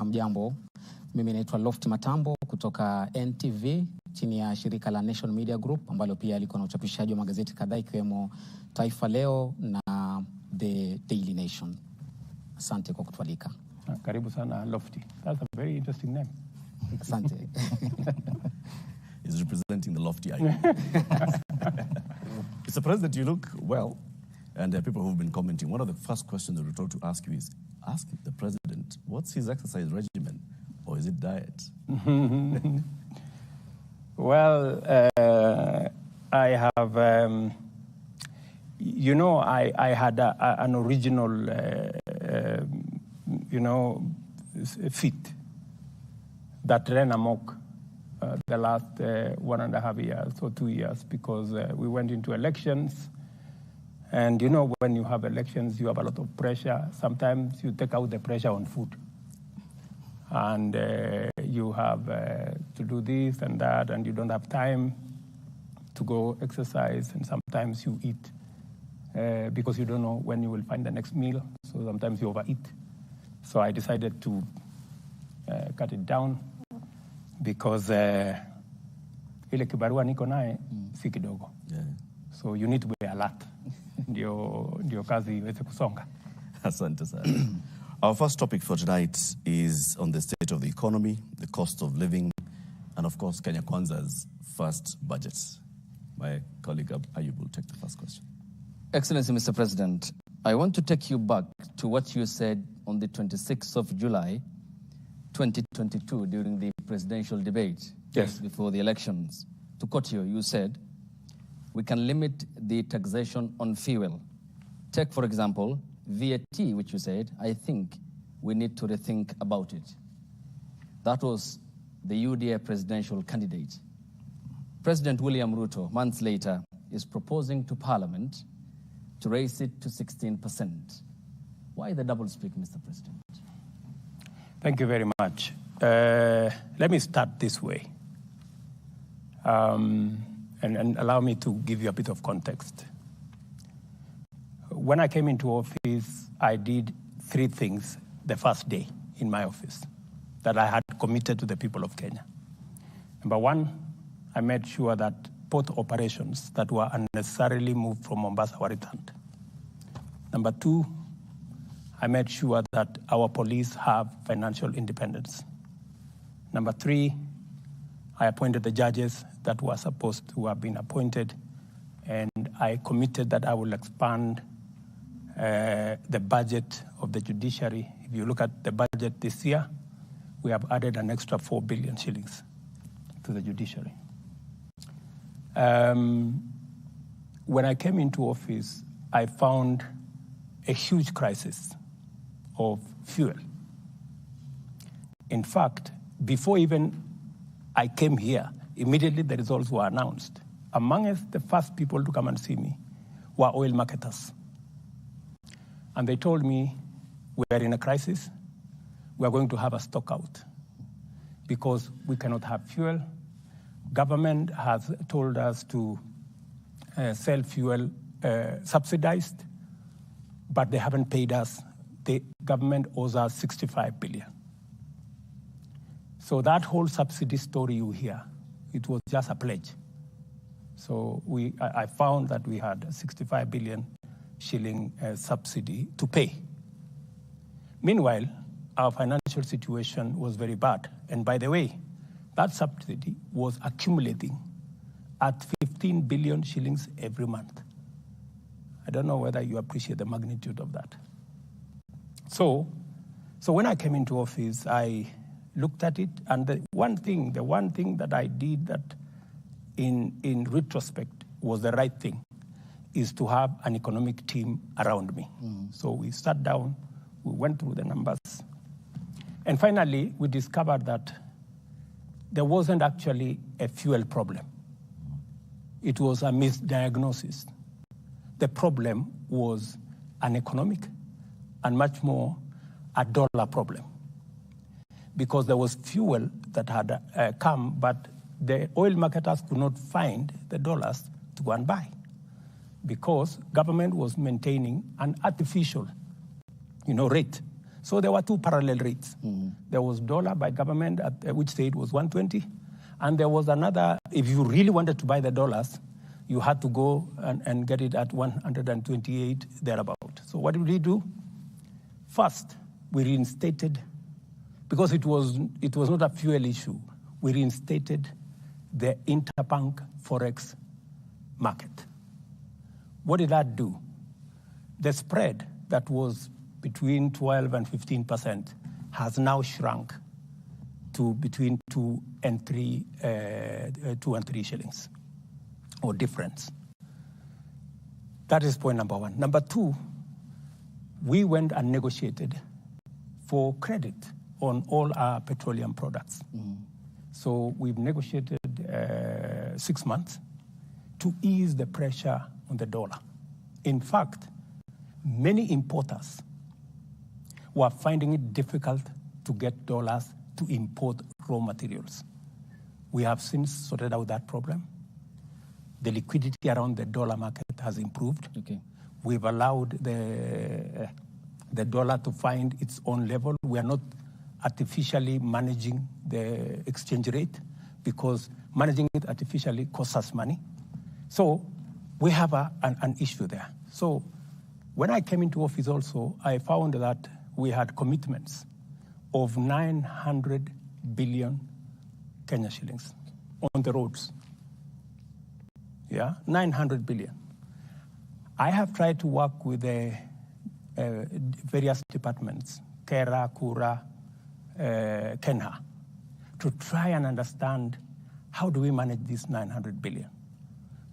Hamjambo. Mimi naitwa Lofty Matambo kutoka NTV chini ya shirika la Nation Media Group ambalo pia liko na uchapishaji wa magazeti kadhaa ikiwemo Taifa Leo na The Daily Nation. Asante kwa kutualika. Karibu sana Lofty. That's a very interesting name. Asante. He's representing the Lofty idea. Mr. President, you look well, and there are people who've been commenting. One of the first questions that we're told to ask you is, ask the president, what's his exercise regimen, or is it diet? Well, I have, I had an original, fit that ran amok the last 1.5 years or 2 years because we went into elections. And when you have elections, you have a lot of pressure. Sometimes you take out the pressure on food. And you have to do this and that, and you don't have time to go exercise. And sometimes you eat because you don't know when you will find the next meal. So sometimes you overeat. So I decided to cut it down because ile kibarua niko nae si kidogo. So you need to be alert. Ndio kazi iweze kusonga. Asante sana. Our first topic for tonight is on the state of the economy, the cost of living, and of course Kenya Kwanza's first budget. My colleague Ayub will take the first question. Excellency, Mr. President, I want to take you back to what you said on the 26th of July, 2022, during the presidential debate just before the elections. To quote you said, we can limit the taxation on fuel. Take, for example, VAT, which you said, I think we need to rethink about it. That was the UDA presidential candidate. President William Ruto, months later, is proposing to Parliament to raise it to 16%. Why the double speak, Mr. President? Thank you very much. Let me start this way. And allow me to give you a bit of context. When I came into office, I did 3 things the first day in my office that I had committed to the people of Kenya. Number 1, I made sure that port operations that were unnecessarily moved from Mombasa were returned. Number 2, I made sure that our police have financial independence. Number 3, I appointed the judges that were supposed to have been appointed, and I committed that I will expand the budget of the Judiciary. If you look at the budget this year, we have added an extra 4 billion shillings to the Judiciary. When I came into office, I found a huge crisis of fuel. In fact, before even I came here, immediately the results were announced. Amongst the first people to come and see me were oil marketers. And they told me, we are in a crisis. We are going to have a stock out because we cannot have fuel. Government has told us to sell fuel subsidized, but they haven't paid us. The government owes us 65 billion. So that whole subsidy story you hear, it was just a pledge. So I found that we had a 65 billion shilling subsidy to pay. Meanwhile, our financial situation was very bad. And by the way, that subsidy was accumulating at 15 billion shillings every month. I don't know whether you appreciate the magnitude of that. So when I came into office, I looked at it, and the one thing that I did that in retrospect was the right thing is to have an economic team around me. So we sat down, we went through the numbers, and finally we discovered that there wasn't actually a fuel problem. It was a misdiagnosis. The problem was an economic and much more a dollar problem, because there was fuel that had come, but the oil marketers could not find the dollars to go and buy because government was maintaining an artificial, rate So there were two parallel rates. There was dollar by government, which said was 120. And there was another, if you really wanted to buy the dollars, you had to go and get it at 128 thereabout. So what did we do? First, we reinstated, because it was not a fuel issue, we reinstated the interbank forex market. What did that do? The spread that was between 12 and 15% has now shrunk to between 2 and 3 shillings, or difference. That is point number one. Number two, we went and negotiated for credit on all our petroleum products. So we've negotiated 6 months to ease the pressure on the dollar. In fact, many importers were finding it difficult to get dollars to import raw materials. We have since sorted out that problem. The liquidity around the dollar market has improved. Okay. We've allowed the dollar to find its own level. We are not artificially managing the exchange rate, because managing it artificially costs us money. So we have an issue there. So when I came into office also, I found that we had commitments of 900 billion Kenya shillings on the roads. Yeah, 900 billion. I have tried to work with the various departments, Kera, Kura, Kenha, to try and understand how do we manage this 900 billion.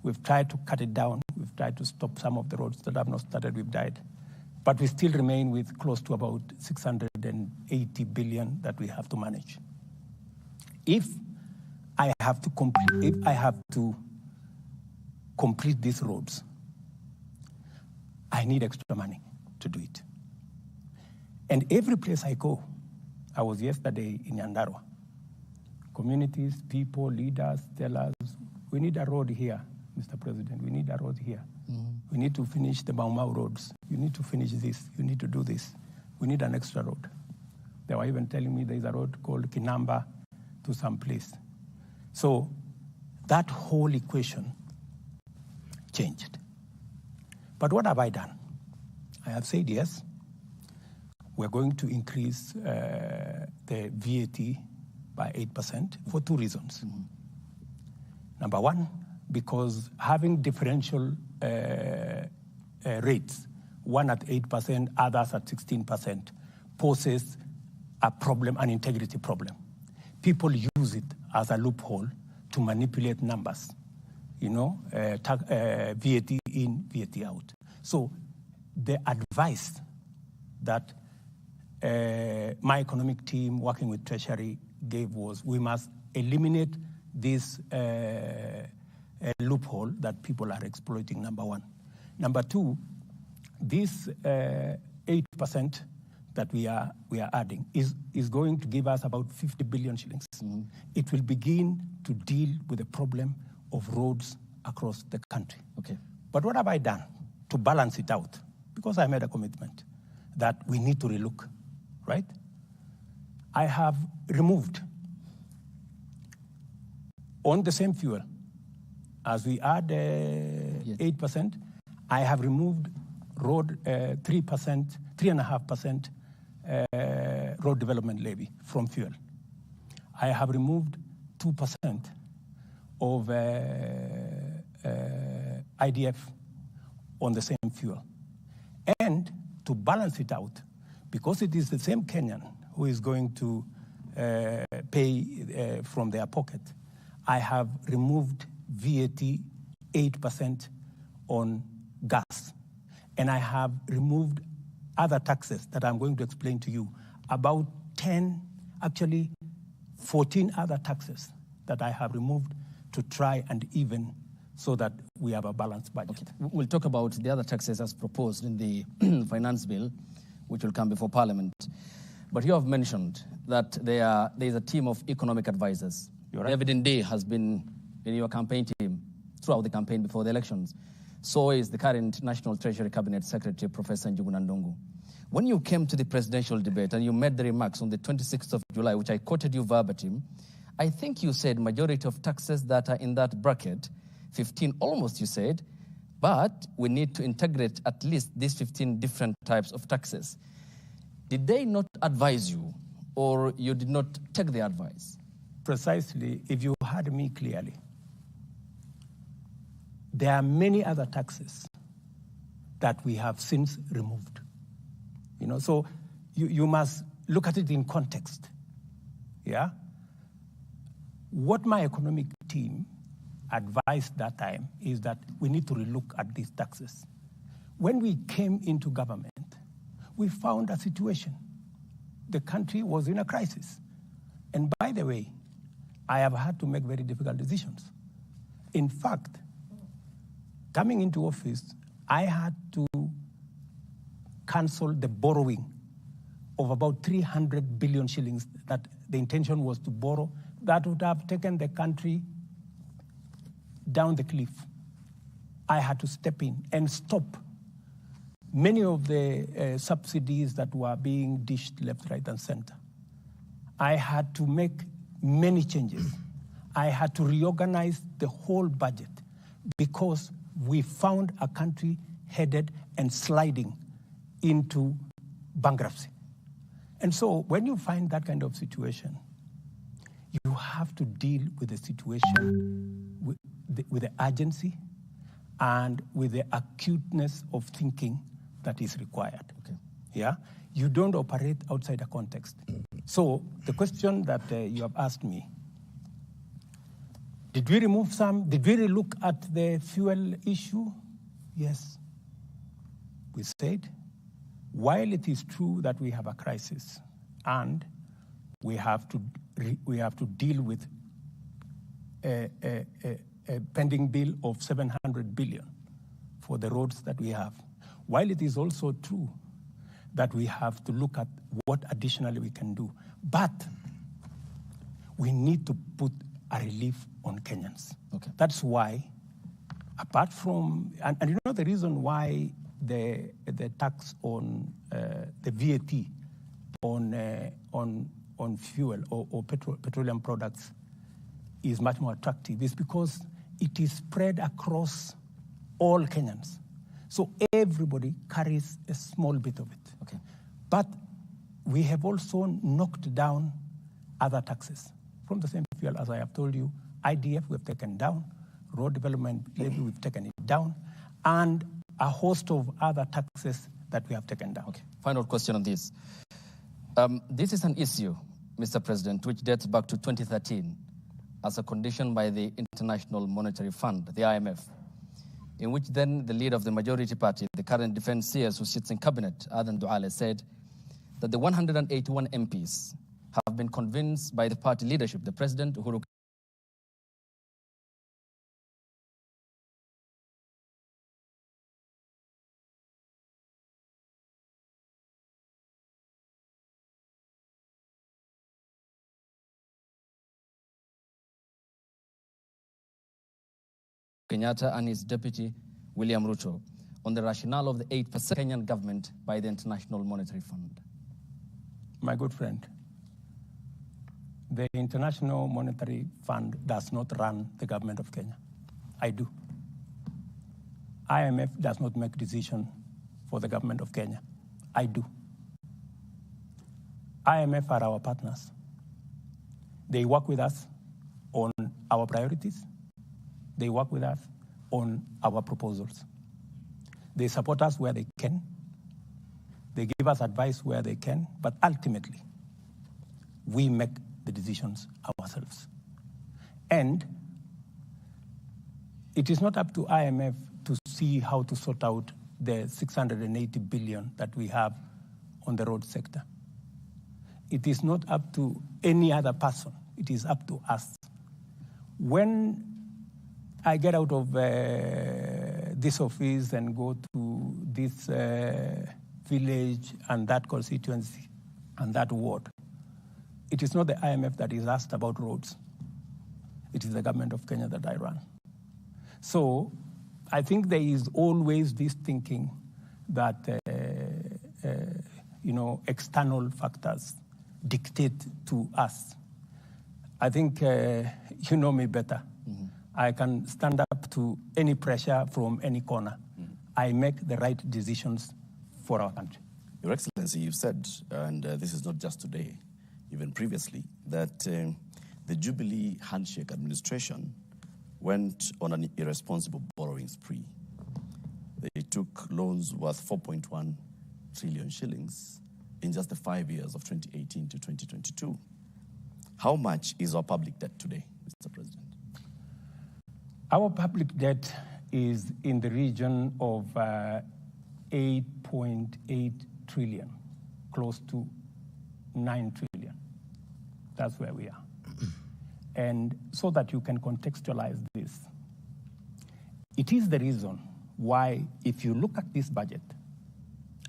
We've tried to cut it down. We've tried to stop some of the roads that have not started. We've died. But we still remain with close to about 680 billion that we have to manage. If I have to complete these roads, I need extra money to do it. And every place I go, I was yesterday in Nyandarua. Communities, people, leaders tell us, we need a road here, Mr. President, we need a road here. We need to finish the Mau Mau roads. You need to finish this. You need to do this. We need an extra road. They were even telling me there's a road called Kinamba to some place. So that whole equation changed. But what have I done? I have said, yes, we're going to increase the VAT by 8% for two reasons. Number one, because having differential rates, one at 8%, others at 16%, poses a problem, an integrity problem. People use it as a loophole to manipulate numbers, VAT in, VAT out. So the advice that my economic team working with Treasury gave was we must eliminate this loophole that people are exploiting, number one. Number two, this 8% that we are adding is going to give us about 50 billion shillings. It will begin to deal with the problem of roads across the country. Okay. But what have I done to balance it out? Because I made a commitment that we need to relook, right? I have removed on the same fuel, as we add 8%, I have removed road 3.5% road development levy from fuel. I have removed 2% of IDF on the same fuel. And to balance it out, because it is the same Kenyan who is going to pay from their pocket, I have removed VAT 8% on gas. And I have removed other taxes that I'm going to explain to you, about 14 other taxes that I have removed to try and even so that we have a balanced budget. Okay. We'll talk about the other taxes as proposed in the finance bill, which will come before Parliament. But you have mentioned that there is a team of economic advisors. You're right. David Ndei has been in your campaign team throughout the campaign before the elections. So is the current National Treasury Cabinet Secretary, Professor Njuguna Ndung'u. When you came to the presidential debate and you made the remarks on the 26th of July, which I quoted you verbatim, I think you said majority of taxes that are in that bracket, 15 almost you said, but we need to integrate at least these 15 different types of taxes. Did they not advise you, or you did not take the advice? Precisely, if you heard me clearly, there are many other taxes that we have since removed. So you must look at it in context. Yeah? What my economic team advised that time is that we need to relook at these taxes. When we came into government, we found a situation. The country was in a crisis. And by the way, I have had to make very difficult decisions. In fact, coming into office, I had to cancel the borrowing of about 300 billion shillings that the intention was to borrow. That would have taken the country down the cliff. I had to step in and stop many of the subsidies that were being dished left, right, and center. I had to make many changes. I had to reorganize the whole budget because we found a country headed and sliding into bankruptcy. And so when you find that kind of situation, you have to deal with the situation with the urgency and with the acuteness of thinking that is required. Okay. Yeah? You don't operate outside a context. So the question that you have asked me, did we remove some? Did we look at the fuel issue? Yes. We said, while it is true that we have a crisis and we have to deal with a pending bill of 700 billion for the roads that we have, while it is also true that we have to look at what additionally we can do, but we need to put a relief on Kenyans. Okay. That's why, apart from, and you know the reason why the tax on the VAT on fuel or petroleum products is much more attractive is because it is spread across all Kenyans. So everybody carries a small bit of it. Okay. But we have also knocked down other taxes from the same fuel. As I have told you, IDF we have taken down, road development levy we've taken it down, and a host of other taxes that we have taken down. Okay. Final question on this. This is an issue, Mr. President, which dates back to 2013 as a condition by the International Monetary Fund, the IMF, in which then the leader of the majority party, the current defense CS who sits in cabinet, Adan Duale, said that the 181 MPs have been convinced by the party leadership, the President, Uhuru Kenyatta and his deputy, William Ruto, on the rationale of the 8% Kenyan government by the International Monetary Fund. My good friend, the International Monetary Fund does not run the government of Kenya. I do. IMF does not make decisions for the government of Kenya. I do. IMF are our partners. They work with us on our priorities. They work with us on our proposals. They support us where they can. They give us advice where they can, but ultimately, we make the decisions ourselves. And it is not up to IMF to see how to sort out the 680 billion that we have on the road sector. It is not up to any other person. It is up to us. When I get out of this office and go to this village and that constituency and that ward, it is not the IMF that is asked about roads. It is the government of Kenya that I run. So I think there is always this thinking that external factors dictate to us. I think you know me better. Mm-hmm. I can stand up to any pressure from any corner. Mm-hmm. I make the right decisions for our country. Your Excellency, you've said, and this is not just today, even previously, that the Jubilee handshake administration went on an irresponsible borrowing spree. They took loans worth 4.1 trillion shillings in just the 5 years of 2018 to 2022. How much is our public debt today, Mr. President? Our public debt is in the region of 8.8 trillion, close to 9 trillion. That's where we are. And so that you can contextualize this, it is the reason why, if you look at this budget,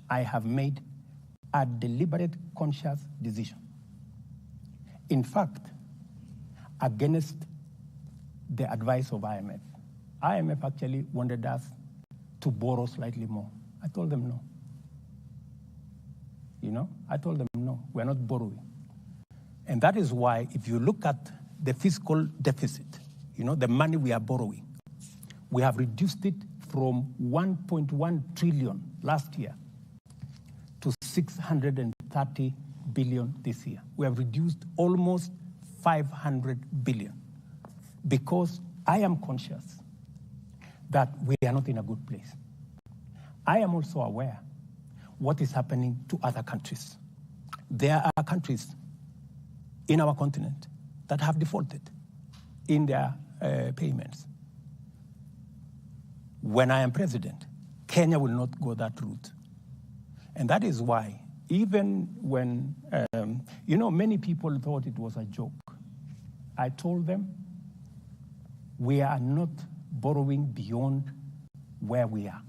I have made a deliberate, conscious decision. In fact, against the advice of IMF. IMF actually wanted us to borrow slightly more. I told them no. I told them no, we're not borrowing. And that is why, if you look at the fiscal deficit, the money we are borrowing, we have reduced it from 1.1 trillion last year to 630 billion this year. We have reduced almost 500 billion because I am conscious that we are not in a good place. I am also aware what is happening to other countries. There are countries in our continent that have defaulted in their payments. When I am president, Kenya will not go that route. And that is why, even when, many people thought it was a joke, I told them we are not borrowing beyond where we are.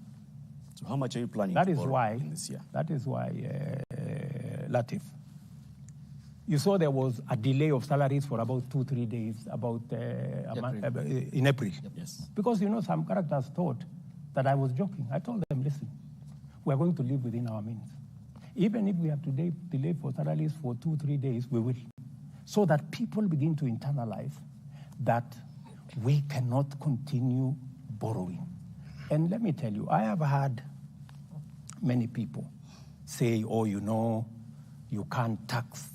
So how much are you planning to borrow in this year? That is why, Latif, you saw there was a delay of salaries for about 2-3 days, in April. Yep. Yes. Because, some characters thought that I was joking. I told them, listen, we're going to live within our means. Even if we have to delay for salaries for 2-3 days, we will. So that people begin to internalize that we cannot continue borrowing. And let me tell you, I have had many people say, you can't tax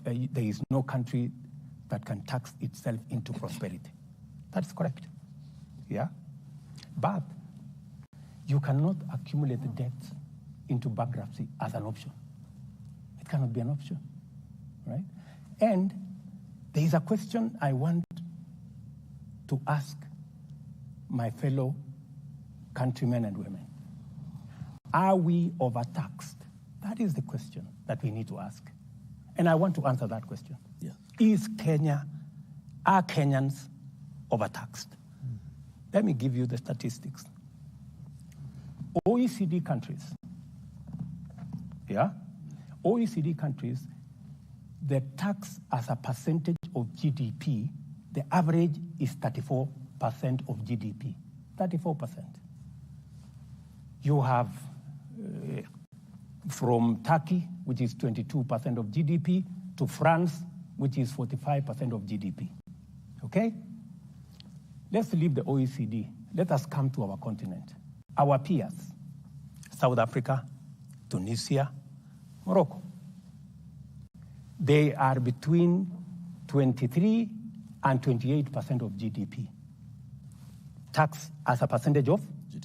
there is no country that can tax itself into prosperity. That's correct. Yeah? But you cannot accumulate the debt into bankruptcy as an option. It cannot be an option, right? And there is a question I want to ask my fellow countrymen and women. Are we overtaxed? That is the question that we need to ask. And I want to answer that question. Yeah. Are Kenyans overtaxed? Let me give you the statistics. OECD countries, OECD countries, the tax as a percentage of GDP, the average is 34% of GDP, 34%. You have from Turkey, which is 22% of GDP, to France, which is 45% of GDP. Okay? Let's leave the OECD. Let us come to our continent. Our peers, South Africa, Tunisia, Morocco. They are between 23 and 28% of GDP. Tax as a percentage of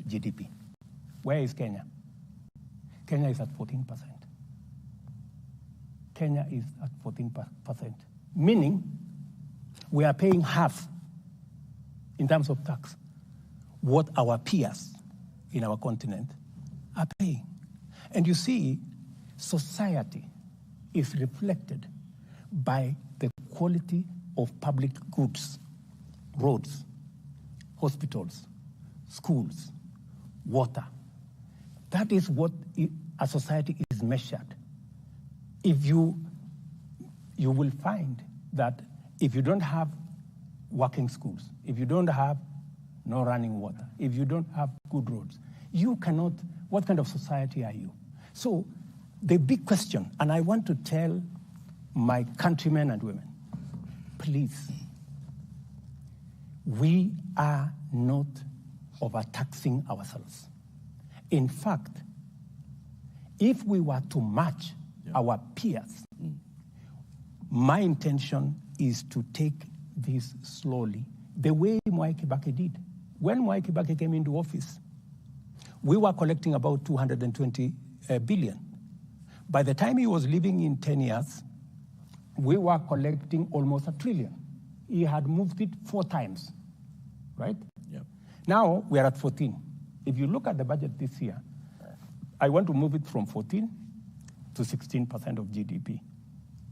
GDP. Where is Kenya? Kenya is at 14%. Kenya is at 14%, meaning we are paying half in terms of tax what our peers in our continent are paying. And you see, society is reflected by the quality of public goods, roads, hospitals, schools, water. That is what a society is measured. If you will find that if you don't have working schools, if you don't have no running water, if you don't have good roads, you cannot, what kind of society are you? So the big question, and I want to tell my countrymen and women, please, we are not overtaxing ourselves. In fact, if we were to match our peers, my intention is to take this slowly, the way Mwai Kibaki did. When Mwai Kibaki came into office, we were collecting about 220 billion. By the time he was leaving in 10 years, we were collecting almost $1 trillion. He had moved it 4 times, right? Yep. Now we are at 14. If you look at the budget this year, I want to move it from 14 to 16% of GDP.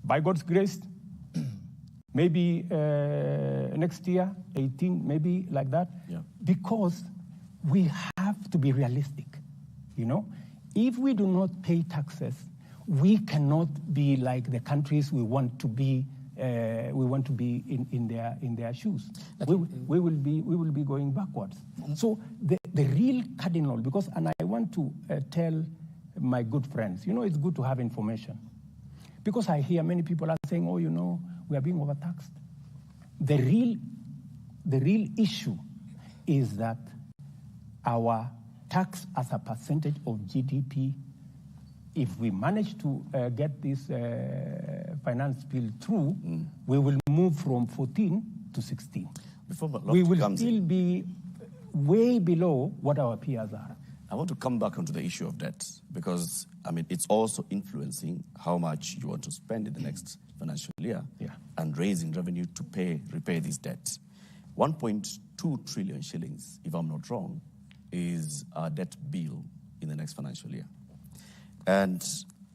By God's grace, maybe next year, 18, maybe like that, because we have to be realistic, you know? If we do not pay taxes, we cannot be like the countries we want to be. We want to be in their shoes. We will be going backwards. So the real cardinal, because, and I want to tell my good friends, you know, it's good to have information, because I hear many people are saying, oh, you know, we are being overtaxed. The real issue is that our tax as a percentage of GDP, if we manage to get this finance bill through, we will move from 14 to 16. We will still be way below what our peers are. I want to come back onto the issue of debt, because, I mean, it's also influencing how much you want to spend in the next financial year and raising revenue to repay these debts. 1.2 trillion shillings, if I'm not wrong, is our debt bill in the next financial year. And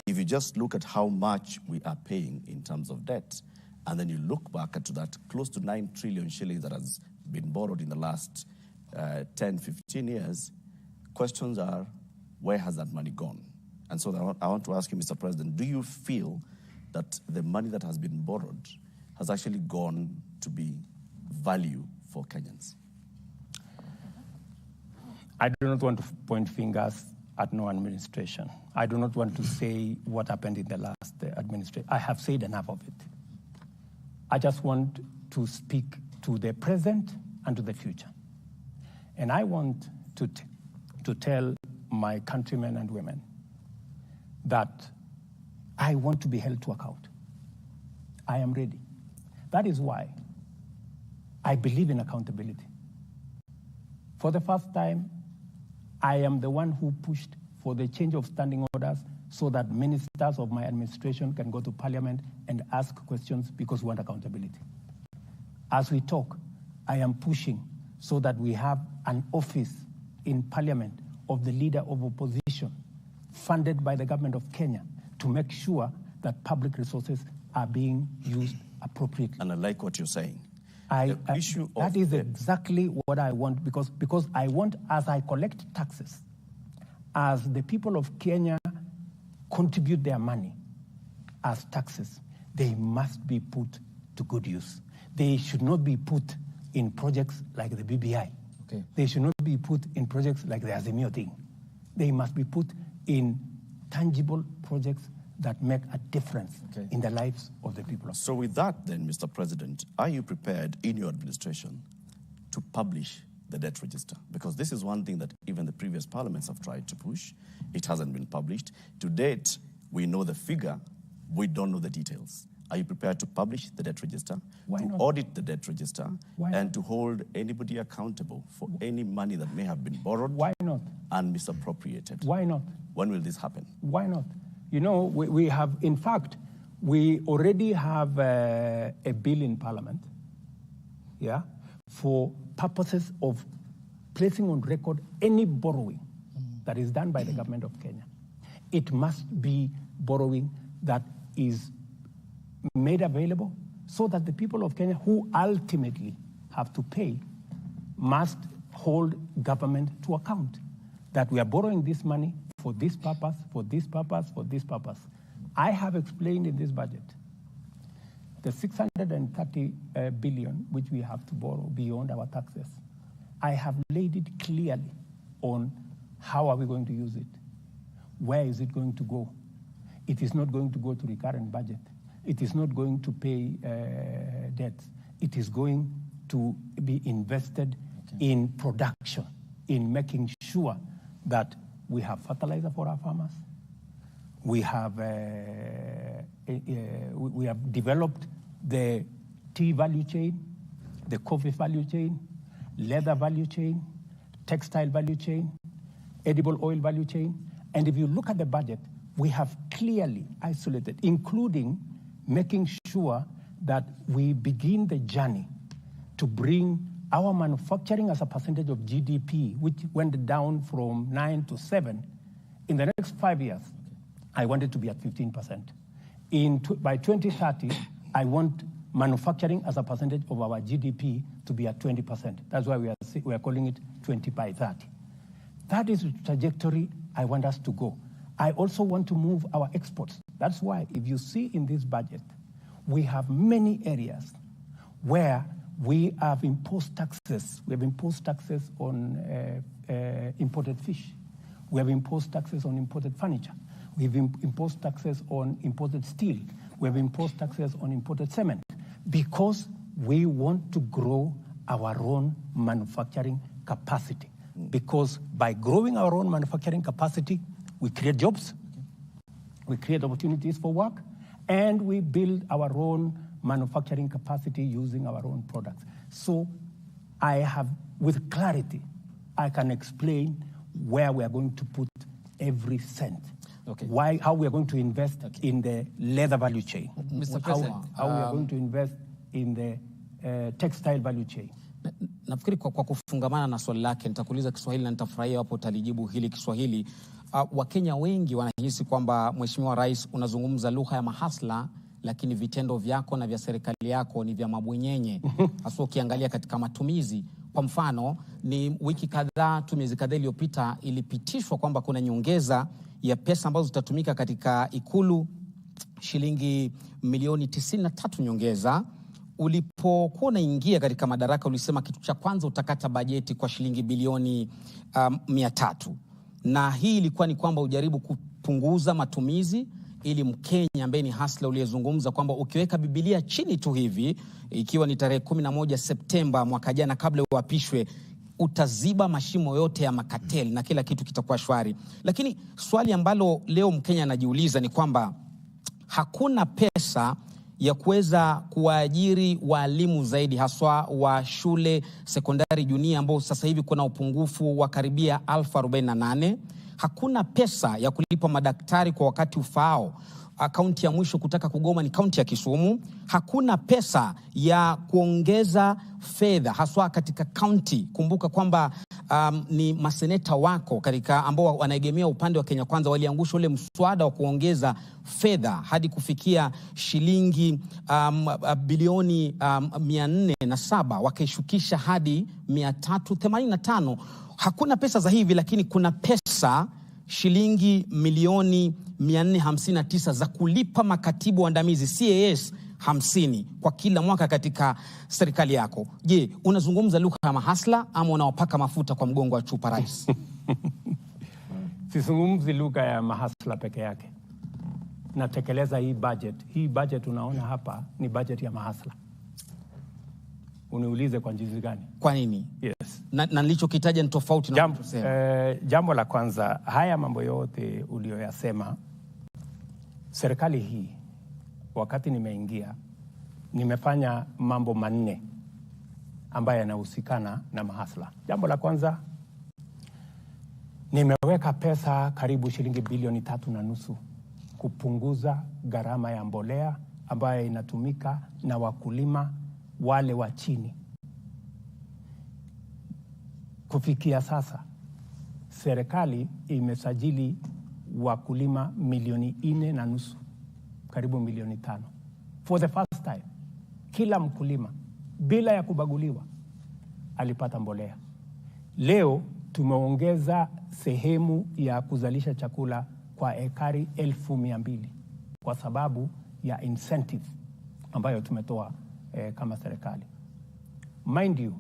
if you just look at how much we are paying in terms of debt, and then you look back at that close to 9 trillion shillings that has been borrowed in the last 10, 15 years, questions are, where has that money gone? And so I want to ask you, Mr. President, do you feel that the money that has been borrowed has actually gone to be value for Kenyans? I do not want to point fingers at no administration. I do not want to say what happened in the last administration. I have said enough of it. I just want to speak to the present and to the future. And I want to tell my countrymen and women that I want to be held to account. I am ready. That is why I believe in accountability. For the first time, I am the one who pushed for the change of standing orders so that ministers of my administration can go to Parliament and ask questions, because we want accountability. As we talk, I am pushing so that we have an office in Parliament of the Leader of Opposition, funded by the government of Kenya, to make sure that public resources are being used appropriately. And I like what you're saying. That is exactly what I want, because I want, as I collect taxes, as the people of Kenya contribute their money as taxes, they must be put to good use. They should not be put in projects like the BBI. Okay. They should not be put in projects like the Azimio thing. They must be put in tangible projects that make a difference in the lives of the people. So with that then, Mr. President, are you prepared in your administration to publish the debt register? Because this is one thing that even the previous parliaments have tried to push. It hasn't been published. To date, we know the figure, we don't know the details. Are you prepared to publish the debt register, audit the debt register, and to hold anybody accountable for any money that may have been borrowed and misappropriated? Why not? When will this happen? Why not? You know, we have, in fact, we already have a bill in Parliament, for purposes of placing on record any borrowing that is done by the government of Kenya. It must be borrowing that is made available so that the people of Kenya, who ultimately have to pay, must hold government to account that we are borrowing this money for this purpose, for this purpose, for this purpose. I have explained in this budget the 630 billion which we have to borrow beyond our taxes. I have laid it clearly on how are we going to use it, where is it going to go, It is not going to go to recurrent budget. It is not going to pay debts. It is going to be invested in production, in making sure that we have fertilizer for our farmers. We have developed the tea value chain, the coffee value chain, leather value chain, textile value chain, edible oil value chain. And if you look at the budget, we have clearly isolated, including making sure that we begin the journey to bring our manufacturing as a percentage of GDP, which went down from 9 to 7, in the next 5 years, I want it to be at 15%. By 2030, I want manufacturing as a percentage of our GDP to be at 20%. That's why we are calling it 20 by 30. That is the trajectory I want us to go. I also want to move our exports. That's why if you see in this budget, we have many areas where we have imposed taxes. We have imposed taxes on imported fish. We have imposed taxes on imported furniture. We've imposed taxes on imported steel. We have imposed taxes on imported cement because we want to grow our own manufacturing capacity. Because by growing our own manufacturing capacity, we create jobs, we create opportunities for work, and we build our own manufacturing capacity using our own products. So I have, with clarity, I can explain where we are going to put every cent. Okay. How we are going to invest in the leather value chain. Mr. President, how we are going to invest in the textile value chain. Nafikiri kwa kufungamana na swali lake nitakuuliza Kiswahili na nitafurahia hapo utalijibu hili Kiswahili. Wakenya wengi wanahisi kwamba Mheshimiwa Rais unazungumza lugha ya mahasla, lakini vitendo vyako na vya serikali yako ni vya mabwenyenye. Hasa ukiangalia katika matumizi. Kwa mfano, ni wiki kadhaa tu, miezi kadhaa iliyopita ilipitishwa kwamba kuna nyongeza ya pesa ambazo zitatumika katika Ikulu, shilingi milioni 93 nyongeza. Ulipokuwa unaingia katika madaraka ulisema kitu cha kwanza utakata bajeti kwa shilingi bilioni 300. Na hii ilikuwa ni kwamba ujaribu kupunguza matumizi ili Mkenya ambaye ni hasla uliyezungumza kwamba ukiweka Biblia chini tu hivi, ikiwa ni tarehe 11 Septemba mwaka jana kabla uapishwe, utaziba mashimo yote ya makateli na kila kitu kitakuwa shwari. Lakini swali ambalo leo Mkenya anajiuliza ni kwamba hakuna pesa ya kuweza kuwaajiri walimu zaidi, haswa wa shule sekondari junior ambao sasa hivi kuna upungufu wa karibia 1048. Hakuna pesa ya kulipa madaktari kwa wakati ufaao. Kaunti ya mwisho kutaka kugoma ni kaunti ya Kisumu. Hakuna pesa ya kuongeza fedha haswa katika kaunti. Kumbuka kwamba ni maseneta wako katika ambao wanaegemea upande wa Kenya Kwanza waliangusha ule mswada wa kuongeza fedha hadi kufikia shilingi bilioni 407, wakaishukisha hadi 385. Hakuna pesa za hivi, lakini kuna pesa shilingi milioni 459 za kulipa makatibu waandamizi CAS 50 kwa kila mwaka katika serikali yako. Je, unazungumza lugha ya mahasla ama unawapaka mafuta kwa mgongo wa chupa rais? Sizungumzi lugha ya mahasla peke yake. Natekeleza hii budget. Hii budget unaona hapa ni budget ya mahasla. Uniulize kwa jinsi gani? Kwa nini? Yes. Na nilichokitaja ni tofauti na unachosema. Jambo la kwanza, haya mambo yote uliyoyasema, serikali hii wakati nimeingia nimefanya mambo 4 ambayo yanahusikana na mahasla. Jambo la kwanza, nimeweka pesa karibu shilingi bilioni 3.5 kupunguza gharama ya mbolea ambayo inatumika na wakulima wale wa chini. Kufikia sasa, serikali imesajili wakulima milioni 4.5, karibu milioni 5. For the first time, kila mkulima bila ya kubaguliwa alipata mbolea. Leo tumeongeza sehemu ya kuzalisha chakula kwa ekari 1,200 kwa sababu ya incentive ambayo tumetoa kama serikali. Mind you,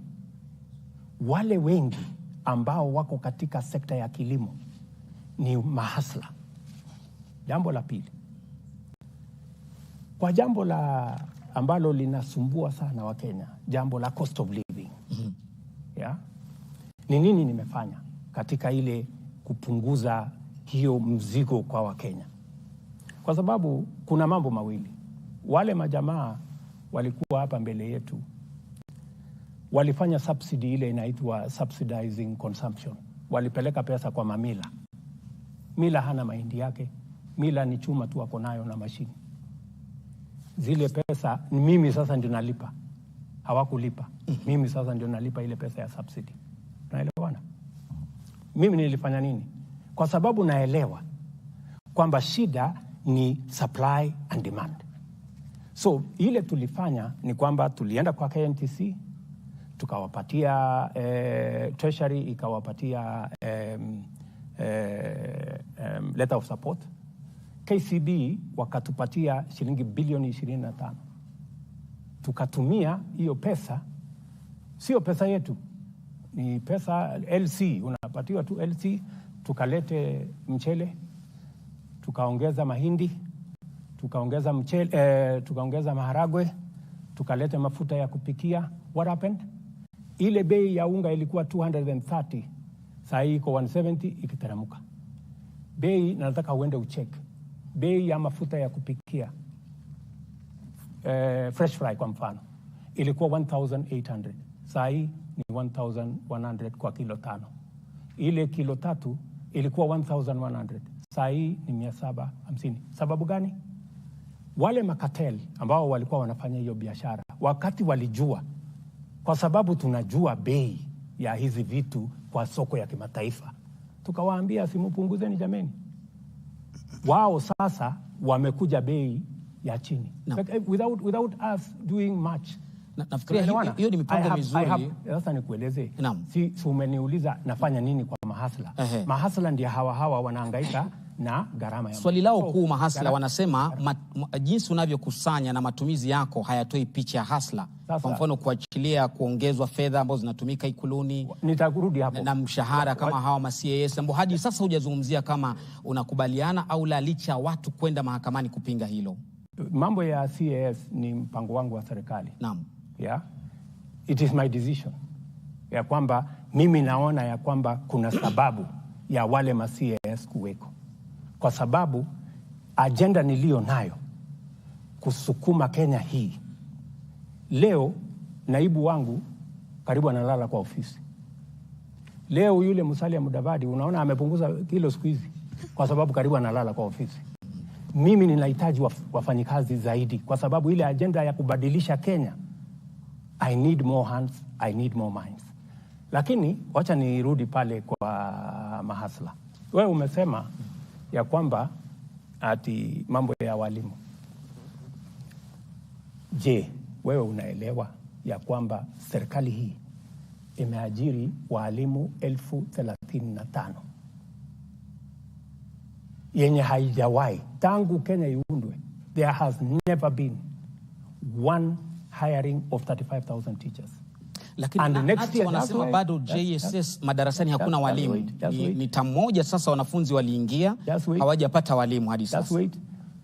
wale wengi ambao wako katika sekta ya kilimo ni mahasla. Jambo la pili, Kwa jambo la ambalo linasumbua sana wa Kenya, jambo la cost of living. Yeah? Ni nini nimefanya katika ile kupunguza hiyo mzigo kwa Wakenya? Kwa sababu kuna mambo mawili. Wale majamaa walikuwa hapa mbele yetu, walifanya subsidy ile inaitwa subsidizing consumption. Walipeleka pesa kwa mamila. Mila hana mahindi yake. Mila ni chuma tu wako nayo na mashini. Zile pesa mimi sasa ndio nalipa. Hawakulipa. Mimi sasa ndio nalipa ile pesa ya subsidy. Unaelewana? Mimi nilifanya nini? Kwa sababu naelewa kwamba shida ni supply and demand. So ile tulifanya ni kwamba tulienda kwa KNTC, tukawapatia Treasury ikawapatia letter of support. KCB wakatupatia shilingi bilioni 25. Tukatumia hiyo pesa, sio pesa yetu, ni pesa LC, unapatiwa tu LC. Tukalete mchele, tukaongeza mahindi, tukaongeza mchele, tukaongeza maharagwe, tukalete mafuta ya kupikia. What happened? Ile bei ya unga ilikuwa 230, sasa hii iko 170 ikiteramuka. Bei, nataka uende ucheck. Bei ya mafuta ya kupikia fresh fry kwa mfano ilikuwa 1800, sasa hii ni 1100 kwa kilo 5. Ile kilo 3 ilikuwa 1100, sasa hii ni 750. Sababu gani? Wale makatel ambao walikuwa wanafanya hiyo biashara, wakati walijua, kwa sababu tunajua bei ya hizi vitu kwa soko ya kimataifa, tukawaambia simupunguzeni jameni. Wao sasa wamekuja bei ya chini. No. Without us doing much. Nafikiria hiyo ni mipango mizuri. Sasa nikueleze. Si umeniuliza nafanya nini kwa mahasla. Mahasla ndio hawa wanahangaika na gharama ya. Swali lao kuu mahasla wanasema jinsi unavyokusanya na matumizi yako hayatoi picha ya hasla. Kwa mfano kuachilia kuongezwa fedha ambazo zinatumika ikuluni. Nitakurudi hapo. Na mshahara kama hawa ma-CAS ambapo hadi sasa hujazungumzia kama unakubaliana au la, licha watu kwenda mahakamani kupinga hilo. Mambo ya CAS ni mpango wangu wa serikali. Naam. Yeah. It is my decision. Ya kwamba mimi naona ya kwamba kuna sababu ya wale ma-CAS kuweko. Kwa sababu agenda nilio nayo kusukuma Kenya hii. Leo naibu wangu karibu analala kwa ofisi. Leo yule Musalia Mudavadi unaona amepunguza kilo siku hizi kwa sababu karibu analala kwa ofisi. Mimi ninahitaji wafanyikazi zaidi kwa sababu ile agenda ya kubadilisha Kenya, I need more hands, I need more minds. Lakini wacha nirudi pale kwa mahasla. Wewe umesema ya kwamba ati mambo ya walimu. Je, wewe unaelewa ya kwamba serikali hii imeajiri walimu 35,000 yenye haijawahi tangu Kenya iundwe? There has never been one hiring of 35,000 teachers. Lakini next year wanasema bado JSS madarasani hakuna walimu. Ni tamu moja sasa wanafunzi waliingia hawajapata walimu hadi sasa.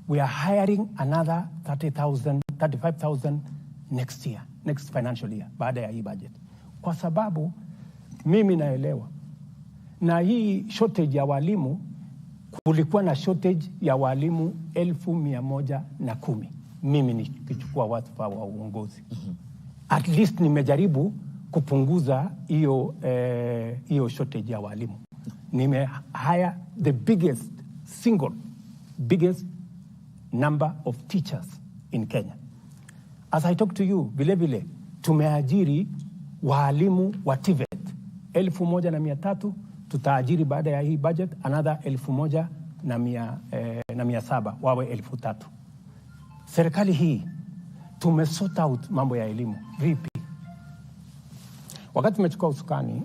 We are hiring another 35,000 next year, next financial year, baada ya hii budget. Kwa sababu mimi naelewa na hii shortage ya walimu, kulikuwa na shortage ya walimu 1,110. Mimi nikichukua watu wa uongozi. At least nimejaribu kupunguza hiyo shortage ya walimu. Hire the biggest number of teachers in Kenya. As I talk to you, vile tumeajiri walimu wa TVET 1,300, tutaajiri baada ya hii budget another 1,700 wawe 3,000. Serikali hii tumesort out mambo ya elimu. Vipi? Wakati tumechukua usukani,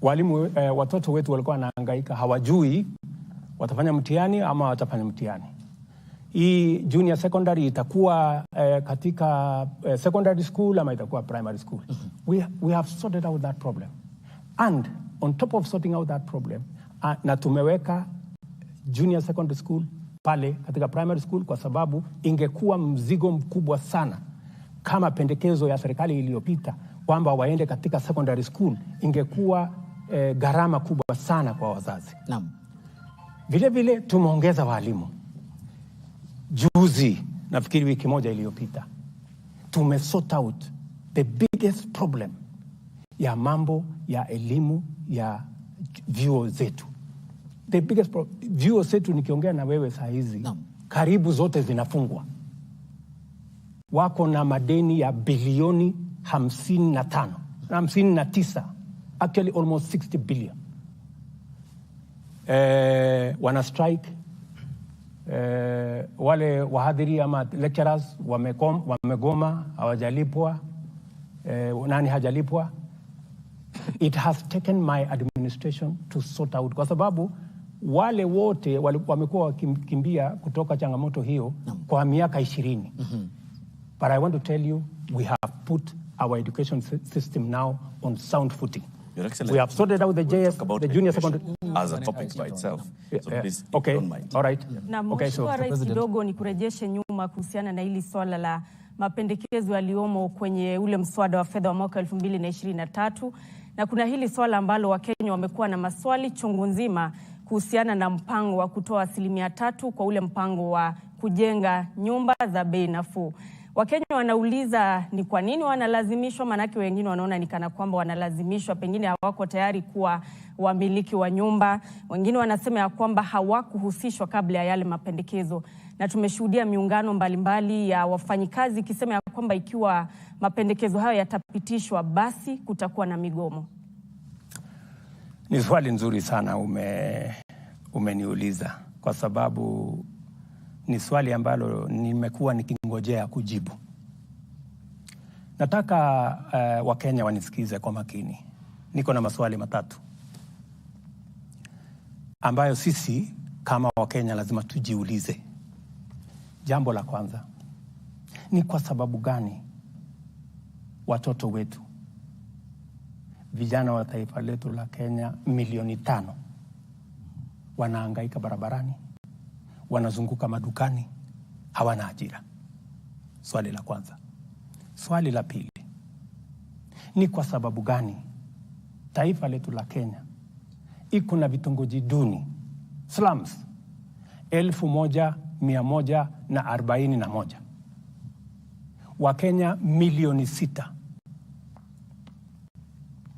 walimu watoto wetu walikuwa wanahangaika, hawajui watafanya mtihani ama watafanya mtihani. Hii junior secondary itakuwa katika secondary school ama itakuwa primary school. We have sorted out that problem. And on top of sorting out that problem, na tumeweka junior secondary school pale katika primary school, kwa sababu ingekuwa mzigo mkubwa sana kama pendekezo ya serikali iliyopita kwamba waende katika secondary school, ingekuwa gharama kubwa sana kwa wazazi. Naam. Vile vile tumeongeza walimu. Juzi, nafikiri wiki moja iliyopita, tumesort out the biggest problem ya mambo ya elimu ya vyuo zetu. The biggest problem, vyuo zetu nikiongea na wewe saa hizi, karibu zote zinafungwa. Wako na madeni ya bilioni 55 na 59, actually almost 60 billion. Wana strike. Wale wahadhiri ama lecturers wamegoma, hawajalipwa. Nani hajalipwa? It has taken my administration to sort out, kwa sababu wale wote wamekuwa wakimbia kutoka changamoto hiyo kwa miaka 20. But I want to tell you, we have put our education system now on sound footing. We have sorted out the JS, the junior secondary as a topic by itself. So please, okay, don't mind. all right. Na Mheshimiwa Rais, kidogo ni kurejeshe nyuma kuhusiana na hili swala la mapendekezo yaliomo kwenye ule mswada wa fedha wa mwaka 2023, na kuna hili swala ambalo Wakenya wamekuwa na maswali chungu nzima kuhusiana na mpango wa kutoa 3% kwa ule mpango wa kujenga nyumba za bei nafuu. Wakenya wanauliza ni kwa nini wanalazimishwa, manake wengine wanaona ni kana kwamba wanalazimishwa, pengine hawako tayari kuwa wamiliki wa nyumba. Wengine wanasema ya kwamba hawakuhusishwa kabla ya yale mapendekezo. Na tumeshuhudia miungano mbalimbali ya wafanyikazi ikisema ya kwamba ikiwa mapendekezo hayo yatapitishwa, basi kutakuwa na migomo. Ni swali nzuri sana umeniuliza, kwa sababu ni swali ambalo nimekuwa nikingojea kujibu. Nataka Wakenya wanisikize kwa makini. Niko na maswali matatu ambayo sisi kama Wakenya lazima tujiulize. Jambo la kwanza, ni kwa sababu gani watoto wetu, vijana wa taifa letu la Kenya milioni 5 wanahangaika barabarani, wanazunguka madukani, hawana ajira? Swali la kwanza. Swali la pili, ni kwa sababu gani taifa letu la Kenya iko na vitongoji duni, slums, 1141? Wakenya milioni 6,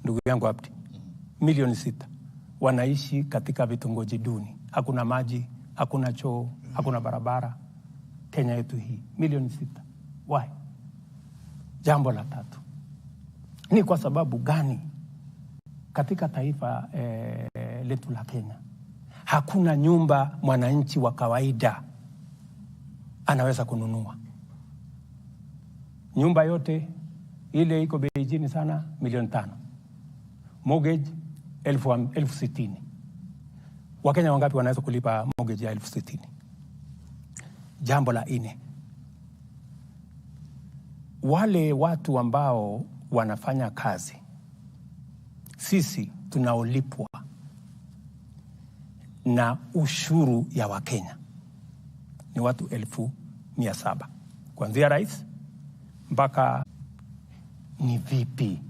ndugu yangu Abdi, milioni 6 wanaishi katika vitongoji duni. Hakuna maji, hakuna choo, hakuna barabara. Kenya yetu hii milioni 6. Why? Jambo la tatu, ni kwa sababu gani katika taifa letu la Kenya hakuna nyumba mwananchi wa kawaida anaweza kununua? Nyumba yote ile iko bei chini sana, milioni 5. Mortgage 60,000. Wakenya wangapi wanaweza kulipa mortgage ya 60,000? Jambo la 4, wale watu ambao wanafanya kazi, sisi tunaolipwa na ushuru ya Wakenya ni watu 700,000, kuanzia rais mpaka. Ni vipi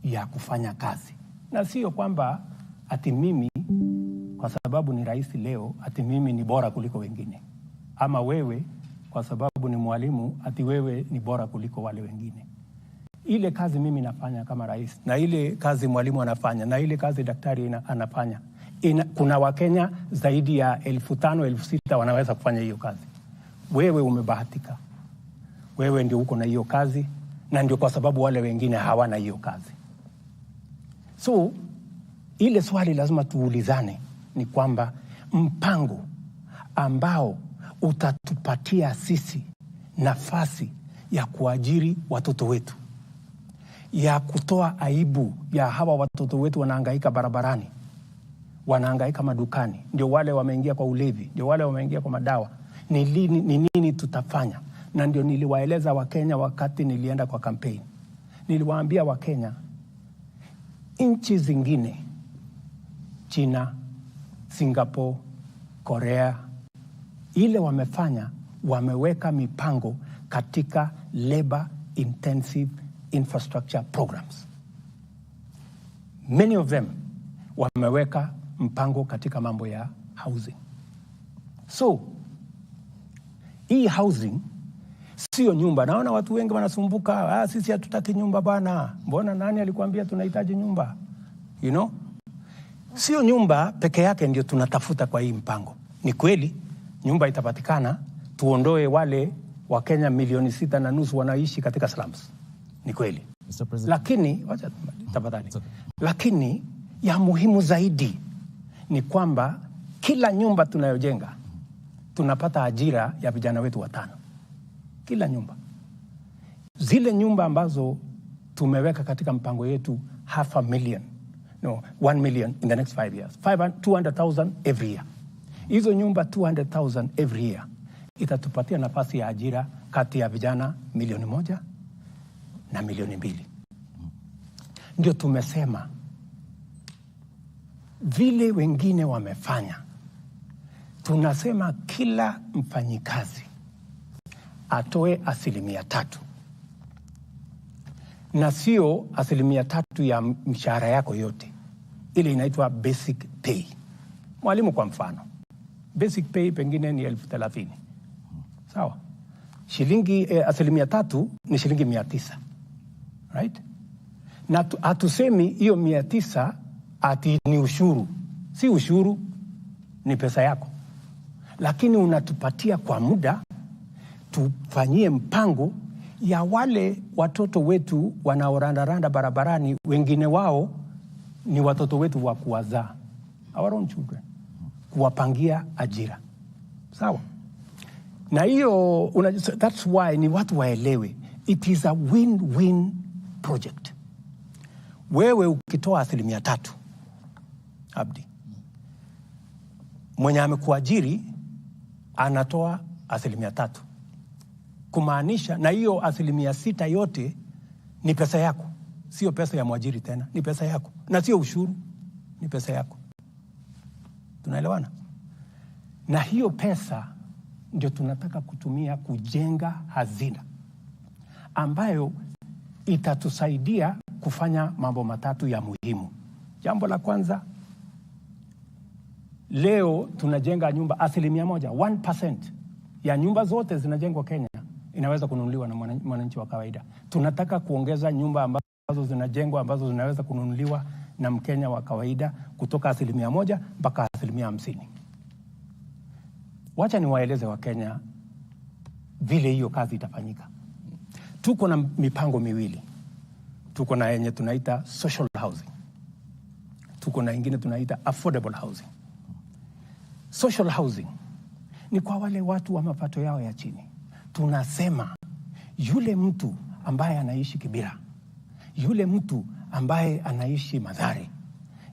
ya kufanya kazi? Na sio kwamba ati mimi kwa sababu ni rais leo ati mimi ni bora kuliko wengine, ama wewe kwa sababu ni mwalimu ati wewe ni bora kuliko wale wengine. Ile kazi mimi nafanya kama rais, na ile kazi mwalimu anafanya, na ile kazi daktari anafanya, kuna Wakenya zaidi ya 5,000, 6,000 wanaweza kufanya hiyo kazi. Wewe umebahatika, wewe ndio uko na hiyo kazi, na ndio kwa sababu wale wengine hawana hiyo kazi. So ile swali lazima tuulizane ni kwamba mpango ambao utatupatia sisi nafasi ya kuajiri watoto wetu, ya kutoa aibu ya hawa watoto wetu wanahangaika barabarani, wanahangaika madukani, ndio wale wameingia kwa ulevi, ndio wale wameingia kwa madawa, ni nini tutafanya? Na ndio niliwaeleza Wakenya wakati nilienda kwa campaign. Niliwaambia Wakenya, nchi zingine, China, Singapore, Korea, ile wamefanya, wameweka mipango katika labor intensive infrastructure programs. Many of them wameweka mpango katika mambo ya housing. So, hii housing sio nyumba. Naona watu wengi wanasumbuka, sisi hatutaki nyumba bwana. Mbona nani alikuambia tunahitaji nyumba? You know? Sio nyumba peke yake ndio tunatafuta kwa hii mpango. Ni kweli nyumba itapatikana, tuondoe wale wa Kenya milioni 6.5 wanaishi katika slums. Ni kweli. Lakini wacha tafadhali. Lakini ya muhimu zaidi ni kwamba kila nyumba tunayojenga tunapata ajira ya vijana wetu 5. Kila nyumba. Zile nyumba ambazo tumeweka katika mpango yetu 1 million in the next 5 years. 200,000 every year. Hizo nyumba 200,000 every year itatupatia nafasi ya ajira kati ya vijana 1,000,000 na 2,000,000. Ndio tumesema vile wengine wamefanya. Tunasema kila mfanyikazi atoe 3%. Na sio 3% ya mshahara yako yote. Ile inaitwa basic pay. Mwalimu kwa mfano, basic pay pengine ni 30,000. Sawa? Shilingi 3% ni shilingi 900. Right? Na hatusemi hiyo 900 ati ni ushuru. Si ushuru, ni pesa yako. Lakini unatupatia kwa muda tufanyie mpango ya wale watoto wetu wanaorandaranda barabarani, wengine wao ni watoto wetu wa kuwazaa, our own children, kuwapangia ajira. Sawa? Na hiyo that's why ni watu waelewe, it is a win-win project. Wewe ukitoa 3%, Abdi, mwenye amekuajiri anatoa 3%. Kumaanisha, na hiyo 6% yote ni pesa yako. Sio pesa ya mwajiri tena, ni pesa yako. Na sio ushuru, ni pesa yako. Tunaelewana? Na hiyo pesa ndio tunataka kutumia kujenga hazina ambayo itatusaidia kufanya mambo 3 ya muhimu. Jambo la kwanza, leo tunajenga nyumba 1% ya nyumba zote zinajengwa Kenya inaweza kununuliwa na mwananchi wa kawaida. Tunataka kuongeza nyumba ambazo zinajengwa ambazo zinaweza kununuliwa na Mkenya wa kawaida kutoka 1% mpaka 50%. Wacha niwaeleze wa Kenya vile hiyo kazi itafanyika. Tuko na mipango miwili. Tuko na yenye tunaita social housing. Tuko na ingine tunaita affordable housing. Social housing ni kwa wale watu wa mapato yao ya chini. Tunasema yule mtu ambaye anaishi Kibera, yule mtu ambaye anaishi Mathare,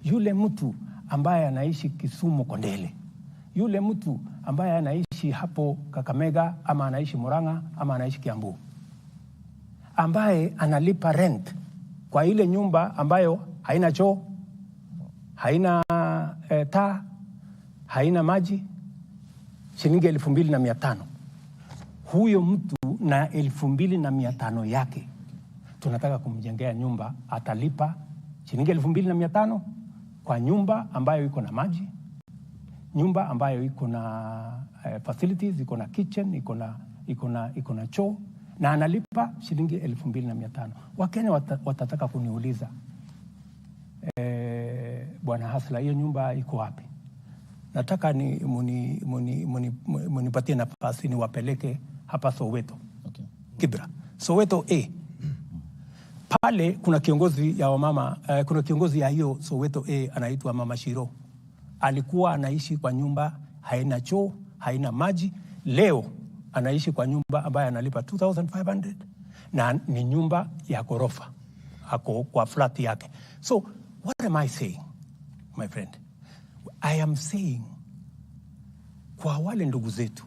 yule mtu ambaye anaishi Kisumu Kondele, yule mtu ambaye anaishi hapo Kakamega ama anaishi Murang'a ama anaishi Kiambu, ambaye analipa rent kwa ile nyumba ambayo haina choo, haina taa, haina maji, shilingi 2,500. Huyo mtu na 2,500 yake tunataka kumjengea nyumba, atalipa shilingi 2,500 kwa nyumba ambayo iko na maji, nyumba ambayo iko na facilities, iko na kitchen, iko na choo, na analipa shilingi 2,500. Wakenya watataka kuniuliza, Bwana Hasla, hiyo nyumba iko wapi? Nataka ni munipatie nafasi niwapeleke hapa Soweto. Okay. Kibra. Soweto A. Pale kuna kiongozi ya wamama, kuna kiongozi ya hiyo Soweto A anaitwa Mama Shiro. Alikuwa anaishi kwa nyumba haina choo, haina maji. Leo anaishi kwa nyumba ambayo analipa 2,500 na ni nyumba ya ghorofa. Ako kwa flat yake. So, what am I saying, my friend? I am saying, kwa wale ndugu zetu,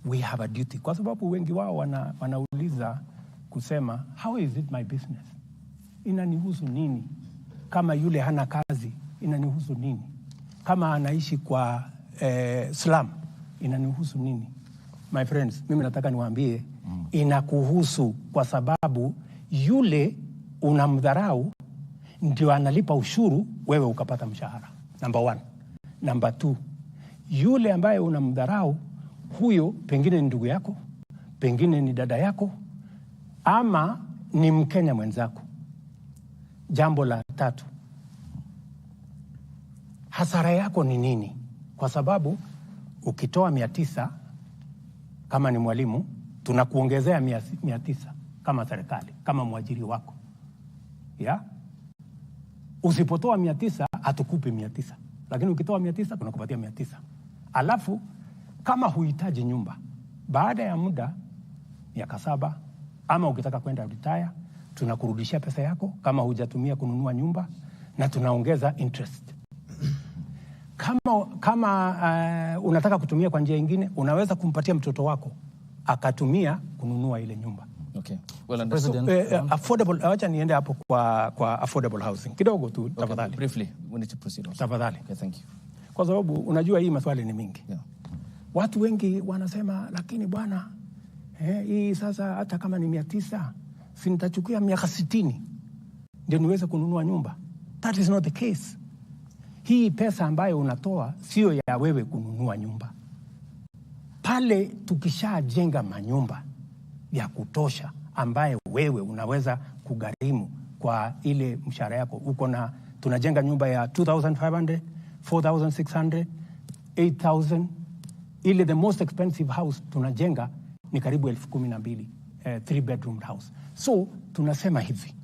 we have a duty. Kwa sababu wengi wao wanauliza kusema, how is it my business? Inanihusu nini? Kama yule hana kazi, inanihusu nini? Kama anaishi kwa slum, inanihusu nini? My friends, mimi nataka niwaambie inakuhusu, kwa sababu yule unamdharau ndio analipa ushuru, wewe ukapata mshahara. Number 1. Number 2, yule ambaye unamdharau, huyo pengine ni ndugu yako, pengine ni dada yako, ama ni Mkenya mwenzako. Jambo la 3, hasara yako ni nini? Kwa sababu ukitoa 900 kama ni mwalimu, tunakuongezea 900 kama serikali, kama mwajiri wako. Ya? Usipotoa 900, hatukupi 900. Lakini ukitoa 900, tunakupatia 900. Alafu, kama huhitaji nyumba, baada ya muda, miaka 7, ama ukitaka kwenda retire, tunakurudishia pesa yako kama hujatumia kununua nyumba, na tunaongeza interest. Kama unataka kutumia kwa njia nyingine, unaweza kumpatia mtoto wako akatumia kununua ile nyumba. Okay. Well, President, affordable, acha niende hapo kwa affordable housing kidogo tu, tafadhali. Okay, briefly, we need to proceed also. Tafadhali. Okay, thank you. Kwa sababu unajua hii maswali ni mingi. Yeah. Watu wengi wanasema, lakini bwana, hii sasa hata kama ni 900, si nitachukia miaka 60 ndio niweze kununua nyumba. That is not the case. Hii pesa ambayo unatoa sio ya wewe kununua nyumba. Pale tukishajenga manyumba ya kutosha ambaye wewe unaweza kugharimu kwa ile mshahara yako, uko na, tunajenga nyumba ya 2,500, 4,600, 8,000. Ile the most expensive house tunajenga ni karibu 12,000, 3-bedroom house. So tunasema hivi,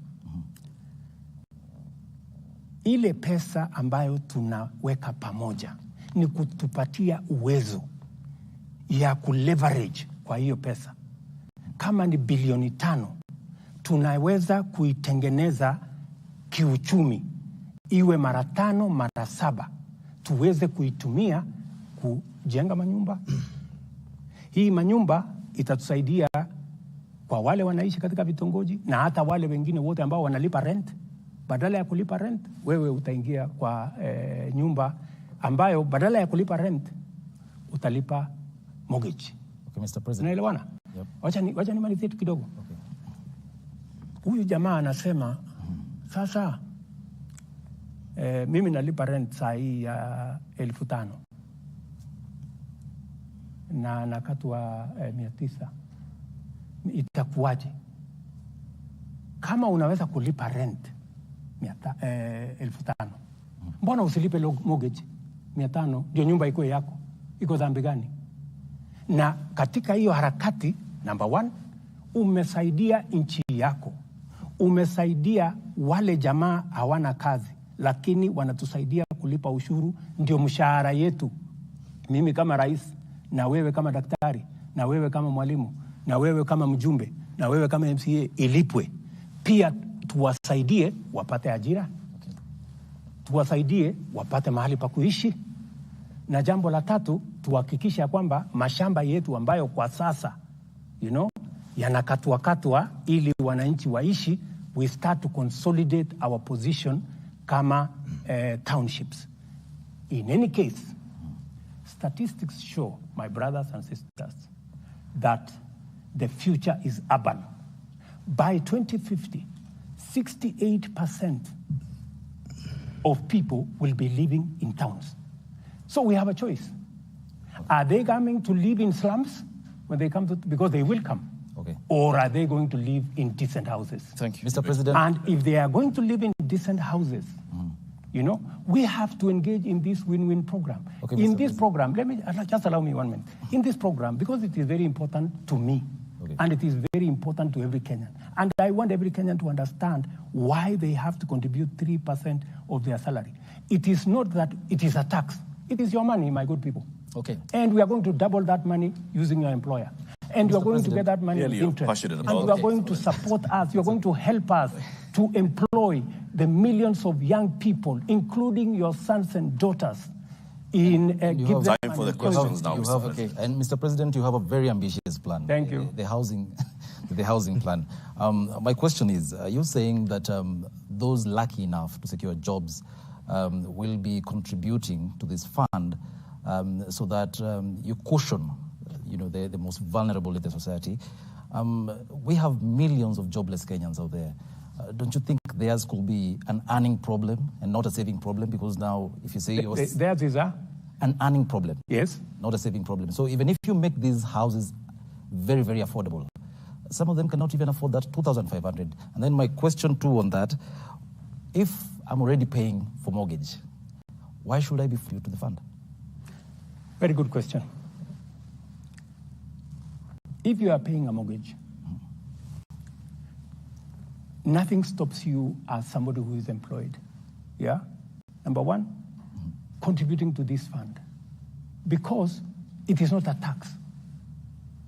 ile pesa ambayo tunaweka pamoja ni kutupatia uwezo ya kuleverage kwa hiyo pesa. Kama ni bilioni 5, tunaweza kuitengeneza kiuchumi iwe mara 5, mara 7, tuweze kuitumia kujenga manyumba. Hii manyumba itatusaidia kwa wale wanaishi katika vitongoji na hata wale wengine wote ambao wanalipa rent. Badala ya kulipa rent, wewe utaingia kwa nyumba ambayo badala ya kulipa rent utalipa mortgage. Okay, Mr. President. Unaelewana? Yep. Wacha nimalizie tu kidogo. Okay. Huyu jamaa anasema sasa mimi nalipa rent saa hii ya 5,000 na nakatwa 900. Itakuwaje? Kama unaweza kulipa rent 5,000, mbona usilipe mortgage 500 ndio nyumba ikuwe yako? Iko dhambi gani? Na katika hiyo harakati, number 1, umesaidia nchi yako. Umesaidia wale jamaa hawana kazi, lakini wanatusaidia kulipa ushuru, ndio mshahara yetu. Mimi kama rais, na wewe kama daktari, na wewe kama mwalimu, na wewe kama mjumbe, na wewe kama MCA ilipwe. Pia tuwasaidie wapate ajira. Okay. Tuwasaidie wapate mahali pa kuishi. Na jambo la 3, tuhakikisha kwamba mashamba yetu ambayo kwa sasa yanakatwa ili wananchi waishi, we start to consolidate our position kama townships. In any case, statistics show, my brothers and sisters, that the future is urban. By 2050, 68% of people will be living in towns. So we have a choice. Are they coming to live in slums when they come to, because they will come? Okay. Or are they going to live in decent houses? Thank you. Mr. President. And if they are going to live in decent houses, we have to engage in this win-win program. Okay, in Mr. this program, just allow me 1 minute. In this program, because it is very important to me, okay, and it is very important to every Kenyan. And I want every Kenyan to understand why they have to contribute 3% of their salary. It is not that it is a tax. It is your money, my good people. Okay. And we are going to double that money using your employer. And you are going to get that money with Really, you're interest. passionate And about you are it. going to support us. You are going to help us to employ the millions of young people, including your sons and daughters, in give them time for the money. questions now, You Mr. have, President. and Mr. President, you have a very ambitious plan. Thank you. The housing plan. My question is, you're saying that those lucky enough to secure jobs will be contributing to this fund so that you cushion, the most vulnerable in the society. We have millions of jobless Kenyans out there. Don't you think theirs could be an earning problem and not a saving problem? Because now, if you say theirs is an earning problem, yes, not a saving problem. So even if you make these houses very, very affordable, some of them cannot even afford that 2,500. And then my question too on that, if I'm already paying for mortgage, why should I be free to the fund? Very good question. If you are paying a mortgage, nothing stops you as somebody who is employed. Yeah? Number one, contributing to this fund. Because it is not a tax.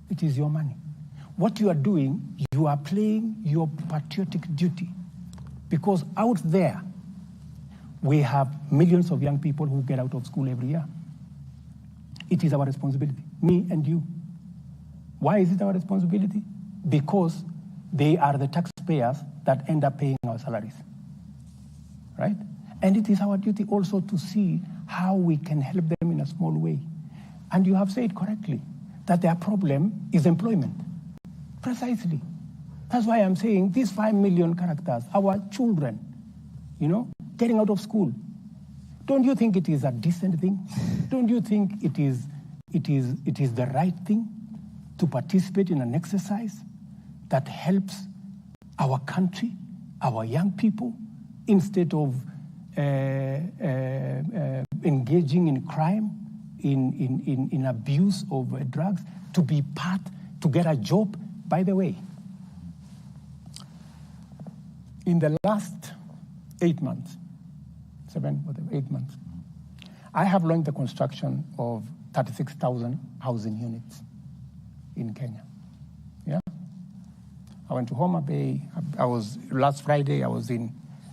It is your money. What you are doing, you are playing your patriotic duty. Because out there, we have millions of young people who get out of school every year. It is our responsibility, me and you. Why is it our responsibility? Because they are the taxpayers that end up paying our salaries, right? And it is our duty also to see how we can help them in a small way. And you have said correctly that their problem is employment. Precisely. That's why I'm saying these 5 million characters, our children, getting out of school. Don't you think it is a decent thing? Don't you think it is the right thing to participate in an exercise that helps our country, our young people, instead of engaging in crime, in abuse of drugs, to be part, to get a job? By the way, in the last 8 months, 8 months, I have launched the construction of 36,000 housing units in Kenya. Yeah? I went to Homa Bay. Last Friday, I was in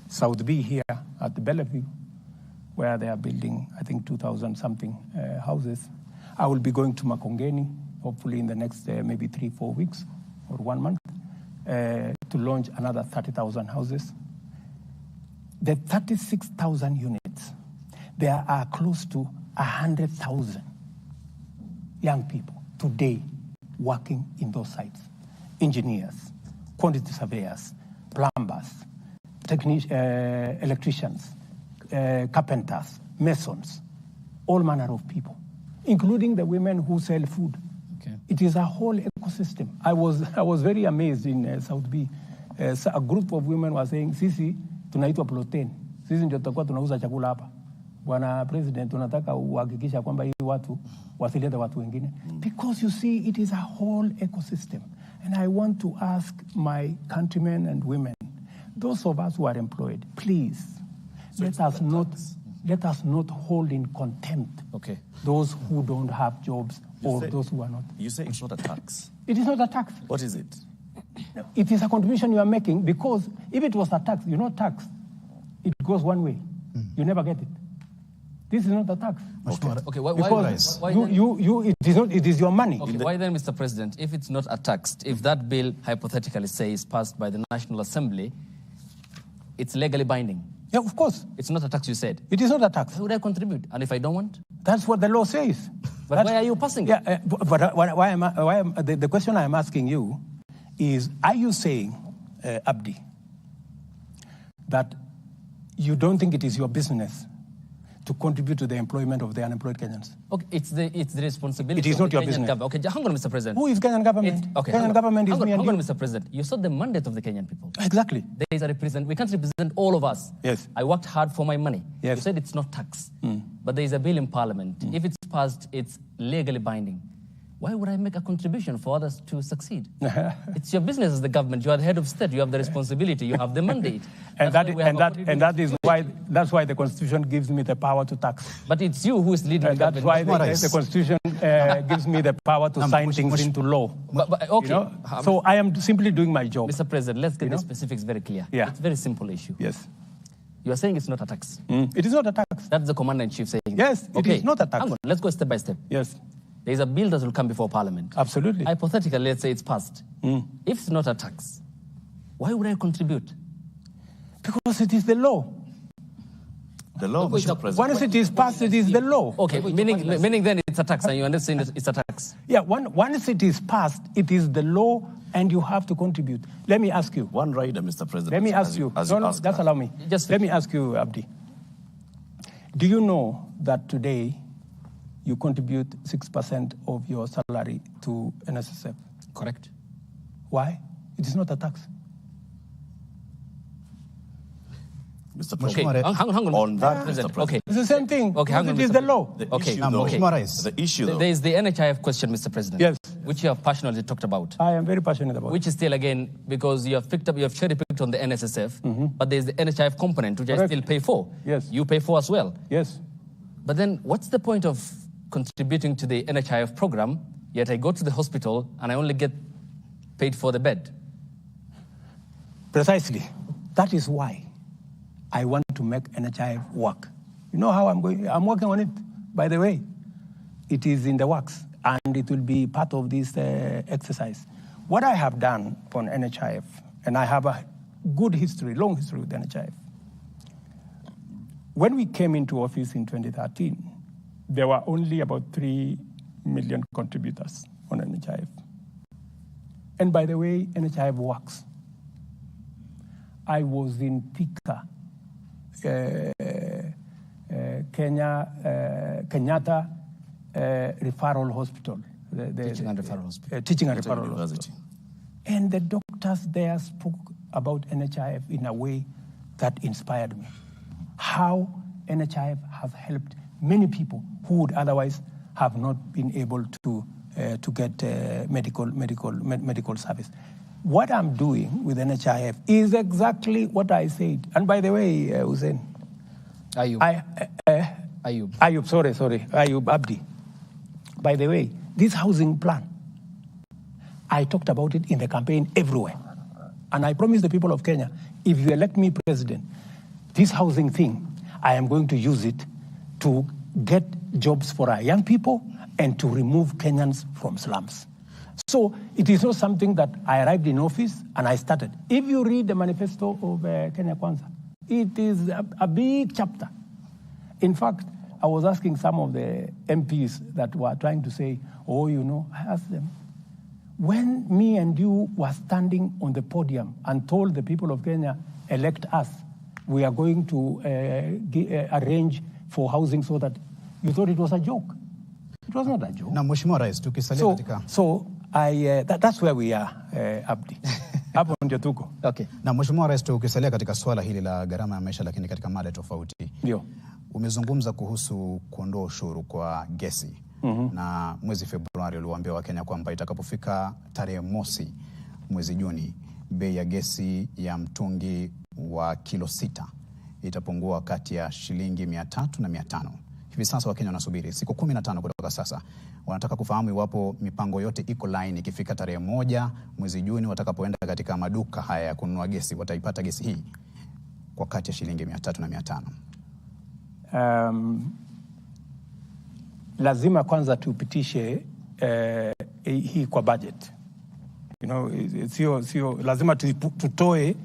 South B here at the Bellevue, where they are building, I think, 2,000-something houses. I will be going to Makongeni, hopefully in the next maybe 3-4 weeks or 1 month, to launch another 30,000 houses. The 36,000 units, there are close to 100,000 young people today working in those sites. Engineers, quantity surveyors, plumbers, electricians, carpenters, masons, all manner of people, including the women who sell food. Okay. It is a whole ecosystem. I was very amazed in South B. A group of women were saying, sisi tunaitwa protein. Sisi ndio tutakuwa tunauza chakula hapa. Bwana President, tunataka uhakikisha kwamba hii watu wasilete watu wengine. Because you see, it is a whole ecosystem. And I want to ask my countrymen and women, those of us who are employed, please, let us not hold in contempt those who don't have jobs those who are not. You say it's not a tax. It is not a tax. What is it? It is a contribution you are making, because if it was a tax, tax, it goes one way. You never get it. This is not a tax. Okay. Why it is your money. Okay, why then, Mr. President, if it's not a tax, if that bill hypothetically says passed by the National Assembly, it's legally binding? Yeah, of course. It's not a tax, you said. It is not a tax. Why would I contribute? And if I don't want? That's what the law says. But why are you passing it? Yeah, the question I'm asking you is, are you saying, Abdi, that you don't think it is your business to contribute to the employment of the unemployed Kenyans? Okay, it's the responsibility. It is not your Kenyan business. Government. Okay, hang on, Mr. President. Who is Kenyan government? Kenyan government is me and you. Hang on, Mr. President. You saw the mandate of the Kenyan people. Exactly. There is a represent. We can't represent all of us. Yes. I worked hard for my money. Yes. You said it's not tax. But there is a bill in Parliament. If it's passed, it's legally binding. Why would I make a contribution for others to succeed? It's your business as the government. You are the head of state. You have the responsibility. You have the mandate. That's why the Constitution gives me the power to tax. But it's you who is leading the government. That's why the Constitution gives me the power to sign things into law. But okay. So I am simply doing my job. Mr. President, let's get the specifics very clear. Yeah. It's a very simple issue. Yes. You are saying it's not a tax. It is not a tax. That's the Commander-in-Chief saying. Yes, it is not a tax. Hang on, let's go step by step. Yes. There is a bill that will come before Parliament. Absolutely. Hypothetically, let's say it's passed. If it's not a tax, why would I contribute? Because it is the law. The law, Mr. President. Once it is passed, it is the law. Okay, meaning then it's a tax, and you understand it's a tax. Yeah, once it is passed, it is the law, and you have to contribute. Let me ask you. One rider, Mr. President. Let me ask you. Just allow me. Let me ask you, Abdi. Do you know that today you contribute 6% of your salary to NSSF? Correct. Why? It is not a tax. Mr. President, okay. Hang on. On that, Mr. President. Okay. It's the same thing. Okay, hang on, it is the law. The Okay. issue, though, Okay. the issue, though. There is the NHIF question, Mr. President. Yes. Which you have passionately talked about. I am very passionate about it. Which is still, again, because you have cherry-picked on the NSSF, but there's the NHIF component, which I still pay for. Yes. You pay for as well. Yes. But then what's the point of contributing to the NHIF program, yet I go to the hospital and I only get paid for the bed? Precisely. That is why I want to make NHIF work. You know how I'm going? I'm working on it, by the way. It is in the works, and it will be part of this exercise. What I have done on NHIF, and I have a good history, long history with NHIF. When we came into office in 2013, there were only about 3 million contributors on NHIF. And by the way, NHIF works. I was in Thika, Kenyatta Referral Hospital. Teaching and Referral Hospital. Teaching and Referral Hospital. And the doctors there spoke about NHIF in a way that inspired me. How NHIF has helped many people who would otherwise have not been able to get medical service. What I'm doing with NHIF is exactly what I said. And by the way, Hussein. Ayub, Ayub Abdi. By the way, this housing plan, I talked about it in the campaign everywhere. And I promised the people of Kenya, if you elect me president, this housing thing, I am going to use it to get jobs for our young people and to remove Kenyans from slums. So it is not something that I arrived in office and I started. If you read the manifesto of Kenya Kwanza, it is a big chapter. In fact, I was asking some of the MPs that were trying to say, oh, you know, I asked them, when me and you were standing on the podium and told the people of Kenya, elect us, we are going to arrange for housing so that you thought it was a joke. It was not a joke. Na Mheshimiwa Rais, tukisalia katika... So that's where we are, Abdi. Hapo ndio tuko. Okay. Na Mheshimiwa Rais, tukisalia katika swala hili la gharama ya maisha, lakini katika mada tofauti. Ndio. Umezungumza kuhusu kuondoa ushuru kwa gesi. Na mwezi Februari uliwaambia Wakenya kwamba itakapofika tarehe mosi mwezi Juni, bei ya gesi ya mtungi wa kilo 6 itapungua kati ya shilingi 300 na 500. Hivi sasa Wakenya wanasubiri siku 15 kutoka sasa. Wanataka kufahamu iwapo mipango yote iko line, ikifika tarehe 1 mwezi Juni watakapoenda katika maduka haya ya kununua gesi, wataipata gesi hii kwa kati ya shilingi 300 na 500. Lazima kwanza tupitishe hii kwa budget. You know, sio lazima tutoe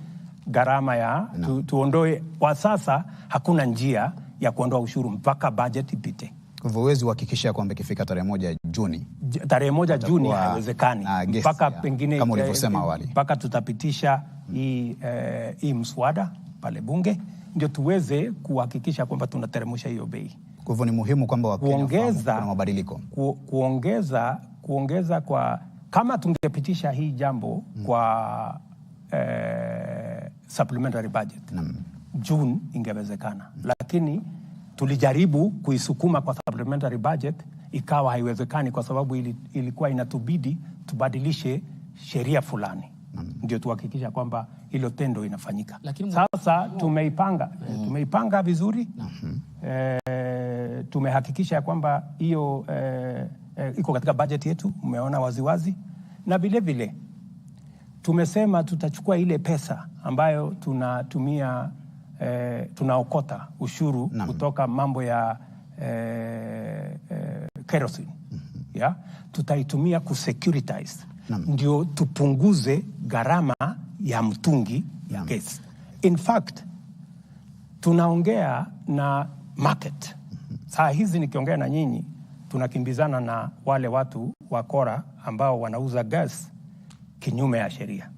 gharama ya tuondoe. Kwa sasa hakuna njia ya kuondoa ushuru mpaka budget ipite. Kwa hivyo huwezi kuhakikisha kwamba ikifika tarehe 1 Juni. Tarehe 1 Juni haiwezekani. Mpaka pengine kama ulivyosema awali. Mpaka tutapitisha hii mswada pale bunge ndio tuweze kuhakikisha kwamba tunateremsha hiyo bei. Kwa hivyo ni muhimu kwamba Wakenya kuna mabadiliko. Kuongeza kwa kama tungepitisha hii jambo kwa supplementary budget. June ingewezekana. Lakini tulijaribu kuisukuma kwa supplementary budget, ikawa haiwezekani kwa sababu ilikuwa inatubidi tubadilishe sheria fulani. Ndio tuhakikisha kwamba hilo tendo inafanyika. Sasa tumeipanga vizuri. Tumehakikisha kwamba hiyo iko katika budget yetu, umeona waziwazi. Na vile vile tumesema tutachukua ile pesa ambayo tunatumia tunaokota ushuru kutoka mambo ya kerosene. Yeah? Tutaitumia kusecuritize. Ndio tupunguze gharama ya mtungi ya gesi. In fact, tunaongea na market. Saa hizi nikiongea na nyinyi, tunakimbizana na wale watu wakora ambao wanauza gas kinyume ya sheria.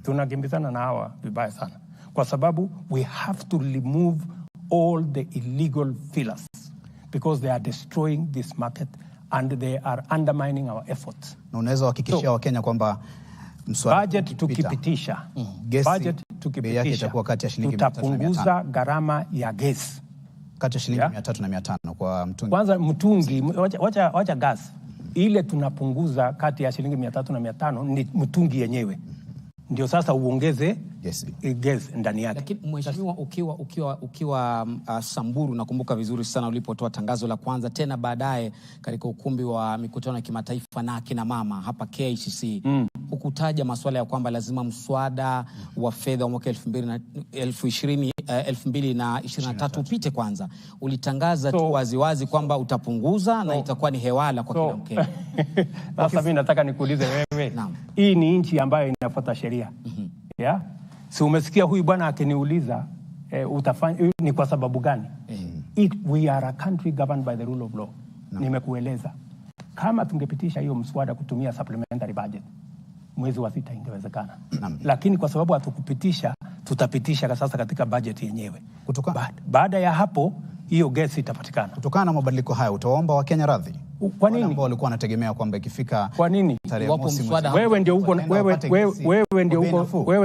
Tunakimbizana na hawa vibaya sana. Kwa sababu we have to remove all the illegal fillers because they are destroying this market and they are undermining our efforts. Na unaweza kuhakikishia Wakenya kwamba budget tukipitisha, tutapunguza gharama ya gas kati ya shilingi 300 na 500 kwa mtungi. Kwanza mtungi, wacha gas. Ile tunapunguza kati ya shilingi 300 na 500 ni mtungi yenyewe. Ndio sasa uongeze gas ndani yake. Lakini mheshimiwa, ukiwa Samburu, nakumbuka vizuri sana ulipotoa tangazo la kwanza, tena baadaye katika ukumbi wa mikutano ya kimataifa na akina mama hapa KICC, ukutaja masuala ya kwamba lazima mswada wa fedha wa mwaka 2023 upite kwanza. Ulitangaza tu waziwazi kwamba utapunguza na itakuwa ni hewala kwa kila Mkenya. Sasa mimi nataka nikuulize wewe. Hii ni nchi ambayo inafuata sheria. Yeah? Si umesikia huyu bwana akiniuliza utafanya ni kwa sababu gani? We are a country governed by the rule of law. Nimekueleza. Kama tungepitisha hiyo mswada kutumia supplementary budget, mwezi wa 6 ingewezekana. Lakini kwa sababu hatukupitisha, tutapitisha sasa katika budget yenyewe. Baada ya hapo hiyo gesi itapatikana. Kutokana na mabadiliko haya utaomba Wakenya radhi? Kwa nini? Ambao walikuwa wanategemea kwamba ikifika kwa nini? Wewe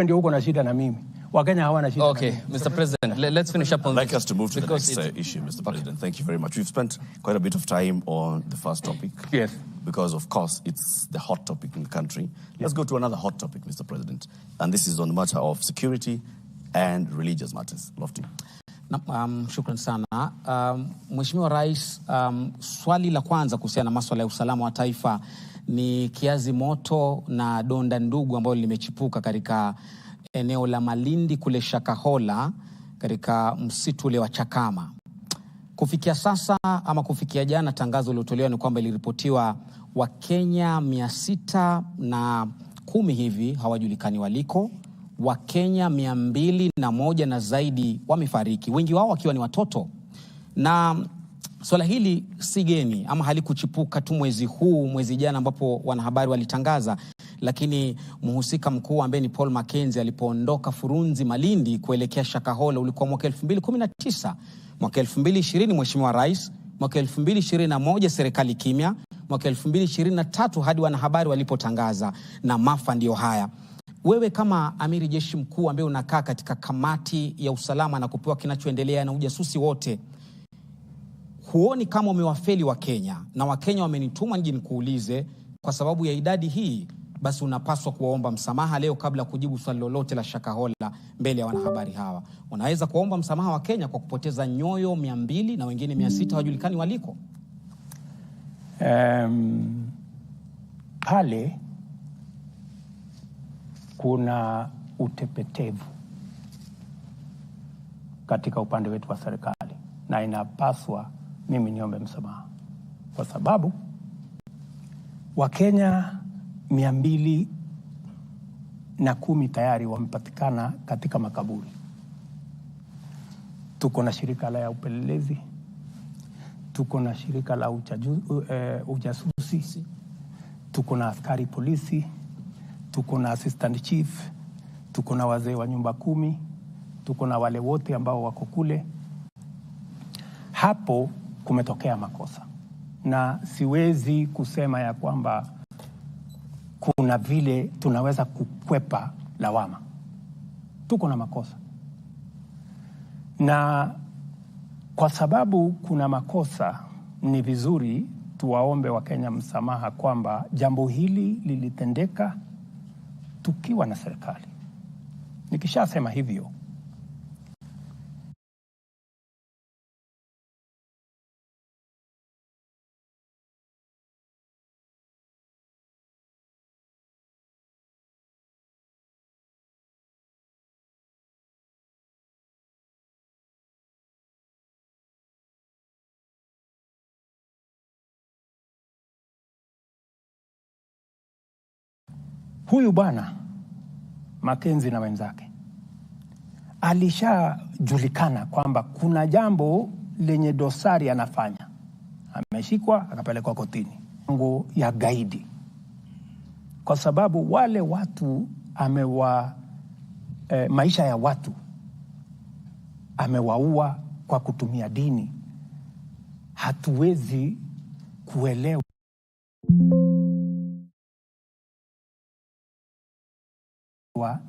ndio uko na shida na mimi. Wakenya hawana shida. Okay, Mr. President, let's finish up on this. I'd like us to move to the next issue, Mr. President. Thank you very much. We've spent quite a bit of time on the first topic. Yes. Because, of course, it's the hot topic in the country. Let's go to another hot topic, Mr. President. And this is on the matter of security and religious matters. Lofty. Shukran sana. Mheshimiwa Rais, swali la kwanza kuhusiana na masuala ya usalama wa taifa ni kiazi moto na donda ndugu ambalo limechipuka katika eneo la Malindi kule Shakahola katika msitu ule wa Chakama. Kufikia sasa ama kufikia jana, tangazo lilotolewa ni kwamba iliripotiwa Wakenya 610 hivi hawajulikani waliko. Wakenya 201 na zaidi wamefariki, wengi wao wakiwa ni watoto. Na swala hili si geni ama halikuchipuka tu mwezi jana ambapo wanahabari walitangaza, lakini mhusika mkuu ambaye ni Paul Mackenzie alipoondoka Furunzi Malindi kuelekea Shakahola ulikuwa mwaka 2019. Mwaka 2020 Mheshimiwa Rais, mwaka 2021 serikali kimya, mwaka 2023 hadi wanahabari walipotangaza, na maafa ndio haya. Wewe kama amiri jeshi mkuu ambaye unakaa katika kamati ya usalama na kupewa kinachoendelea na ujasusi wote, huoni kama umewafeli Wakenya? Na Wakenya wamenituma nije nikuulize, kwa sababu ya idadi hii, basi unapaswa kuwaomba msamaha leo kabla ya kujibu swali lolote la Shakahola mbele ya wanahabari hawa. Unaweza kuomba msamaha wa Kenya kwa kupoteza nyoyo 200 na wengine 600 hawajulikani waliko? Pale kuna utepetevu katika upande wetu wa serikali, na inapaswa mimi niombe msamaha, kwa sababu Wakenya 210 tayari wamepatikana katika makaburi. Tuko na shirika la upelelezi, tuko na shirika la ujasusi, tuko na askari polisi, tuko na assistant chief, tuko na wazee wa nyumba 10, tuko na wale wote ambao wako kule. Hapo kumetokea makosa, na siwezi kusema ya kwamba kuna vile tunaweza kukwepa lawama. Tuko na makosa, na kwa sababu kuna makosa, ni vizuri tuwaombe Wakenya msamaha kwamba jambo hili lilitendeka tukiwa na serikali. Nikishasema hivyo, huyu bwana Mackenzie na wenzake alishajulikana kwamba kuna jambo lenye dosari anafanya. Ameshikwa akapelekwa kotini. Ngo ya gaidi. Kwa sababu wale watu maisha ya watu amewaua kwa kutumia dini. Hatuwezi kuelewa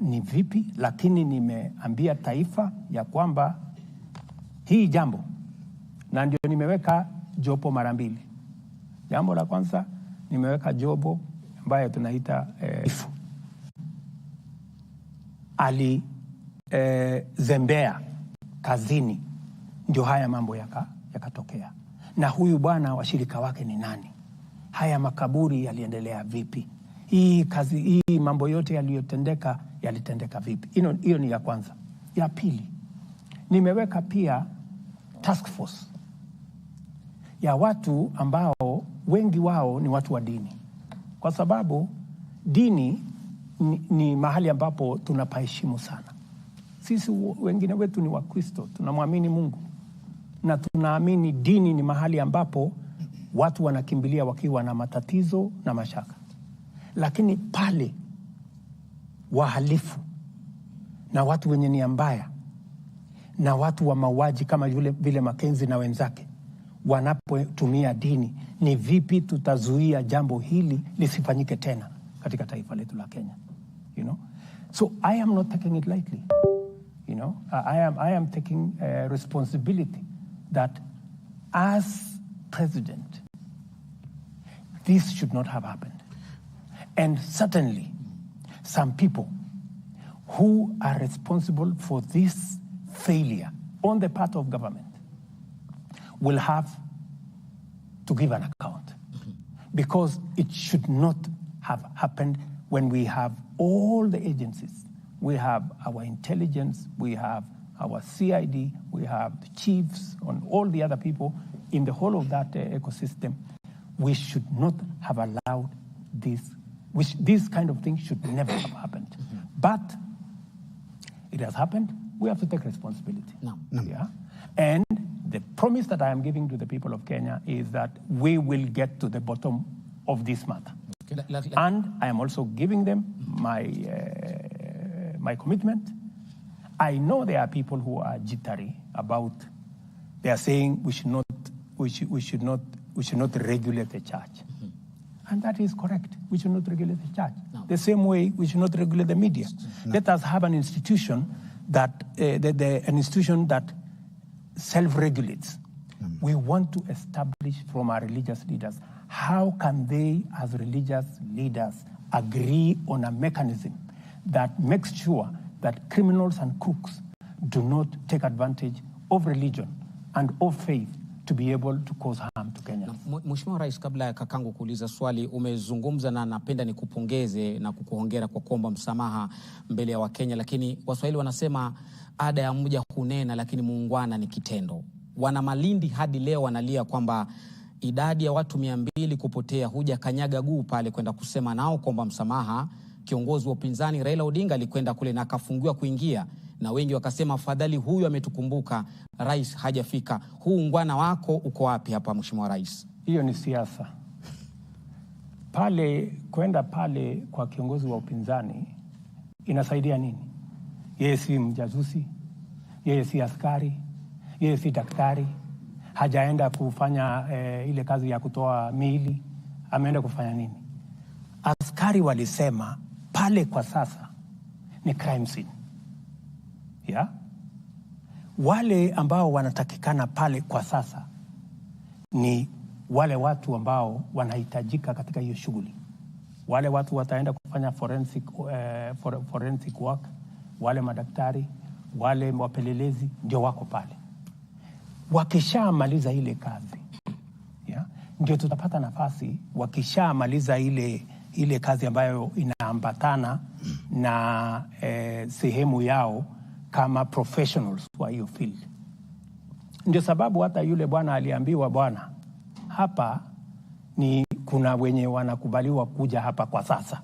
ni vipi, lakini nimeambia taifa ya kwamba hii jambo, na ndio nimeweka jopo mara mbili. Jambo la kwanza nimeweka jopo ambaye tunaita zembea kazini, ndio haya mambo yakatokea. Na huyu bwana washirika wake ni nani? Haya makaburi yaliendelea vipi? Hii mambo yote yalitendeka vipi? Hiyo ni ya kwanza. Ya pili, nimeweka pia task force ya watu ambao wengi wao ni watu wa dini. Kwa sababu dini ni mahali ambapo tunapaheshimu sana. Sisi wengine wetu ni Wakristo, tunamwamini Mungu. Na tunaamini dini ni mahali ambapo watu wanakimbilia wakiwa na matatizo na mashaka. Lakini pale wahalifu na watu wenye nia mbaya na watu wa mauaji kama vile Makenzi na wenzake wanapotumia dini, ni vipi tutazuia jambo hili lisifanyike tena katika taifa letu la Kenya? You know? So I am not taking it lightly. You know, I am taking responsibility that as president, this should not have happened. And certainly, some people who are responsible for this failure on the part of government will have to give an account. Because it should not have happened when we have all the agencies. We have our intelligence, we have our CID, we have the chiefs, and all the other people in the whole of that ecosystem. We should not have allowed this kind of thing should never have happened. But it has happened. We have to take responsibility. No. Yeah? And the promise that I am giving to the people of Kenya is that we will get to the bottom of this matter. Okay. And I am also giving them my commitment. I know there are people who are jittery about. They are saying we should not regulate the church. And that is correct. We should not regulate the church. No. The same way we should not regulate the media. No. Let us have an institution that self-regulates. We want to establish from our religious leaders, how can they as religious leaders agree on a mechanism that makes sure that criminals and crooks do not take advantage of religion and of faith to be able to cause harm to Kenya. Mheshimiwa Rais, kabla ya kakangu kuuliza swali, umezungumza na napenda nikupongeze na kukuhongera kwa kuomba msamaha mbele ya Wakenya, lakini Waswahili wanasema ada ya mja hunena lakini muungwana ni kitendo. Wana Malindi hadi leo wanalia kwamba idadi ya watu 200 kupotea, huja kanyaga guu pale kwenda kusema nao kuomba msamaha. Kiongozi wa upinzani Raila Odinga alikwenda kule na akafungiwa kuingia, na wengi wakasema afadhali huyu ametukumbuka, rais hajafika. Huu ungwana wako uko wapi hapa, Mheshimiwa Rais? Hiyo ni siasa. Kwenda pale kwa kiongozi wa upinzani inasaidia nini? Yeye si mjasusi, yeye si askari, yeye si daktari, hajaenda kufanya ile kazi ya kutoa miili. Ameenda kufanya nini? Askari walisema pale kwa sasa ni crime scene. Yeah? Wale ambao wanatakikana pale kwa sasa ni wale watu ambao wanahitajika katika hiyo shughuli. Wale watu wataenda kufanya forensic work, wale madaktari, wale wapelelezi ndio wako pale. Wakishamaliza ile kazi, yeah, ndio tutapata nafasi. Wakishamaliza ile kazi ambayo inaambatana na sehemu yao kama professionals wa hiyo field. Ndio sababu hata yule bwana aliambiwa, bwana, hapa ni kuna wenye wanakubaliwa kuja hapa kwa sasa.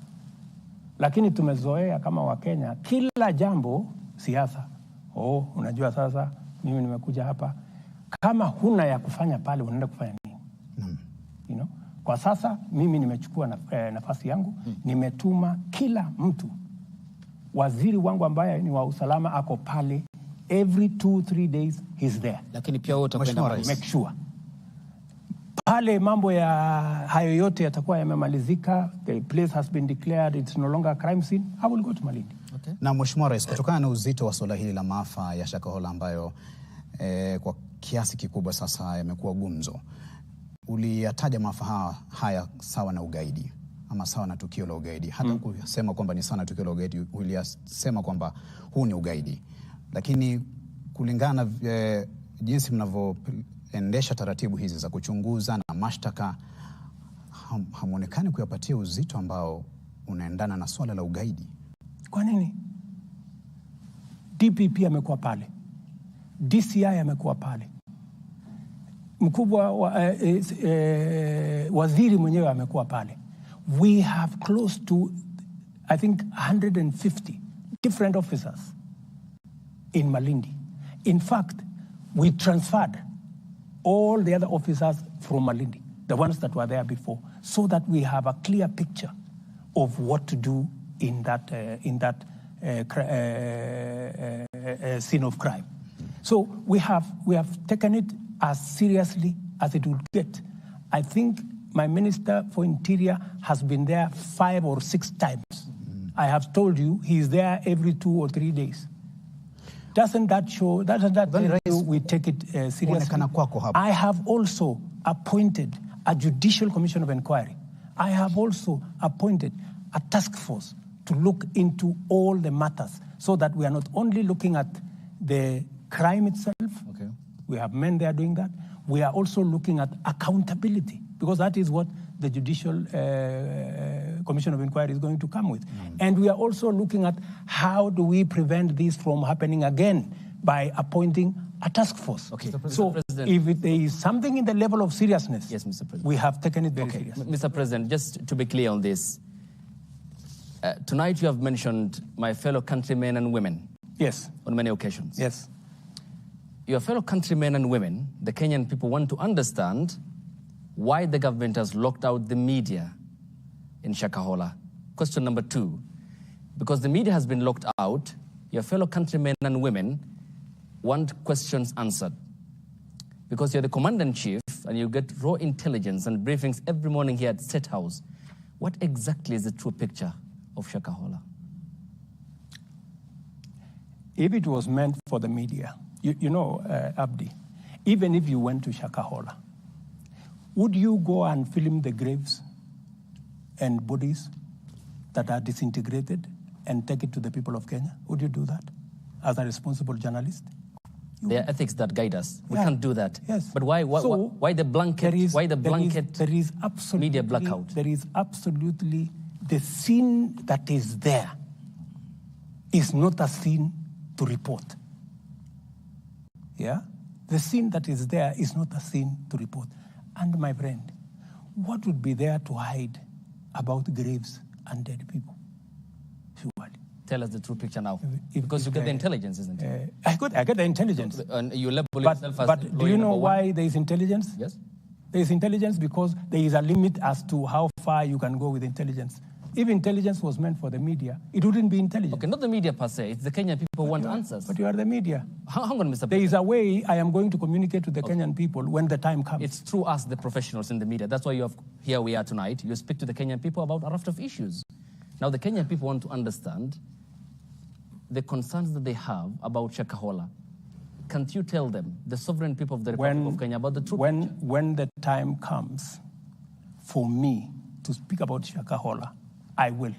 Lakini tumezoea kama Wakenya, kila jambo siasa. unajua sasa mimi nimekuja hapa. Kama huna ya kufanya pale, unaenda kufanya nini? You know? Kwa sasa mimi nimechukua nafasi yangu, nimetuma kila mtu. Waziri wangu ambaye ni wa usalama ako pale, every 2-3 days he's there. Lakini pia wewe utakwenda make sure pale mambo ya hayo yote yatakuwa yamemalizika, the place has been declared it's no longer a crime scene, I will go to Malindi. Okay. Na Mheshimiwa Rais, kutokana na uzito wa suala hili la maafa ya Shakahola ambayo kwa kiasi kikubwa sasa yamekuwa gumzo, uliyataja maafa haya sawa na ugaidi ama sawa na tukio la ugaidi. Hata kusema kwamba ni sawa na tukio la ugaidi, uliyasema kwamba huu ni ugaidi. Lakini kulingana na jinsi mnavyoendesha taratibu hizi za kuchunguza na mashtaka, hamuonekani kuyapatia uzito ambao unaendana na swala la ugaidi. Kwa nini? DPP amekuwa pale, DCI amekuwa pale, mkubwa waziri mwenyewe amekuwa pale. We have close to, I think, 150 different officers in Malindi. In fact, we transferred all the other officers from Malindi, the ones that were there before, so that we have a clear picture of what to do in that scene of crime. So we have taken it as seriously as it would get. I think my Minister for Interior has been there 5 or 6 times. I have told you he's there every 2 or 3 days. Doesn't that show, doesn't that tell you we take it seriously? I have also appointed a Judicial Commission of Inquiry. I have also appointed a task force to look into all the matters, so that we are not only looking at the crime itself. Okay. We have men there doing that. We are also looking at accountability, because that is what the Judicial Commission of Inquiry is going to come with. And we are also looking at how do we prevent this from happening again by appointing a task force. Okay. So if there is something in the level of seriousness, yes, Mr. President, we have taken it very seriously. Mr. President, just to be clear on this, tonight you have mentioned my fellow countrymen and women. Yes. On many occasions. Yes. Your fellow countrymen and women, the Kenyan people, want to understand why the government has locked out the media in Shakahola. Question number 2, because the media has been locked out, your fellow countrymen and women want questions answered. Because you're the commander-in-chief and you get raw intelligence and briefings every morning here at State House. What exactly is the true picture of Shakahola? If it was meant for the media, you know, Abdi, even if you went to Shakahola, would you go and film the graves and bodies that are disintegrated and take it to the people of Kenya? Would you do that as a responsible journalist? There are ethics that guide us. We can't do that. Yes. But why the blanket? There is absolutely media blackout? There is absolutely, the scene that is there is not a scene to report. Yeah? The scene that is there is not a scene to report. And my friend, what would be there to hide about graves and dead people? Surely. Tell us the true picture now. Because you get the intelligence, isn't it? I get the intelligence. And you label yourself as But do you know why there is intelligence? Yes. There is intelligence because there is a limit as to how far you can go with intelligence. If intelligence was meant for the media, it wouldn't be intelligence. Okay, not the media per se. It's the Kenyan people who want answers. But you are the media. Hang on, Mr. President. There is a way I am going to communicate to the Kenyan people when the time comes. It's through us, the professionals in the media. That's why here we are tonight. You speak to the Kenyan people about a raft of issues. Now, the Kenyan people want to understand the concerns that they have about Shakahola. Can't you tell them, the sovereign people of the Republic of Kenya, about the truth? When the time comes for me to speak about Shakahola, I will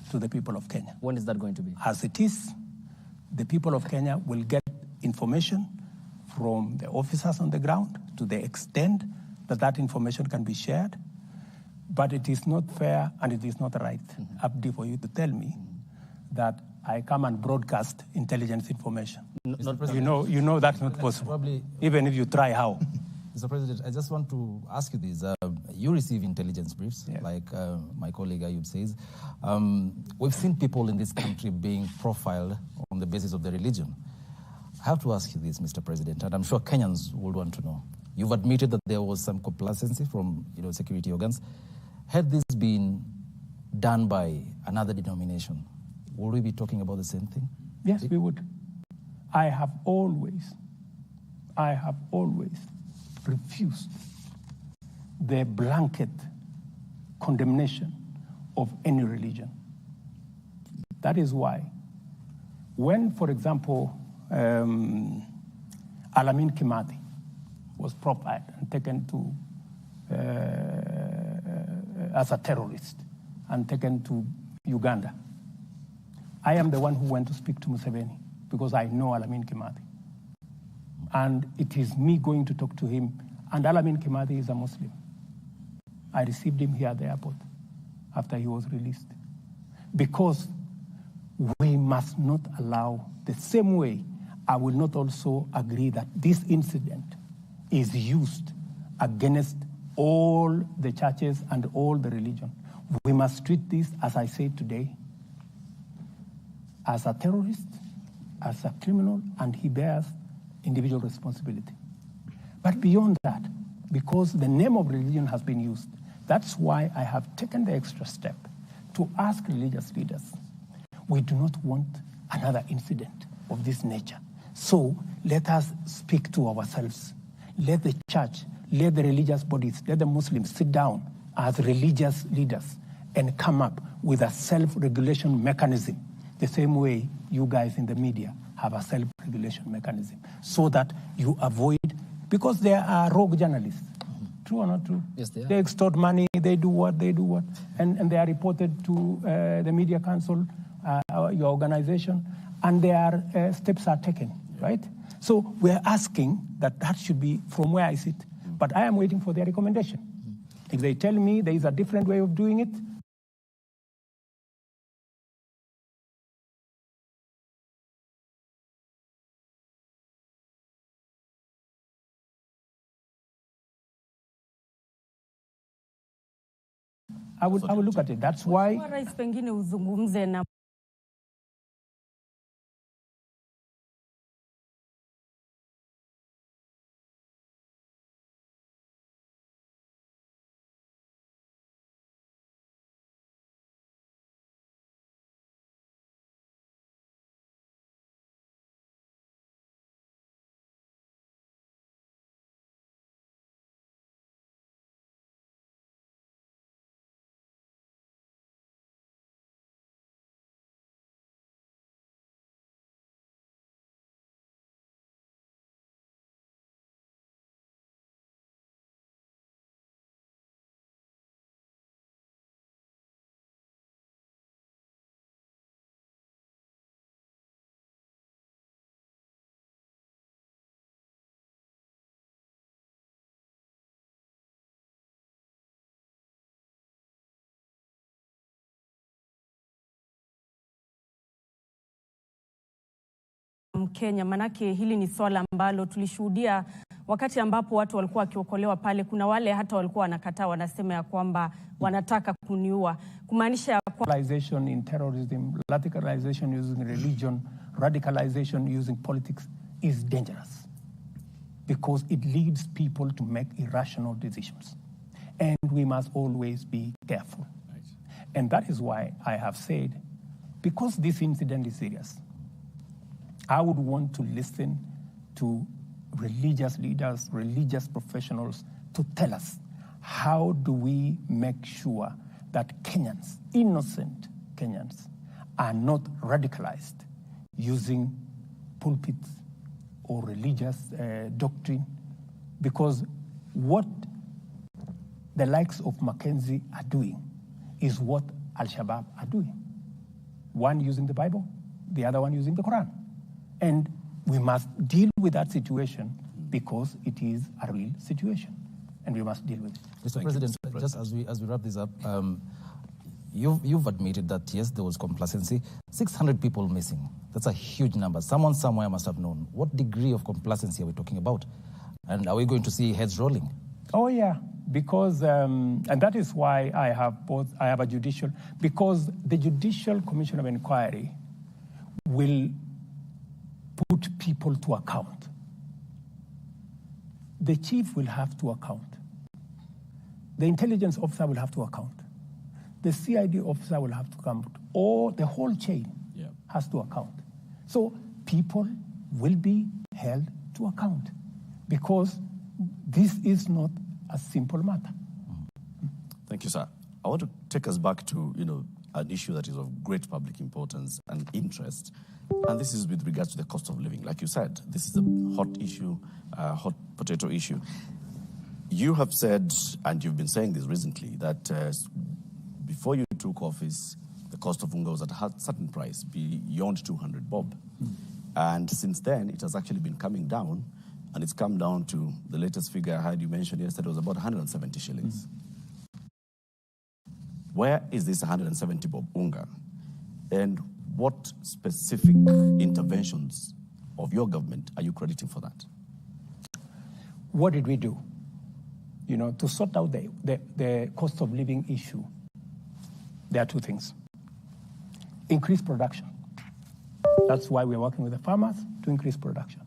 to the people of Kenya. When is that going to be? As it is, the people of Kenya will get information from the officers on the ground to the extent that that information can be shared. But it is not fair and it is not right, Abdi, for you to tell me that I come and broadcast intelligence information. You know that's not possible. Probably, even if you try how. Mr. President, I just want to ask you this. You receive intelligence briefs, like my colleague Ayub says. We've seen people in this country being profiled on the basis of their religion. I have to ask you this, Mr. President, and I'm sure Kenyans would want to know. You've admitted that there was some complacency from security organs. Had this been done by another denomination, would we be talking about the same thing? Yes, we would. I have always refused the blanket condemnation of any religion. That is why when, for example, Alamin Kimathi was profiled and taken to as a terrorist and taken to Uganda, I am the one who went to speak to Museveni because I know Alamin Kimathi. And it is me going to talk to him. And Alamin Kimathi is a Muslim. I received him here at the airport after he was released. Because we must not allow, the same way I will not also agree that this incident is used against all the churches and all the religion. We must treat this, as I said today, as a terrorist, as a criminal, and he bears individual responsibility. But beyond that, because the name of religion has been used, that's why I have taken the extra step to ask religious leaders. We do not want another incident of this nature. So let us speak to ourselves. Let the church, let the religious bodies, let the Muslims sit down as religious leaders and come up with a self-regulation mechanism, the same way you guys in the media have a self-regulation mechanism, so that you avoid, because there are rogue journalists. True or not true? Yes, they are. They extort money, they do what, and they are reported to the Media Council, your organization, and their steps are taken, right? So we're asking that should be from where I sit, but I am waiting for their recommendation. If they tell me there is a different way of doing it, I would look at it. That's why. Rais, pengine uzungumze na Kenya, manake hili ni swala ambalo tulishuhudia wakati ambapo watu walikuwa wakiokolewa pale. Kuna wale hata walikuwa wanakataa, wanasema ya kwamba wanataka kuniua, kumaanisha ya radicalization in terrorism, radicalization using religion, radicalization using politics is dangerous because it leads people to make irrational decisions. And we must always be careful. Right. And that is why I have said, because this incident is serious, I would want to listen to religious leaders, religious professionals to tell us how do we make sure that Kenyans, innocent Kenyans, are not radicalized using pulpits or religious doctrine, because what the likes of Mackenzie are doing is what Al-Shabaab are doing. One using the Bible, the other one using the Quran. And we must deal with that situation because it is a real situation, and we must deal with it. Mr. President, just as we wrap this up, you've admitted that, yes, there was complacency. 600 people missing. That's a huge number. Someone somewhere must have known. What degree of complacency are we talking about? And are we going to see heads rolling? Oh, yeah, because, and that is why I have a judicial, because the Judicial Commission of Inquiry will put people to account. The chief will have to account. The intelligence officer will have to account. The CID officer will have to account. Or the whole chain has to account. So people will be held to account because this is not a simple matter. Thank you, sir. I want to take us back to, an issue that is of great public importance and interest, and this is with regards to the cost of living. Like you said, this is a hot issue, a hot potato issue. You have said, and you've been saying this recently, that before you took office, the cost of unga was at a certain price, beyond 200 bob. And since then, it has actually been coming down, and it's come down to the latest figure I heard you mention yesterday was about 170 shillings. Where is this 170 bob unga? And what specific interventions of your government are you crediting for that? What did we do? To sort out the cost of living issue, there are two things. Increase production. That's why we're working with the farmers to increase production.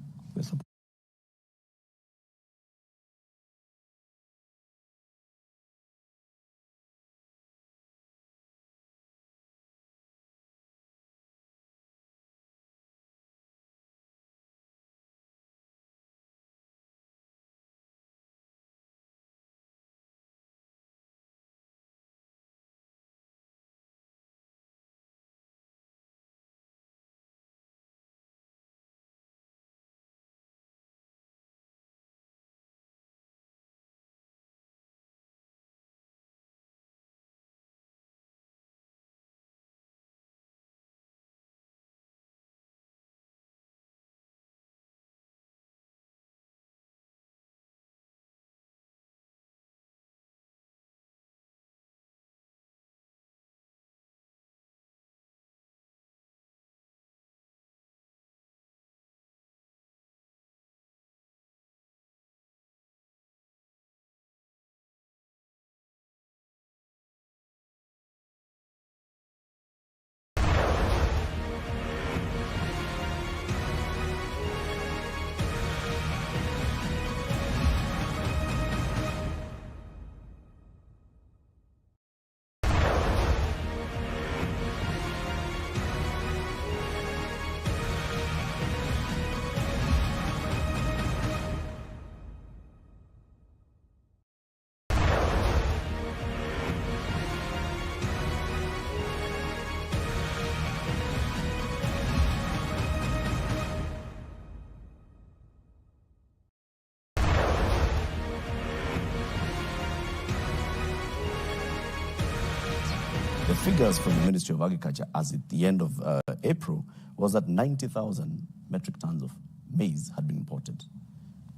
The figures from the Ministry of Agriculture as at the end of April was that 90,000 metric tons of maize had been imported.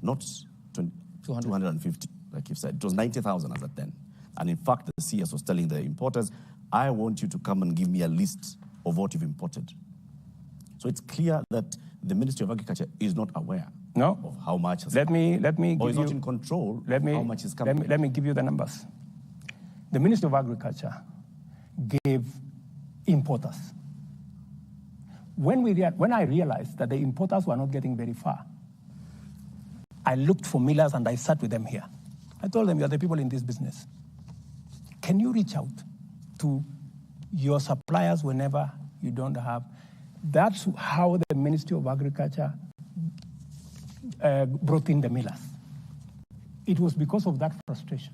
Not 250, like you've said. It was 90,000 as at then. And in fact, the CS was telling the importers, I want you to come and give me a list of what you've imported. So it's clear that the Ministry of Agriculture is not aware of how much has let me or is not in control of how much is coming. Let me give you the numbers. The Ministry of Agriculture gave importers. When I realized that the importers were not getting very far, I looked for millers and I sat with them here. I told them, you are the people in this business. Can you reach out to your suppliers whenever you don't have? That's how the Ministry of Agriculture brought in the millers. It was because of that frustration,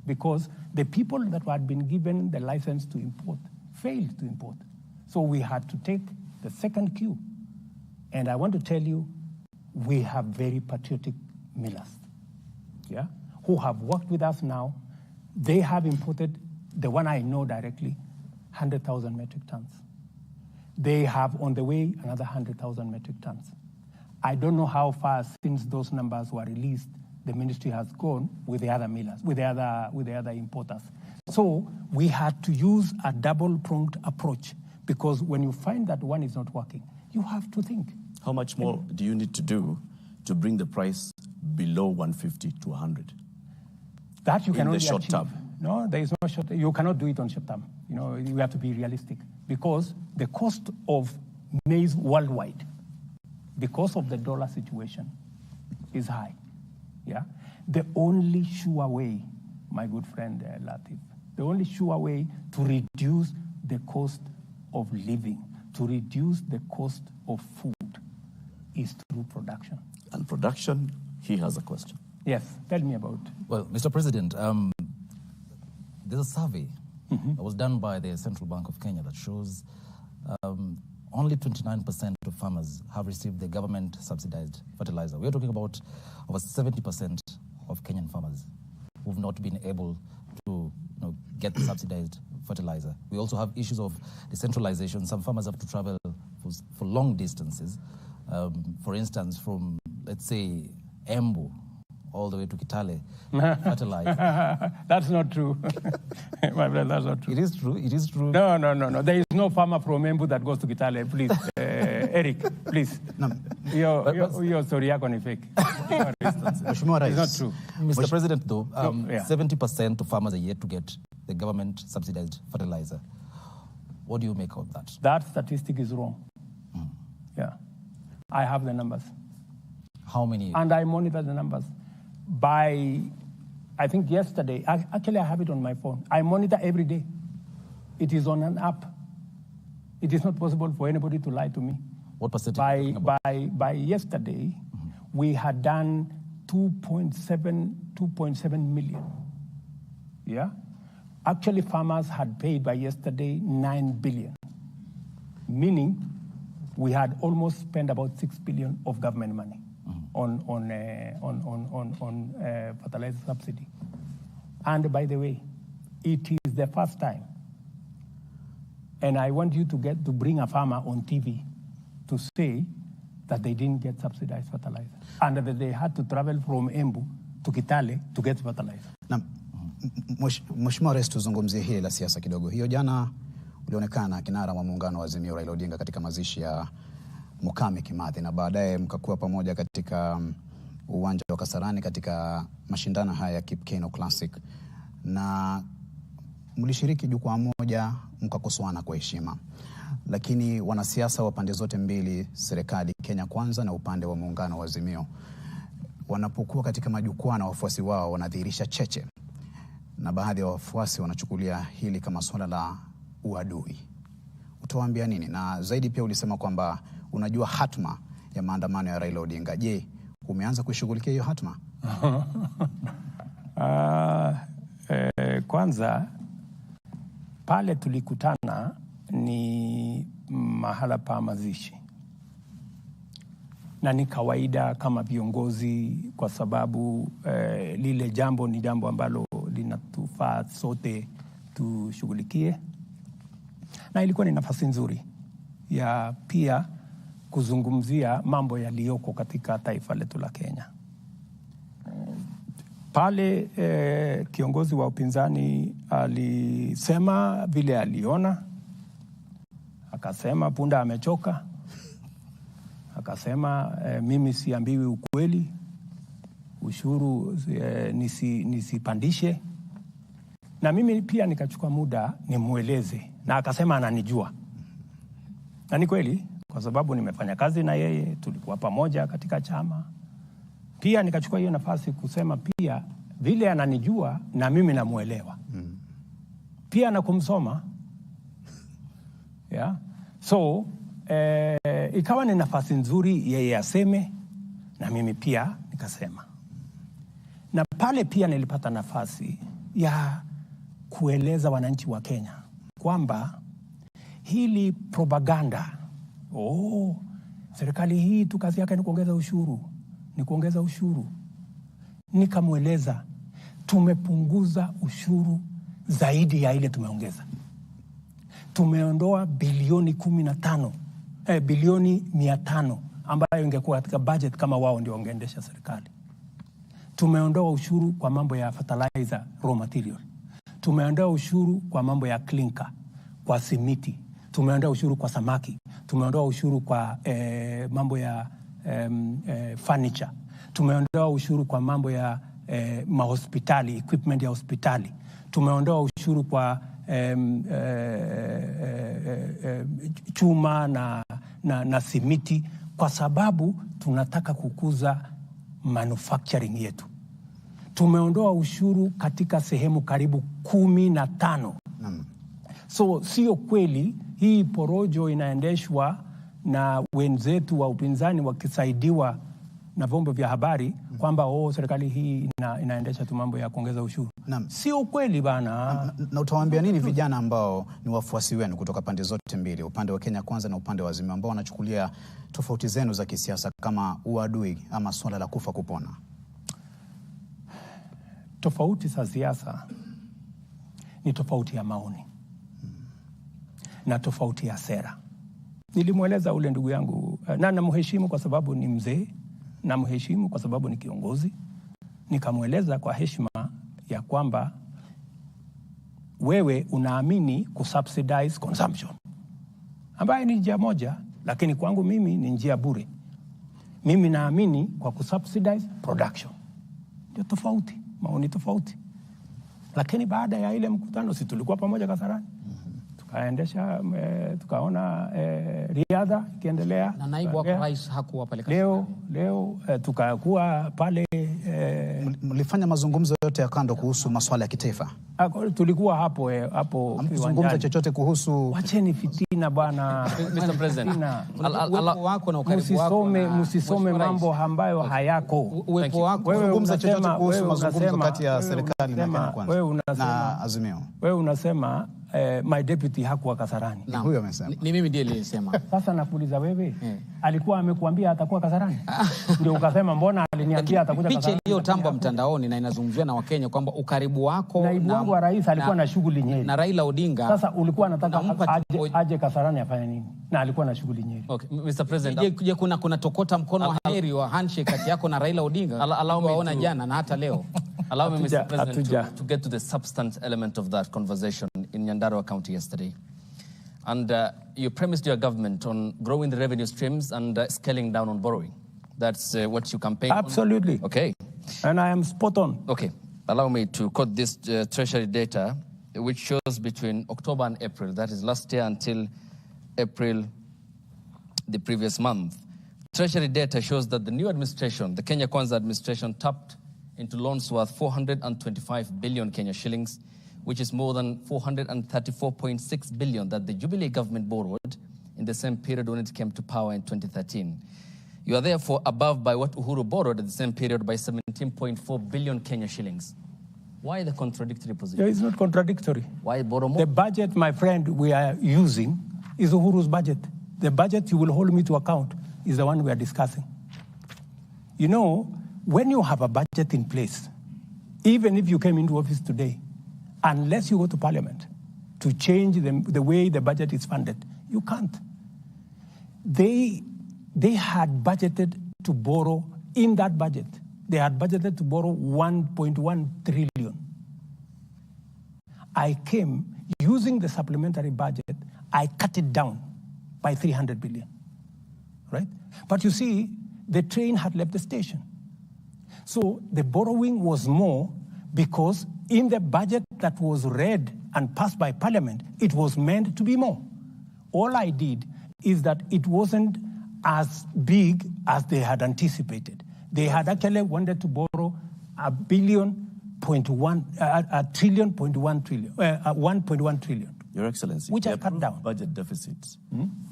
because the people that had been given the license to import failed to import. So we had to take the second queue. And I want to tell you, we have very patriotic millers, who have worked with us now. They have imported, the one I know directly, 100,000 metric tons. They have on the way another 100,000 metric tons. I don't know how far since those numbers were released the ministry has gone with the other millers, with the other importers. So we had to use a double-pronged approach, because when you find that one is not working, you have to think. How much more do you need to do to bring the price below 150 to 100? That you cannot in the short term. No, there is no short term. You cannot do it on short term. You have to be realistic, because the cost of maize worldwide because of the dollar situation, is high. Yeah? The only sure way, my good friend Latif, the only sure way to reduce the cost of living, to reduce the cost of food, is through production. And production, he has a question. Yes, tell me about. Well, Mr. President, there's a survey that was done by the Central Bank of Kenya that shows only 29% of farmers have received the government subsidized fertilizer. We're talking about over 70% of Kenyan farmers who've not been able to get the subsidized fertilizer. We also have issues of decentralization. Some farmers have to travel for long distances. For instance, from, let's say, Embu all the way to Kitale, fertilizer. That's not true. My friend, that's not true. It is true. It is true. No. There is no farmer from Embu that goes to Kitale. Please, Eric, please. No. Your story is fake. It's not true. Mr. President, though, 70% of farmers are yet to get the government-subsidized fertilizer. What do you make of that? That statistic is wrong. Yeah. I have the numbers. How many? And I monitor the numbers. By, I think yesterday, actually I have it on my phone. I monitor every day. It is on an app. It is not possible for anybody to lie to me. What percentage? By yesterday, we had done 2.7 million. Yeah? Actually, farmers had paid by yesterday 9 billion, meaning we had almost spent about 6 billion of government money on fertilizer subsidy. And by the way, it is the first time, and I want you to bring a farmer on TV to say that they didn't get subsidized fertilizer and that they had to travel from Embu to Kitale to get fertilizer. Na Mheshimiwa Rais, tuzungumzie hili la siasa kidogo. Hiyo jana ulionekana kinara wa muungano wa Azimio Raila Odinga katika mazishi ya Mukami Kimathi, na baadaye mkakuwa pamoja katika uwanja wa Kasarani katika mashindano haya ya Kipkeno Classic, na mlishiriki jukwaa moja mkakosoana kwa heshima. Lakini wanasiasa wa pande zote mbili, serikali Kenya Kwanza na upande wa muungano wa Azimio, wanapokuwa katika majukwaa na wafuasi wao wanadhihirisha cheche, na baadhi ya wafuasi wanachukulia hili kama swala la uadui. Utawaambia nini? Na zaidi pia ulisema kwamba unajua hatma ya maandamano ya Raila Odinga. Je, umeanza kushughulikia hiyo hatma? Kwanza pale tulikutana ni mahala pa mazishi, na ni kawaida kama viongozi, kwa sababu lile jambo ni jambo ambalo linatufaa sote tushughulikie, na ilikuwa ni nafasi nzuri ya pia kuzungumzia mambo yaliyoko katika taifa letu la Kenya. Pale kiongozi wa upinzani alisema vile aliona, akasema punda amechoka, akasema mimi siambiwi ukweli, ushuru nisipandishe, na mimi pia nikachukua muda nimueleze, na akasema ananijua. Na ni kweli, kwa sababu nimefanya kazi na yeye, tulikuwa pamoja katika chama. Pia nikachukua hiyo nafasi kusema pia vile ananijua na mimi namuelewa. Pia na kumsoma. Yeah. So, ikawa ni nafasi nzuri yeye aseme na mimi pia nikasema. Na pale pia nilipata nafasi ya kueleza wananchi wa Kenya kwamba hili propaganda, serikali hii tu kazi yake ni kuongeza ushuru, Nikamweleza tumepunguza ushuru zaidi ya ile tumeongeza. Tumeondoa bilioni 500 ambayo ingekuwa katika budget kama wao ndio wangeendesha serikali. Tumeondoa ushuru kwa mambo ya fertilizer raw material. Tumeondoa ushuru kwa mambo ya clinker, kwa simiti. Tumeondoa ushuru kwa samaki. Tumeondoa ushuru kwa mambo ya furniture. Tumeondoa ushuru kwa mambo ya mahospitali, equipment ya hospitali. Tumeondoa ushuru kwa chuma na simiti kwa sababu tunataka kukuza manufacturing yetu. Tumeondoa ushuru katika sehemu karibu 15. So sio kweli hii porojo inaendeshwa na wenzetu wa upinzani wakisaidiwa na vyombo vya habari kwamba serikali hii inaendesha tu mambo ya kuongeza ushuru. Sio kweli bana. Na utawaambia nini vijana ambao ni wafuasi wenu kutoka pande zote mbili, upande wa Kenya Kwanza na upande wa Azimio, ambao wanachukulia tofauti zenu za kisiasa kama uadui ama swala la kufa kupona? Tofauti za siasa ni tofauti ya maoni na tofauti ya sera. Nilimweleza ule ndugu yangu, na namheshimu kwa sababu ni mzee, namheshimu kwa sababu ni kiongozi. Nikamweleza kwa heshima ya kwamba wewe unaamini kusubsidize consumption, ambayo ni njia moja, lakini kwangu mimi ni njia bure. Mimi naamini kwa kusubsidize production. Ndio tofauti, maoni tofauti. Lakini baada ya ile mkutano, si tulikuwa pamoja Kasarani, tukaendesha, tukaona riadha ikiendelea. Na naibu wa rais hakuwa pale Kasarani. Leo tukakuwa pale. Mlifanya mazungumzo yote ya kando kuhusu masuala ya kitaifa? Tulikuwa hapo kuzungumza chochote kuhusu... Wacheni fitina bwana. Mr. President, msisome mambo ambayo hayako. Uwepo wako kuzungumza chochote kuhusu mazungumzo kati ya serikali na Kenya Kwanza na Azimio. Wewe unasema my deputy hakuwa Kasarani. Na huyo amesema. Ni mimi ndiye nilisema. Sasa nakuuliza wewe, alikuwa amekuambia atakuwa Kasarani? Ndio ukasema mbona aliniambia atakuja Kasarani? Picha iliyotambwa mtandaoni na inazungumziwa na Wakenya kwamba ukaribu wako naibu wangu wa rais alikuwa na shughuli Nyeri. Na Raila Odinga. Sasa ulikuwa unataka aje Kasarani afanye nini? Na alikuwa na shughuli Nyeri. Okay, Mr. President. Je, kuna tokota mkono wa heri wa handshake kati yako na Raila Odinga? Waona jana na hata leo. Allow me, Mr. President, to get to the substance element of that conversation in Nyandarua County yesterday. And you premised your government on growing the revenue streams and scaling down on borrowing. That's what you campaigned on? Absolutely. Okay. And I am spot on. Okay. Allow me to quote this Treasury data, which shows between October and April, that is last year until April the previous month. Treasury data shows that the new administration, the Kenya Kwanza administration, tapped into loans worth 425 billion Kenya shillings, which is more than 434.6 billion that the Jubilee government borrowed in the same period when it came to power in 2013. You are therefore above by what Uhuru borrowed at the same period by 17.4 billion Kenya shillings. Why the contradictory position? It's not contradictory. Why borrow more? The budget, my friend, we are using is Uhuru's budget. The budget you will hold me to account is the one we are discussing. You know, when you have a budget in place, even if you came into office today, unless you go to parliament to change the way the budget is funded, you can't. They had budgeted to borrow in that budget. They had budgeted to borrow 1.1 trillion. I came using the supplementary budget, I cut it down by 300 billion, right? But you see, the train had left the station. So the borrowing was more because in the budget that was read and passed by parliament, it was meant to be more. All I did is that it wasn't as big as they had anticipated. They had actually wanted to borrow 1.1 trillion. Your Excellency, which I cut down. Budget deficits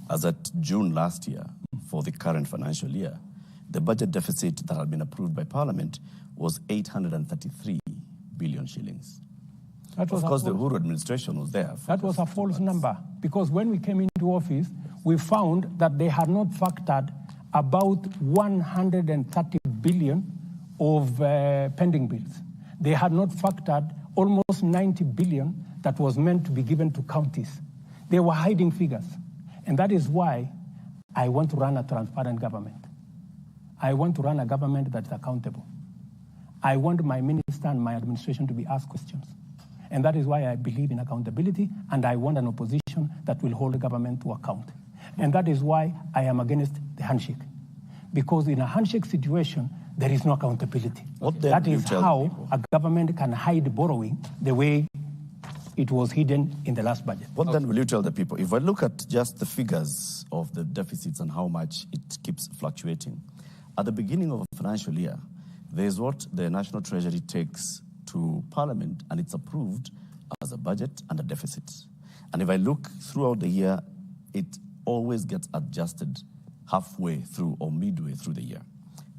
as at June last year for the current financial year, the budget deficit that had been approved by Parliament was 833 billion shillings. Of course, the Uhuru administration was there. That was a false number, because when we came into office, we found that they had not factored about 130 billion of pending bills. They had not factored almost 90 billion that was meant to be given to counties. They were hiding figures. And that is why I want to run a transparent government. I want to run a government that is accountable. I want my minister and my administration to be asked questions. And that is why I believe in accountability, and I want an opposition that will hold the government to account. And that is why I am against the handshake. Because in a handshake situation, there is no accountability. That is how a government can hide borrowing the way it was hidden in the last budget. What then will you tell the people? If I look at just the figures of the deficits and how much it keeps fluctuating, at the beginning of a financial year, there's what the National Treasury takes to Parliament, and it's approved as a budget and a deficit. And if I look throughout the year, it always gets adjusted halfway through or midway through the year.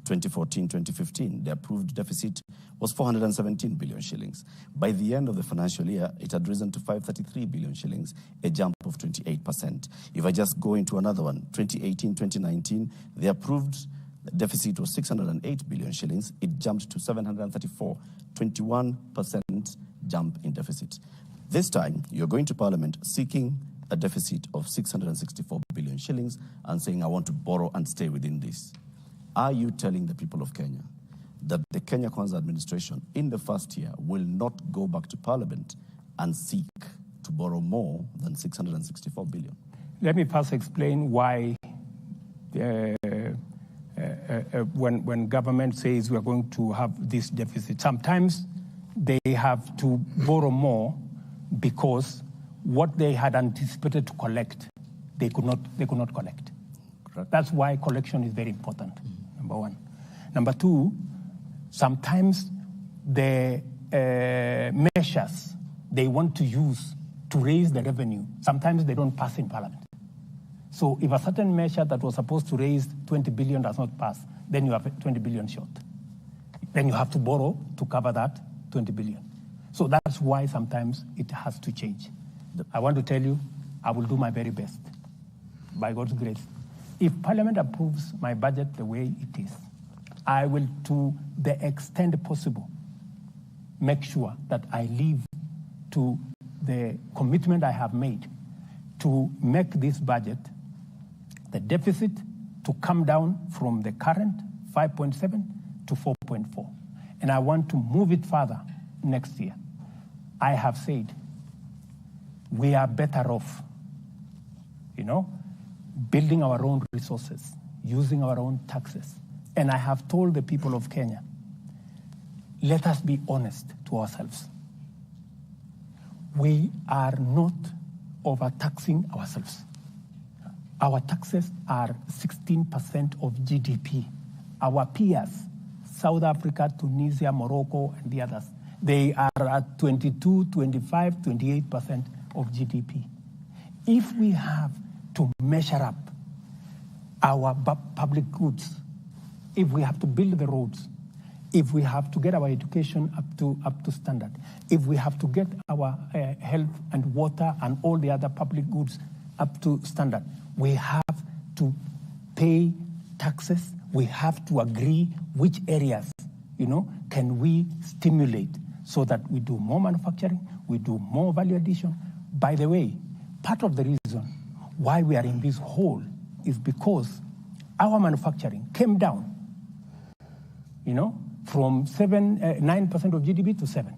2014-2015, the approved deficit was 417 billion shillings. By the end of the financial year, it had risen to 533 billion shillings, a jump of 28%. If I just go into another one, 2018-2019, the approved deficit was 608 billion shillings. It jumped to 734, 21% jump in deficit. This time, you're going to Parliament seeking a deficit of 664 billion shillings and saying, I want to borrow and stay within this. Are you telling the people of Kenya that the Kenya Kwanza administration in the first year will not go back to Parliament and seek to borrow more than 664 billion? Let me first explain why when government says we are going to have this deficit, sometimes they have to borrow more because what they had anticipated to collect, they could not collect. Correct. That's why collection is very important, number one. Number two, sometimes the measures they want to use to raise the revenue, sometimes they don't pass in Parliament. So if a certain measure that was supposed to raise 20 billion does not pass, then you have 20 billion short. Then you have to borrow to cover that 20 billion. So that's why sometimes it has to change. I want to tell you, I will do my very best, by God's grace. If Parliament approves my budget the way it is, I will, to the extent possible, make sure that I live to the commitment I have made to make this budget, the deficit, to come down from the current 5.7 to 4.4. And I want to move it further next year. I have said we are better off, building our own resources, using our own taxes. And I have told the people of Kenya, let us be honest to ourselves. We are not overtaxing ourselves. Our taxes are 16% of GDP. Our peers, South Africa, Tunisia, Morocco, and the others, they are at 22, 25, 28% of GDP. If we have to measure up our public goods, if we have to build the roads, if we have to get our education up to standard, if we have to get our health and water and all the other public goods up to standard, we have to pay taxes. We have to agree which areas, can we stimulate so that we do more manufacturing, we do more value addition. By the way, part of the reason why we are in this hole is because our manufacturing came down, from 9% of GDP to 7%.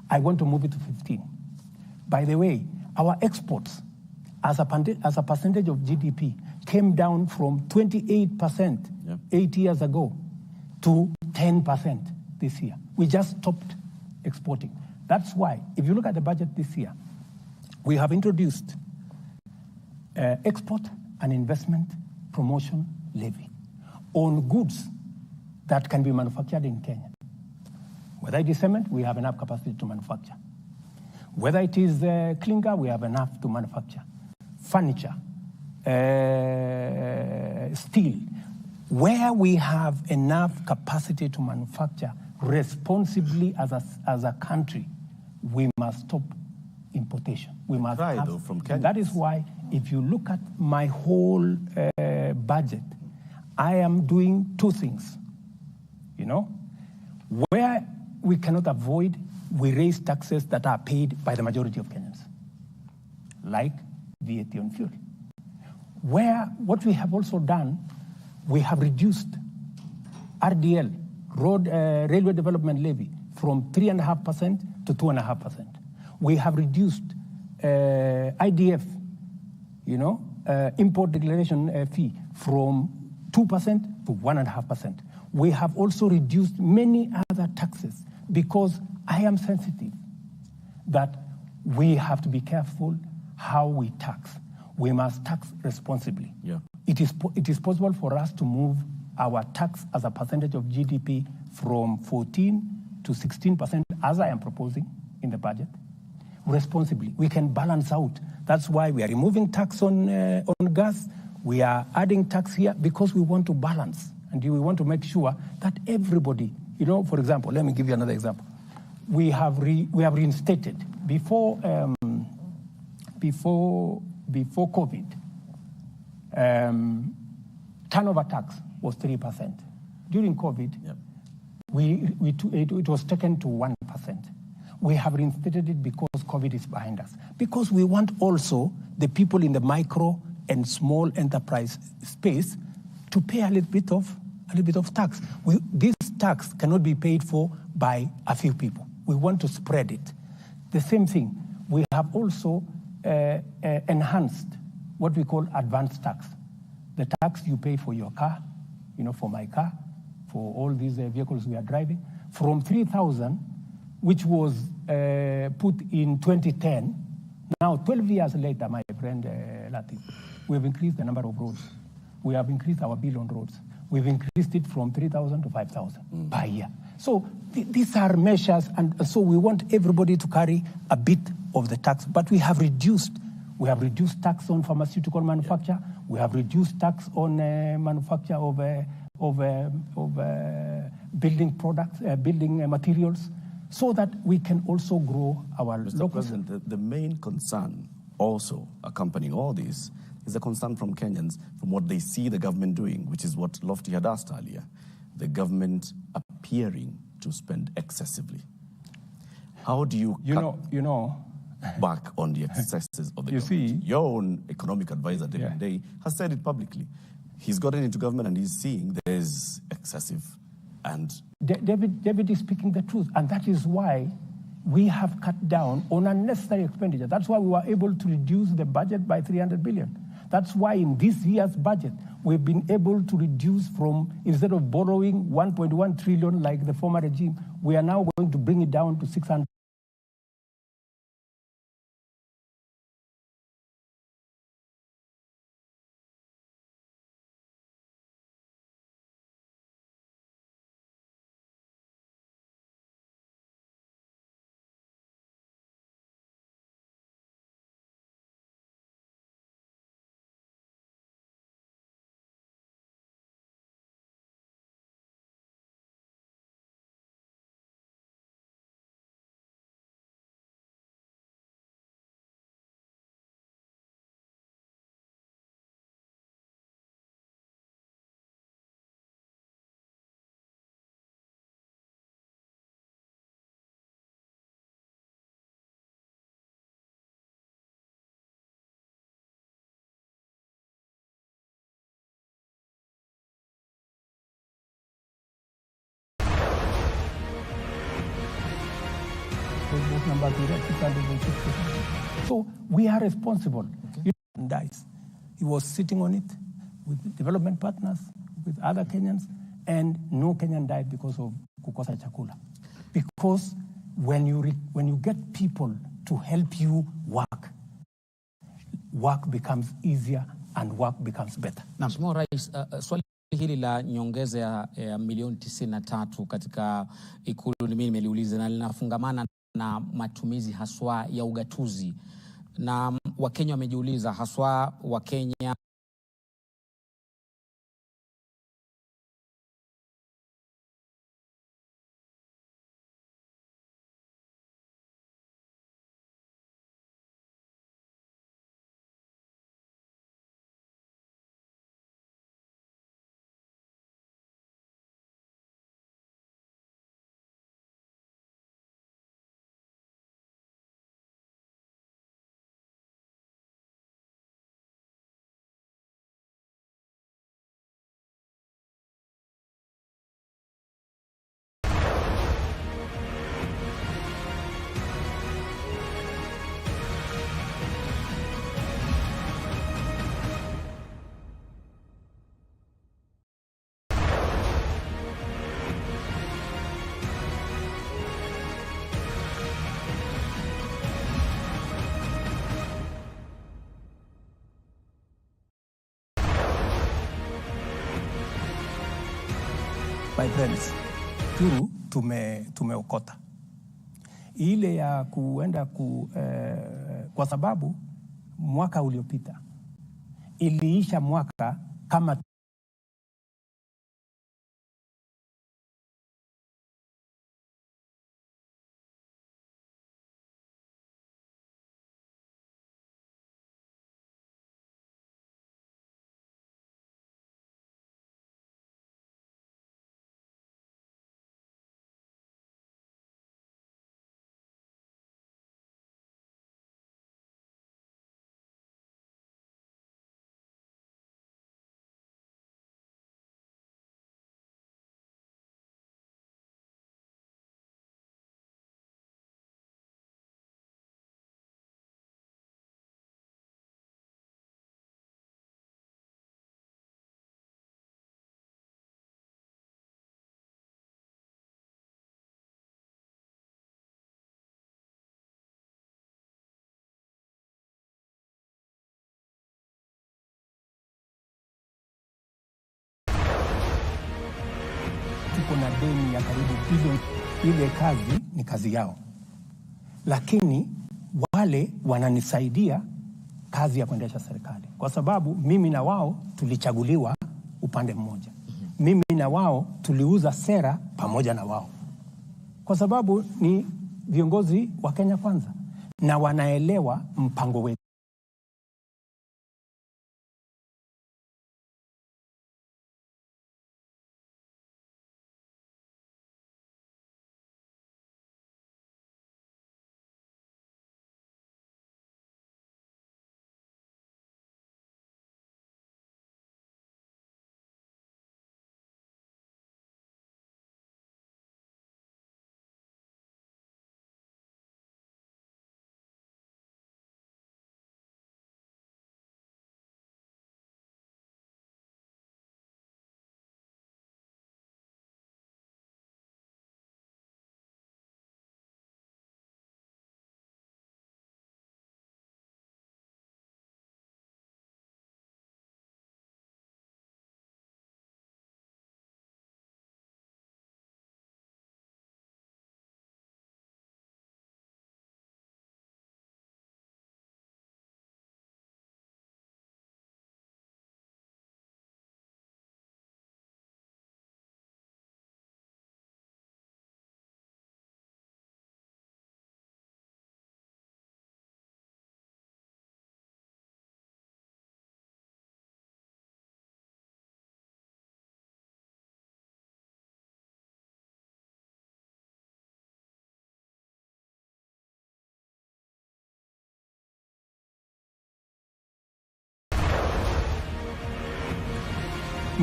I want to move it to 15%. By the way, our exports as a percentage of GDP came down from 28% 8 years ago to 10% this year. We just stopped exporting. That's why, if you look at the budget this year, we have introduced export and investment promotion levy on goods that can be manufactured in Kenya. Whether it is cement, we have enough capacity to manufacture. Whether it is clinker, we have enough to manufacture. Furniture, steel. Where we have enough capacity to manufacture responsibly as a country, we must stop importation. We must have, from Kenya. That is why, if you look at my whole budget, I am doing two things. Where we cannot avoid, we raise taxes that are paid by the majority of Kenyans, like VAT on fuel. What we have also done, we have reduced RDL, Railway Development Levy, from 3.5% to 2.5%. We have reduced IDF, import declaration fee, from 2% to 1.5%. We have also reduced many other taxes because I am sensitive that we have to be careful how we tax. We must tax responsibly. Yeah. It is possible for us to move our tax as a percentage of GDP from 14 to 16%, as I am proposing in the budget, responsibly. We can balance out. That's why we are removing tax on gas. We are adding tax here because we want to balance. And we want to make sure that everybody, for example, let me give you another example. We have reinstated before COVID. Turnover tax was 3%. During COVID, Yep. it was taken to 1%. We have reinstated it because COVID is behind us. Because we want also the people in the micro and small enterprise space to pay a little bit of tax. This tax cannot be paid for by a few people. We want to spread it. The same thing, we have also enhanced what we call advanced tax. The tax you pay for your car, for my car, for all these vehicles we are driving, from 3,000, which was put in 2010. Now, 12 years later, my friend Latif, we have increased the number of roads. We have increased our bill on roads. We've increased it from 3,000 to 5,000 per year. So these are measures, and so we want everybody to carry a bit of the tax, but we have reduced tax on pharmaceutical manufacture. We have reduced tax on manufacture of building products, building materials, so that we can also grow our Mr. local. President, the main concern also accompanying all this is the concern from Kenyans from what they see the government doing, which is what Lofty had asked earlier, the government appearing to spend excessively. How do you back on the excesses of the government? See, your own economic advisor, David Day, has said it publicly. He's gotten into government and he's seeing there's excessive. And David is speaking the truth, and that is why we have cut down on unnecessary expenditure. That's why we were able to reduce the budget by 300 billion. That's why in this year's budget, we've been able to reduce from, instead of borrowing 1.1 trillion like the former regime, we are now going to bring it down to 600. Those numbers were 660. So we are responsible. Okay. Dies. He was sitting on it with development partners, with other Kenyans, and no Kenyan died because of kukosa chakula. Because when you get people to help you work becomes easier and work becomes better. Mheshimiwa Rais, swali hili la nyongeza ya milioni 93 katika Ikulu mimi nimeliuliza na linafungamana na matumizi haswa ya ugatuzi, na Wakenya wamejiuliza haswa Wakenya my friends, Turu tumeokota. Ile ya kuenda kwa sababu mwaka uliopita iliisha mwaka kama kuna deni ya karibu bilioni. Ile kazi ni kazi yao, lakini wale wananisaidia kazi ya kuendesha serikali, kwa sababu mimi na wao tulichaguliwa upande mmoja. Mimi na wao tuliuza sera pamoja na wao, kwa sababu ni viongozi wa Kenya Kwanza na wanaelewa mpango wetu.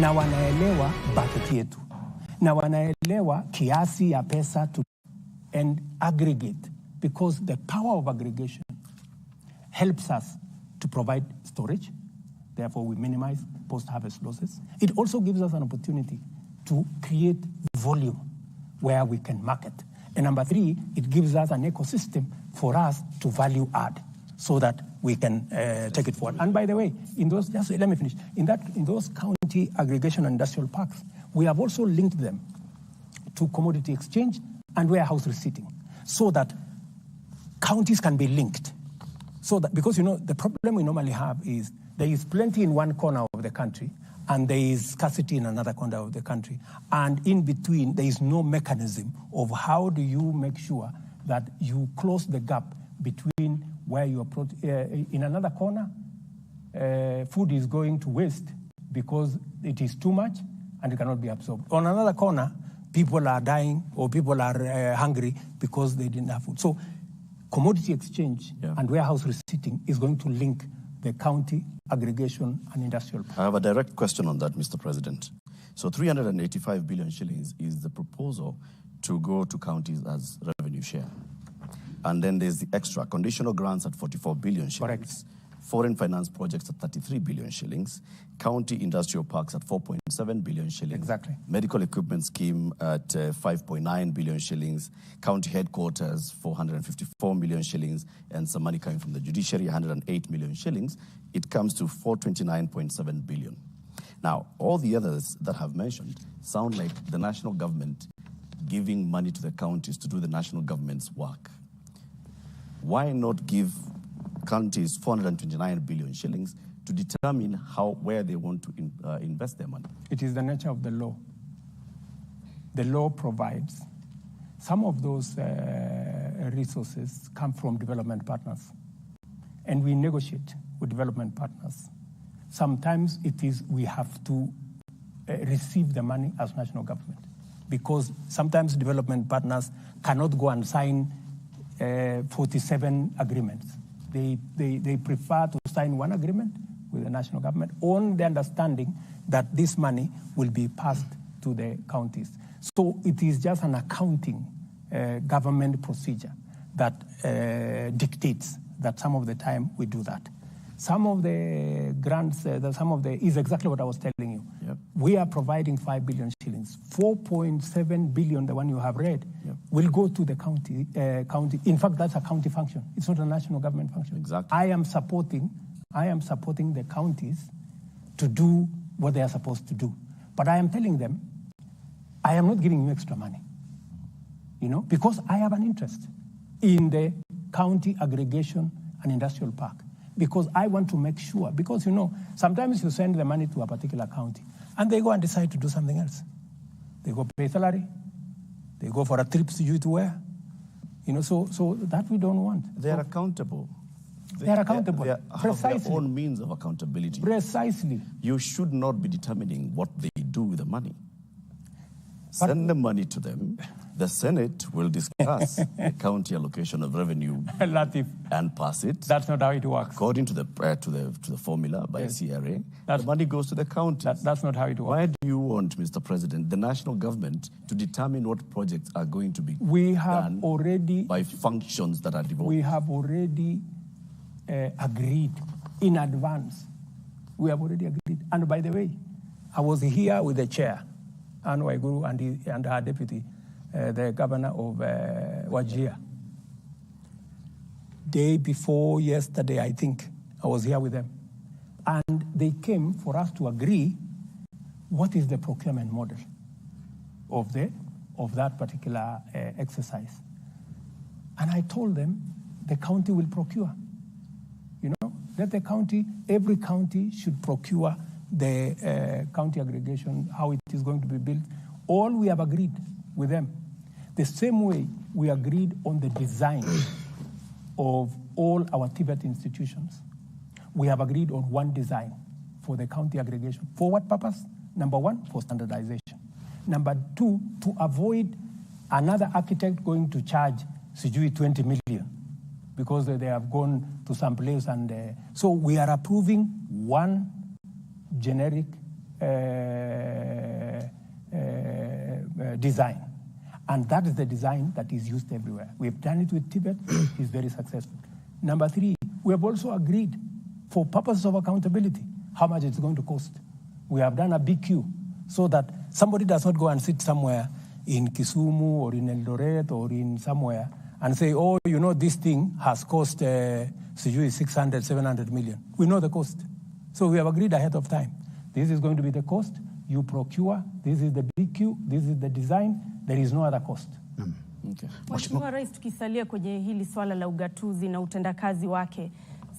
Na wanaelewa budget yetu, na wanaelewa kiasi ya pesa to and aggregate, because the power of aggregation helps us to provide storage, therefore we minimize post-harvest losses. It also gives us an opportunity to create volume where we can market. And number three, it gives us an ecosystem for us to value add, so that we can take it forward. And by the way, in those, just let me finish. In those county aggregation and industrial parks, we have also linked them to commodity exchange and warehouse receipting, so that counties can be linked. So that, because the problem we normally have is there is plenty in one corner of the country and there is scarcity in another corner of the country. And in between, there is no mechanism of how do you make sure that you close the gap between where you approach, in another corner, food is going to waste because it is too much and it cannot be absorbed. On another corner, people are dying or people are hungry because they didn't have food. So commodity exchange and warehouse receipting is going to link the county aggregation and industrial. I have a direct question on that, Mr. President. So 385 billion shillings is the proposal to go to counties as revenue share. And then there's the extra conditional grants at 44 billion shillings. Correct. Foreign finance projects at 33 billion shillings. County industrial parks at 4.7 billion shillings. Exactly. Medical equipment scheme at 5.9 billion shillings. County headquarters, 454 million shillings. And some money coming from the Judiciary, 108 million shillings. It comes to 429.7 billion. Now, all the others that have mentioned sound like the national government giving money to the counties to do the national government's work. Why not give counties 429 billion shillings to determine where they want to invest their money? It is the nature of the law. The law provides some of those resources come from development partners, and we negotiate with development partners. Sometimes it is we have to receive the money as national government, because sometimes development partners cannot go and sign 47 agreements. They prefer to sign one agreement with the national government on the understanding that this money will be passed to the counties. So it is just an accounting government procedure that dictates that some of the time we do that. Some of the grants, is exactly what I was telling you. Yep. We are providing 5 billion shillings. 4.7 billion, the one you have read, yep, will go to the county. In fact, that's a county function. It's not a national government function. Exactly. I am supporting the counties to do what they are supposed to do. But I am telling them, I am not giving you extra money, because I have an interest in the county aggregation and industrial park. Because I want to make sure, because sometimes you send the money to a particular county and they go and decide to do something else. They go pay salary, they go for a trip to where, so that we don't want. They are accountable. They are accountable. They Precisely. have their own means of accountability. Precisely. You should not be determining what they do with the money. Send the money to them. The Senate will discuss the county allocation of revenue Latif, and pass it. That's not how it works. According to the formula by CRA, the money goes to the counties. That's not how it works. Why do you want, Mr. President, the national government to determine what projects are going to be done by functions that are devolved? We have already agreed in advance. We have already agreed. And by the way, I was here with the chair, Anne Waiguru, and her deputy, the governor of Wajir. Day before yesterday, I think, I was here with them. And they came for us to agree what is the procurement model of that particular exercise. And I told them the county will procure. That every county should procure the county aggregation, how it is going to be built. All we have agreed with them. The same way we agreed on the design of all our Tibet institutions. We have agreed on one design for the county aggregation. For what purpose? Number one, for standardization. Number two, to avoid another architect going to charge 20 million because they have gone to some place. And so we are approving one generic design. And that is the design that is used everywhere. We have done it with Tibet. It's very successful. Number three, we have also agreed for purposes of accountability how much it's going to cost. We have done a BQ so that somebody does not go and sit somewhere in Kisumu or in Eldoret or in somewhere and say, this thing has cost 600, 700 million. We know the cost. So we have agreed ahead of time. This is going to be the cost. You procure. This is the BQ. This is the design. There is no other cost. Okay. Mheshimiwa Rais, tukisalia kwenye hili swala la ugatuzi na utendakazi wake,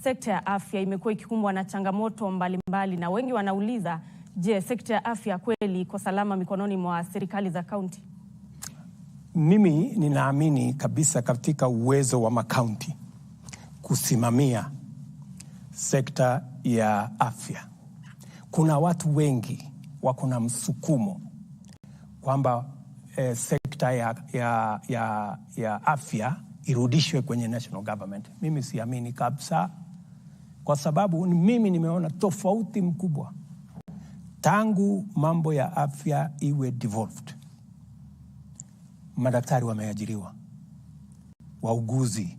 sekta ya afya imekuwa ikikumbwa na changamoto mbalimbali na wengi wanauliza, je, sekta ya afya kweli iko salama mikononi mwa serikali za kaunti? Mimi ninaamini kabisa katika uwezo wa makaunti kusimamia sekta ya afya. Kuna watu wengi wako na msukumo kwamba sekta ya afya irudishwe kwenye national government. Mimi siamini kabisa, kwa sababu mimi nimeona tofauti mkubwa tangu mambo ya afya iwe devolved. Madaktari wameajiriwa, wauguzi,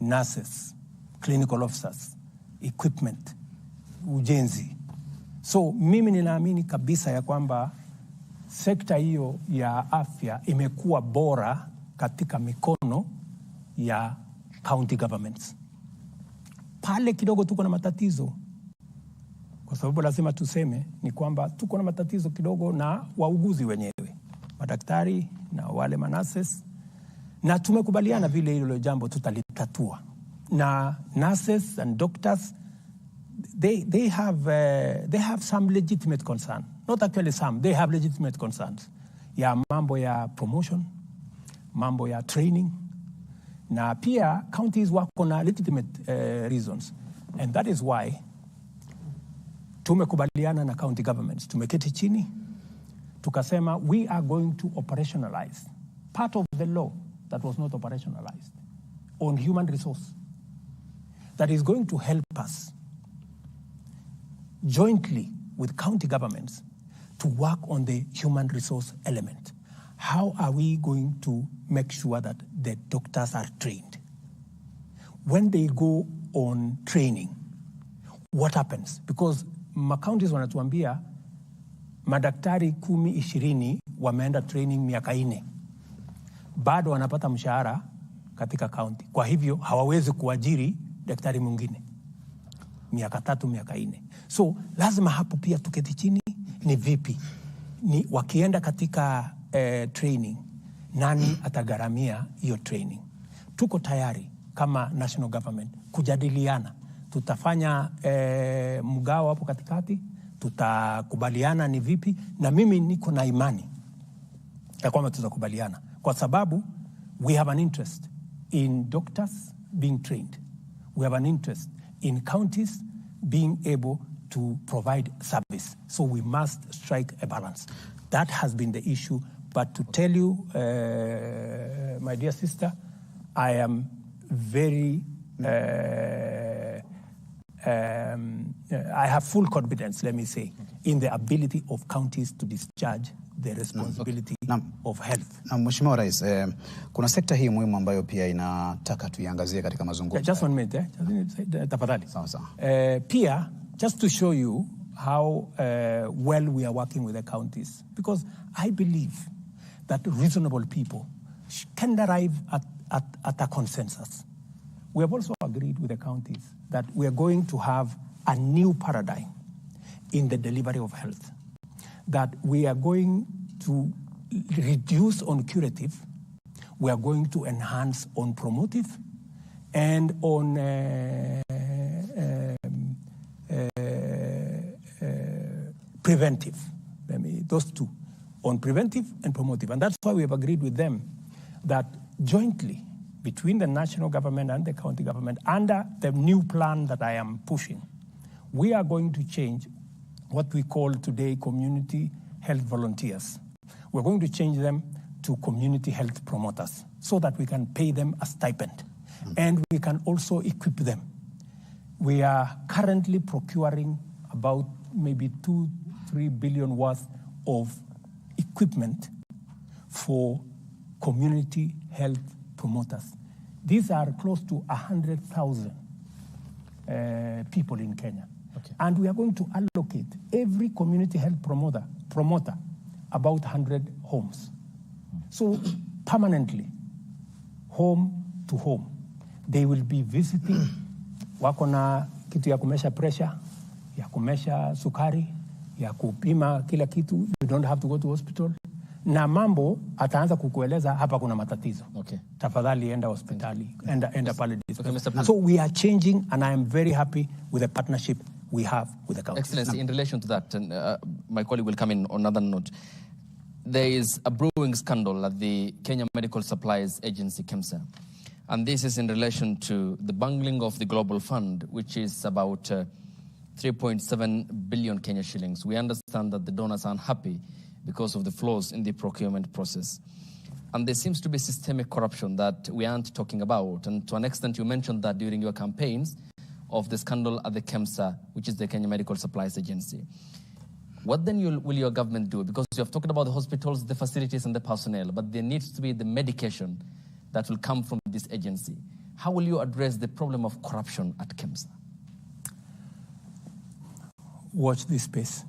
nurses, clinical officers, equipment, ujenzi. So mimi ninaamini kabisa ya kwamba sekta hiyo ya afya imekuwa bora katika mikono ya county governments. Pale kidogo tuko na matatizo kwa sababu lazima tuseme ni kwamba tuko na matatizo kidogo na wauguzi wenyewe, madaktari na wale manases, na tumekubaliana vile hilo jambo tutalitatua. Na nurses and doctors, they have some legitimate concern. Not actually some, they have legitimate concerns. Ya mambo ya promotion, mambo ya training, na pia counties wako na legitimate reasons. And that is why tumekubaliana na county governments. Tumeketi chini, tukasema we are going to operationalize part of the law that was not operationalized on human resource that is going to help us jointly with county governments to work on the human resource element. How are we going to make sure that the doctors are trained? When they go on training, what happens? Because counties wanatuambia madaktari 10-20 wameenda training miaka 4. Bado wanapata mshahara katika county. Kwa hivyo hawawezi kuajiri daktari mwingine miaka 3, miaka 4. So lazima hapo pia tuketi chini, ni vipi ni wakienda katika training, nani atagharamia hiyo training? Tuko tayari kama national government kujadiliana, tutafanya mgao hapo katikati, tutakubaliana ni vipi, na mimi niko na imani ya kwamba tutakubaliana, kwa sababu we have an interest in doctors being trained. We have an interest in counties being able to provide service. So we must strike a balance. That has been the issue. But to tell you, my dear sister, I am very, I have full confidence, let me say, in the ability of counties to discharge the responsibility of health. Na Mheshimiwa Rais, kuna sekta hii muhimu ambayo pia inataka tuiangazie katika mazungumzo. Just one minute, tafadhali. Sawa. Pia, just to show you how well we are working with the counties, because I believe that reasonable people can arrive at a consensus. We have also agreed with the counties that we are going to have a new paradigm in the delivery of health, that we are going to reduce on curative, we are going to enhance on promotive, and on preventive. Those two, on preventive and promotive. And that's why we have agreed with them that jointly between the national government and the county government, under the new plan that I am pushing, we are going to change what we call today community health volunteers. We're going to change them to community health promoters so that we can pay them a stipend. And we can also equip them. We are currently procuring about maybe 2-3 billion worth of equipment for community health promoters. These are close to 100,000 people in Kenya. Okay. And we are going to allocate every community health promoter about 100 homes. So permanently, home to home, they will be visiting. Wako na kitu ya kumesha pressure, ya kumesha sukari, ya kupima kila kitu. You don't have to go to hospital. Na mambo ataanza kukueleza hapa kuna matatizo. Okay. Tafadhali enda hospitali, enda pale. Okay, so we are changing, and I am very happy with the partnership we have with the council. Excellency, in relation to that, and my colleague will come in on another note. There is a brewing scandal at the Kenya Medical Supplies Agency, KEMSA. And this is in relation to the bungling of the Global Fund, which is about 3.7 billion Kenya shillings. We understand that the donors are unhappy because of the flaws in the procurement process. And there seems to be systemic corruption that we aren't talking about. And to an extent, you mentioned that during your campaigns of the scandal at the KEMSA, which is the Kenya Medical Supplies Agency. What then will your government do? Because you have talked about the hospitals, the facilities, and the personnel, but there needs to be the medication that will come from this agency. How will you address the problem of corruption at KEMSA? Watch this space.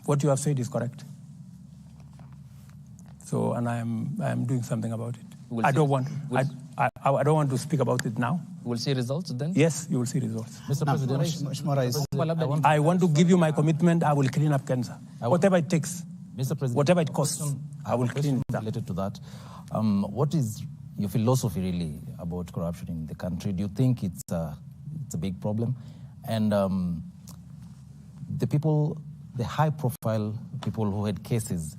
What you have said is correct. So, and I am doing something about it. I don't want I don't want to speak about it now. We'll see results then? Yes, you will see results. Mr. President, I want to give you my commitment. I will clean up KEMSA. Whatever it takes. Mr. President, whatever it costs, I will clean it up. Related to that, what is your philosophy really about corruption in the country? Do you think it's a big problem? And the people, the high-profile people who had cases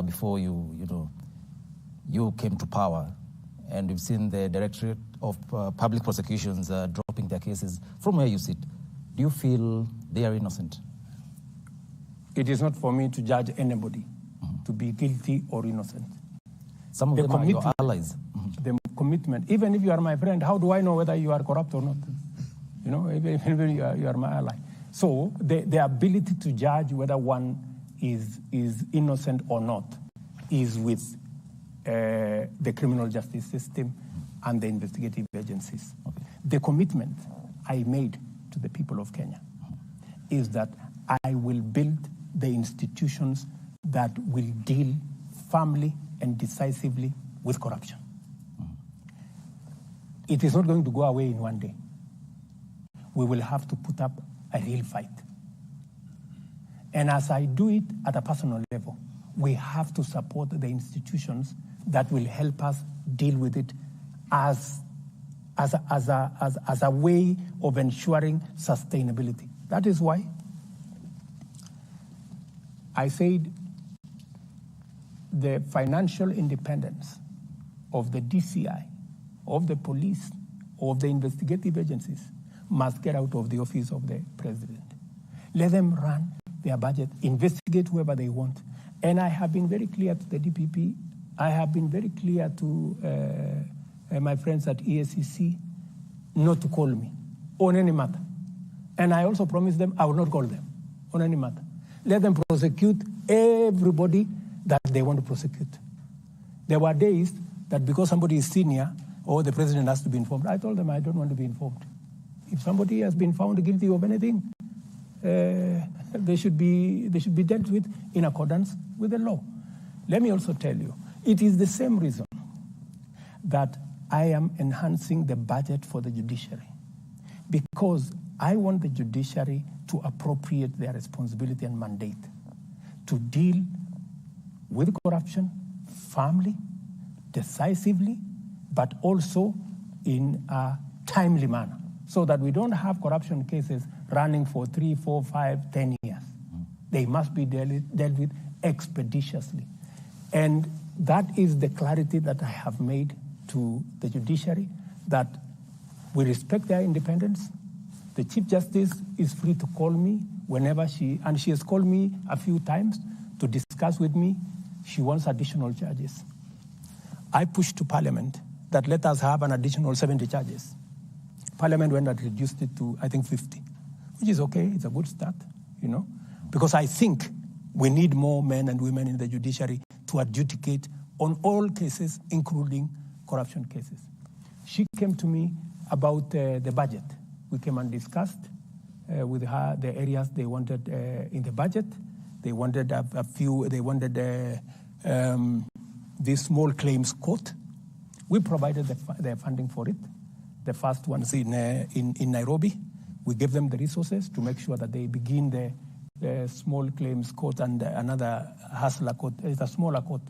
before you came to power, and we've seen the Directorate of Public Prosecutions dropping their cases. From where you sit, do you feel they are innocent? It is not for me to judge anybody to be guilty or innocent. Some of them are your allies. The commitment, even if you are my friend, how do I know whether you are corrupt or not? You know, even if you are my ally. So the ability to judge whether one is innocent or not is with the criminal justice system and the investigative agencies. Okay. The commitment I made to the people of Kenya is that I will build the institutions that will deal firmly and decisively with corruption. It is not going to go away in one day. We will have to put up a real fight. And as I do it at a personal level, we have to support the institutions that will help us deal with it as a way of ensuring sustainability. That is why I said the financial independence of the DCI, of the police, of the investigative agencies must get out of the office of the president. Let them run their budget, investigate whoever they want. And I have been very clear to the DPP, I have been very clear to my friends at EACC not to call me on any matter. And I also promised them I will not call them on any matter. Let them prosecute everybody that they want to prosecute. There were days that because somebody is senior or the president has to be informed, I told them I don't want to be informed. If somebody has been found guilty of anything, they should be dealt with in accordance with the law. Let me also tell you, it is the same reason that I am enhancing the budget for the judiciary, because I want the judiciary to appropriate their responsibility and mandate to deal with corruption firmly, decisively, but also in a timely manner, so that we don't have corruption cases running for 3, 4, 5, 10 years. They must be dealt with expeditiously. And that is the clarity that I have made to the judiciary, that we respect their independence. The Chief Justice is free to call me whenever she has called me a few times to discuss with me. She wants additional charges. I pushed to Parliament that let us have an additional 70 charges. Parliament went and reduced it to, I think, 50, which is okay. It's a good start, because I think we need more men and women in the judiciary to adjudicate on all cases, including corruption cases. She came to me about the budget. We came and discussed with her the areas they wanted in the budget. They wanted a few, they wanted this small claims court. We provided the funding for it. The first one's in Nairobi. We gave them the resources to make sure that they begin the small claims court, and another hustler court. It's a smaller court.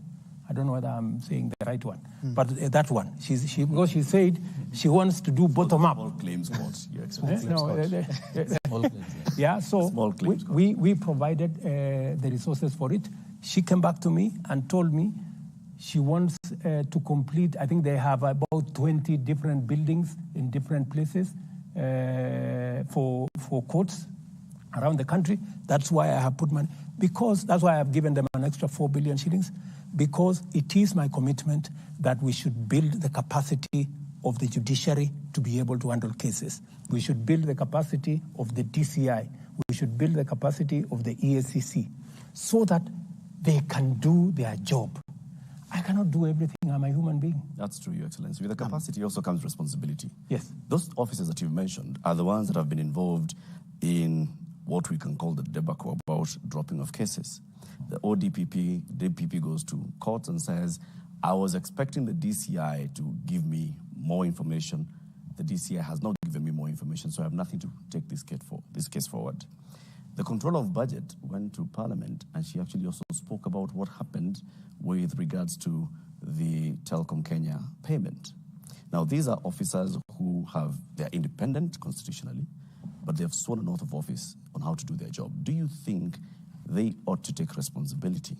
I don't know whether I'm saying the right one, but that one. Because she said she wants to do bottom up. Small claims court. Yeah, so we provided the resources for it. She came back to me and told me she wants to complete, I think they have about 20 different buildings in different places for courts around the country. That's why I have put money, because that's why I have given them an extra 4 billion shillings, because it is my commitment that we should build the capacity of the judiciary to be able to handle cases. We should build the capacity of the DCI. We should build the capacity of the EACC so that they can do their job. I cannot do everything. I'm a human being. That's true, Your Excellency. With the capacity also comes responsibility. Yes. Those officers that you've mentioned are the ones that have been involved in what we can call the debacle about dropping of cases. The DPP goes to court and says, I was expecting the DCI to give me more information. The DCI has not given me more information, so I have nothing to take this case forward. The controller of budget went to Parliament, and she actually also spoke about what happened with regards to the Telecom Kenya payment. Now, these are officers who they're independent constitutionally, but they have sworn an oath of office on how to do their job. Do you think they ought to take responsibility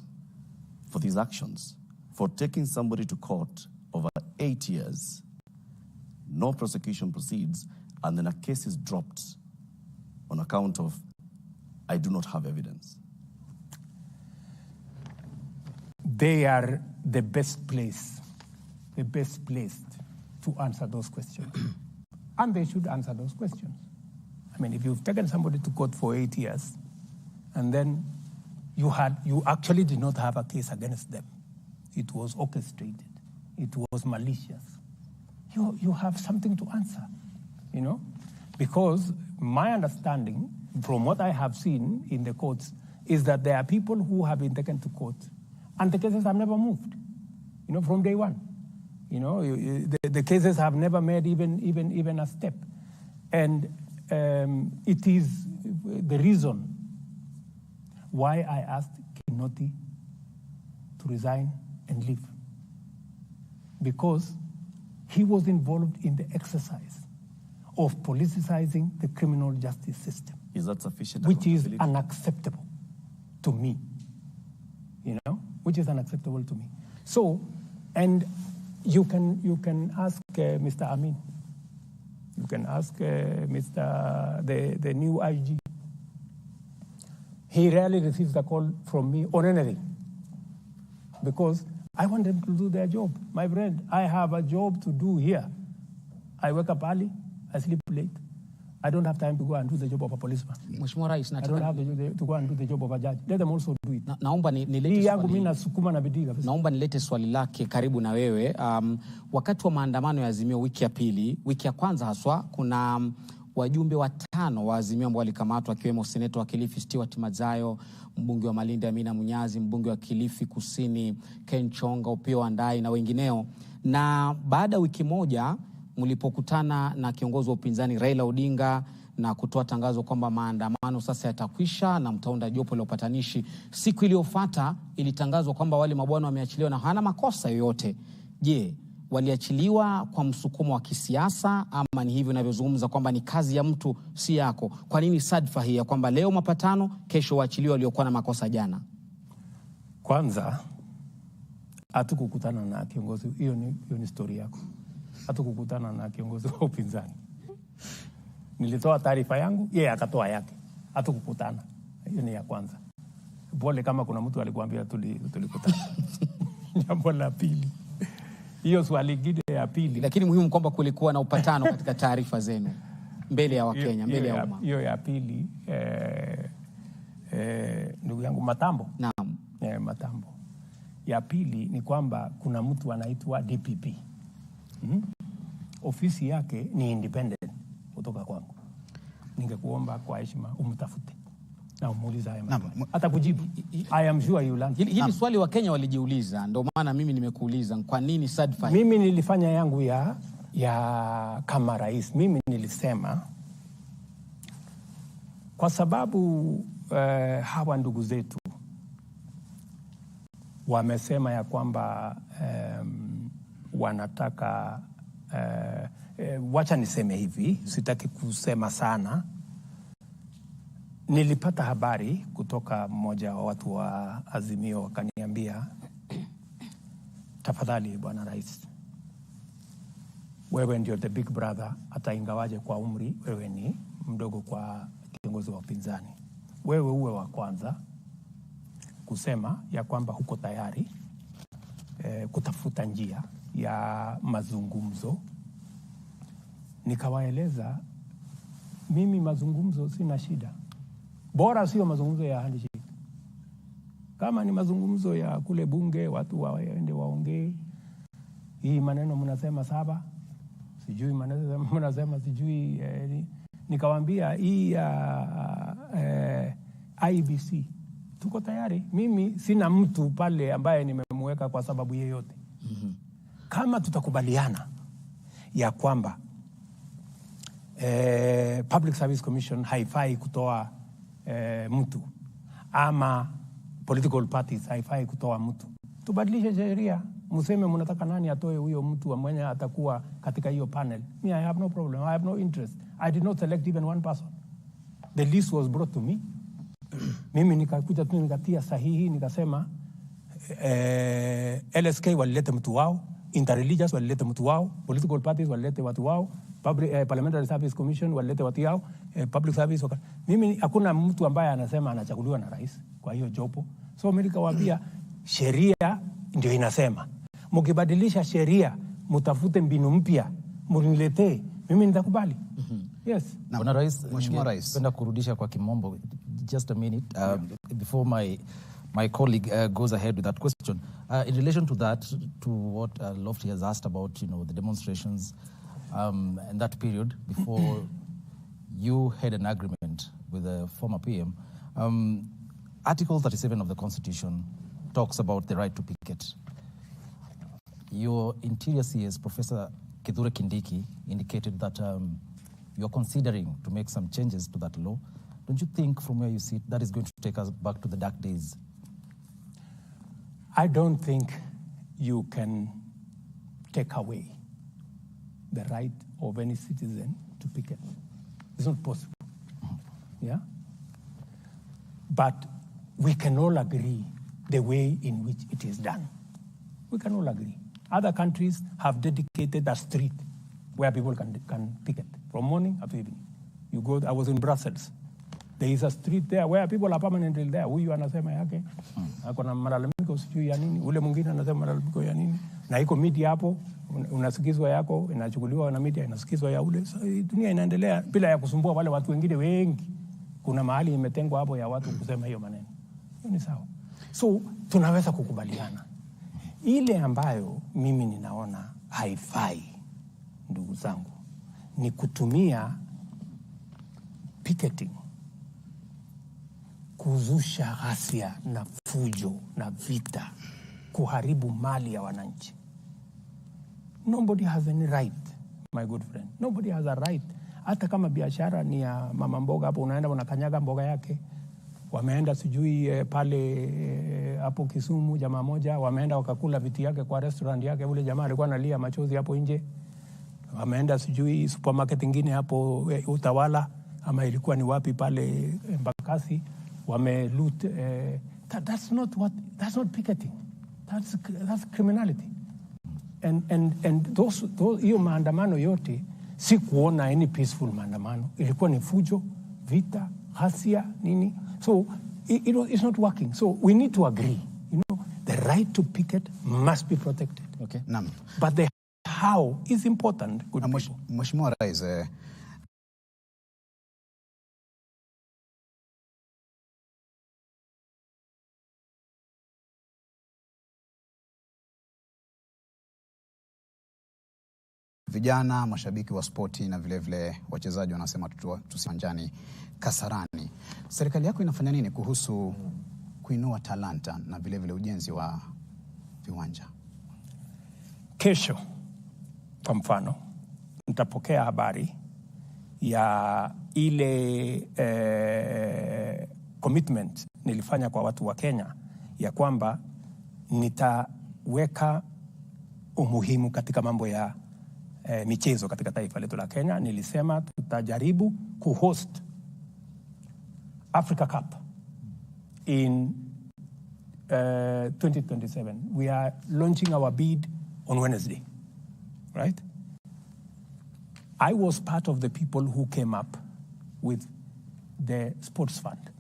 for these actions, for taking somebody to court over 8 years, no prosecution proceeds, and then a case is dropped on account of, I do not have evidence? They are the best placed to answer those questions. And they should answer those questions. I mean, if you've taken somebody to court for 8 years, and then you actually did not have a case against them, it was orchestrated, it was malicious, you have something to answer, you know? Because my understanding, from what I have seen in the courts, is that there are people who have been taken to court and the cases have never moved, you know, from day one. You know, the cases have never made even a step. And it is the reason why I asked Kinoti to resign and leave. Because he was involved in the exercise of politicizing the criminal justice system. Is that sufficient? Which is unacceptable to me, you know, which is unacceptable to me. So, and you can ask Mr. Amin. You can ask the new IG. He rarely receives a call from me on anything because I want them to do their job. My friend, I have a job to do here. I wake up early, I sleep late. I don't have time to go and do the job of a policeman. Mheshimiwa Rais, I don't have to go and do the job of a judge. Let them also do it. Naomba nilete swali lake karibu na wewe. Wakati wa maandamano ya Azimio wiki ya kwanza haswa, kuna wajumbe 5 wa Azimio ambao walikamatwa, akiwemo seneta wa Kilifi Stewart Madzayo, mbunge wa Malindi Amina Munyazi, mbunge wa Kilifi Kusini Ken Chonga, Opiyo Andai na wengineo. Na baada ya wiki moja mlipokutana na kiongozi wa upinzani Raila Odinga na kutoa tangazo kwamba maandamano sasa yatakwisha na mtaunda jopo la upatanishi, siku iliyofuata ilitangazwa kwamba wale mabwana wameachiliwa na hana makosa yoyote. Je, waliachiliwa kwa msukumo wa kisiasa ama ni hivyo ninavyozungumza kwamba ni kazi ya mtu si yako? Kwa nini sadfa hii ya kwamba leo mapatano, kesho waachiliwa waliokuwa na makosa jana? Kwanza, hatukukutana na kiongozi, hiyo ni story yako. Hatukukutana na kiongozi wa upinzani. Nilitoa taarifa yangu, yeye akatoa yake. Hatukukutana. Hiyo ni ya kwanza. Pole kama kuna mtu alikuambia tulikutana. Jambo la pili. Hiyo swali lingine ya pili. Lakini muhimu kwamba kulikuwa na upatano katika taarifa zenu mbele ya Wakenya, mbele ya umma. Hiyo ya pili, ndugu yangu Matambo. Naam. Matambo. Ya pili ni kwamba kuna mtu anaitwa DPP. Ofisi yake ni independent kutoka kwangu. Ningekuomba kwa heshima umtafute na umuulize haya mambo. Hata kujibu. I am sure you learn. Hili swali wa Kenya walijiuliza, ndio maana mimi nimekuuliza kwa nini sadfa? Mimi nilifanya yangu ya kama rais. Mimi nilisema kwa sababu hawa ndugu zetu wamesema ya kwamba wanataka wacha niseme hivi, sitaki kusema sana. Nilipata habari kutoka mmoja wa watu wa Azimio, wakaniambia, tafadhali bwana rais, wewe ndio the big brother, hata ingawaje kwa umri wewe ni mdogo kwa kiongozi wa upinzani. Wewe uwe wa kwanza kusema ya kwamba huko tayari kutafuta njia ya mazungumzo. Nikawaeleza mimi mazungumzo sina shida, bora sio mazungumzo ya handshake. Kama ni mazungumzo ya kule bunge, watu waende waongee. Hii maneno mnasema 7, sijui maneno mnasema sijui nikawaambia hii IBC tuko tayari. Mimi sina mtu pale ambaye nimemweka kwa sababu yeyote. Kama tutakubaliana ya kwamba Public Service Commission haifai kutoa mtu ama political parties haifai kutoa mtu. Tubadilishe sheria, museme mnataka nani atoe huyo mtu mwenye atakuwa katika hiyo panel. Me, I have no problem. I have no interest. I did not select even one person. The list was brought to me. Mimi nikakuja tu nikatia sahihi nikasema LSK walilete mtu wao, interreligious walilete mtu wao, political parties walilete watu wao, Parliamentary Service Commission walilete watu wao, public service. Mimi hakuna mtu ambaye anasema anachaguliwa na rais kwa hiyo jopo. So mimi nikawaambia sheria ndio inasema. Mkibadilisha sheria, mtafute mbinu mpya, mniletee, mimi nitakubali. Yes. Bwana Rais, Mheshimiwa Rais, napenda kurudisha kwa kimombo just a minute before my colleague goes ahead with that question. In relation to that, to what Lofty has asked about, the demonstrations and that period before you had an agreement with the former PM, Article 37 of the Constitution talks about the right to picket. Your Interior CS, Professor Kithure Kindiki, indicated that you're considering to make some changes to that law. Don't you think from where you sit that is going to take us back to the dark days? I don't think you can take away the right of any citizen to picket. It's not possible. Yeah? But we can all agree the way in which it is done. We can all agree. Other countries have dedicated a street where people can picket from morning up to evening. You go, I was in Brussels. There is a street there where people are permanently there. Huyu anasema yake, akona malalamiko sijui ya nini, ule mwingine anasema malalamiko ya nini. Na iko media hapo, unasikizwa yako, inachukuliwa na media, inasikizwa ya ule. So, dunia inaendelea bila ya kusumbua wale watu wengine wengi. Kuna mahali imetengwa hapo ya watu kusema hiyo maneno. Hiyo ni sawa. So, tunaweza kukubaliana. Ile ambayo mimi ninaona haifai, ndugu zangu, ni kutumia picketing kuzusha ghasia na fujo na vita, kuharibu mali ya wananchi. Nobody has any right, my good friend. Nobody has a right. Hata kama biashara ni ya mama mboga hapo, unaenda unakanyaga mboga yake. Wameenda sijui pale hapo Kisumu, jamaa moja wameenda wakakula viti yake kwa restaurant yake, ule jamaa alikuwa analia machozi hapo nje. Wameenda sijui supermarket nyingine hapo Utawala ama ilikuwa ni wapi pale Mbakasi, wameloot. That's not picketing. That's criminality. And those hiyo maandamano yote si kuona any peaceful maandamano, ilikuwa ni fujo, vita, ghasia nini. So it's not working. So we need to agree. The right to picket must be protected. Okay. But the how is important. Mheshimiwa Rais, vijana, mashabiki wa spoti na vile wachezaji wanasema tusiwanjani Kasarani. Serikali yako inafanya nini kuhusu kuinua talanta na vile ujenzi wa viwanja? Kesho, kwa mfano, nitapokea habari ya ile commitment nilifanya kwa watu wa Kenya ya kwamba nitaweka umuhimu katika mambo ya michezo katika taifa letu la Kenya. Nilisema tutajaribu kuhost Africa Cup in 2027. We are launching our bid on Wednesday, right? I was part of the people who came up with the sports fund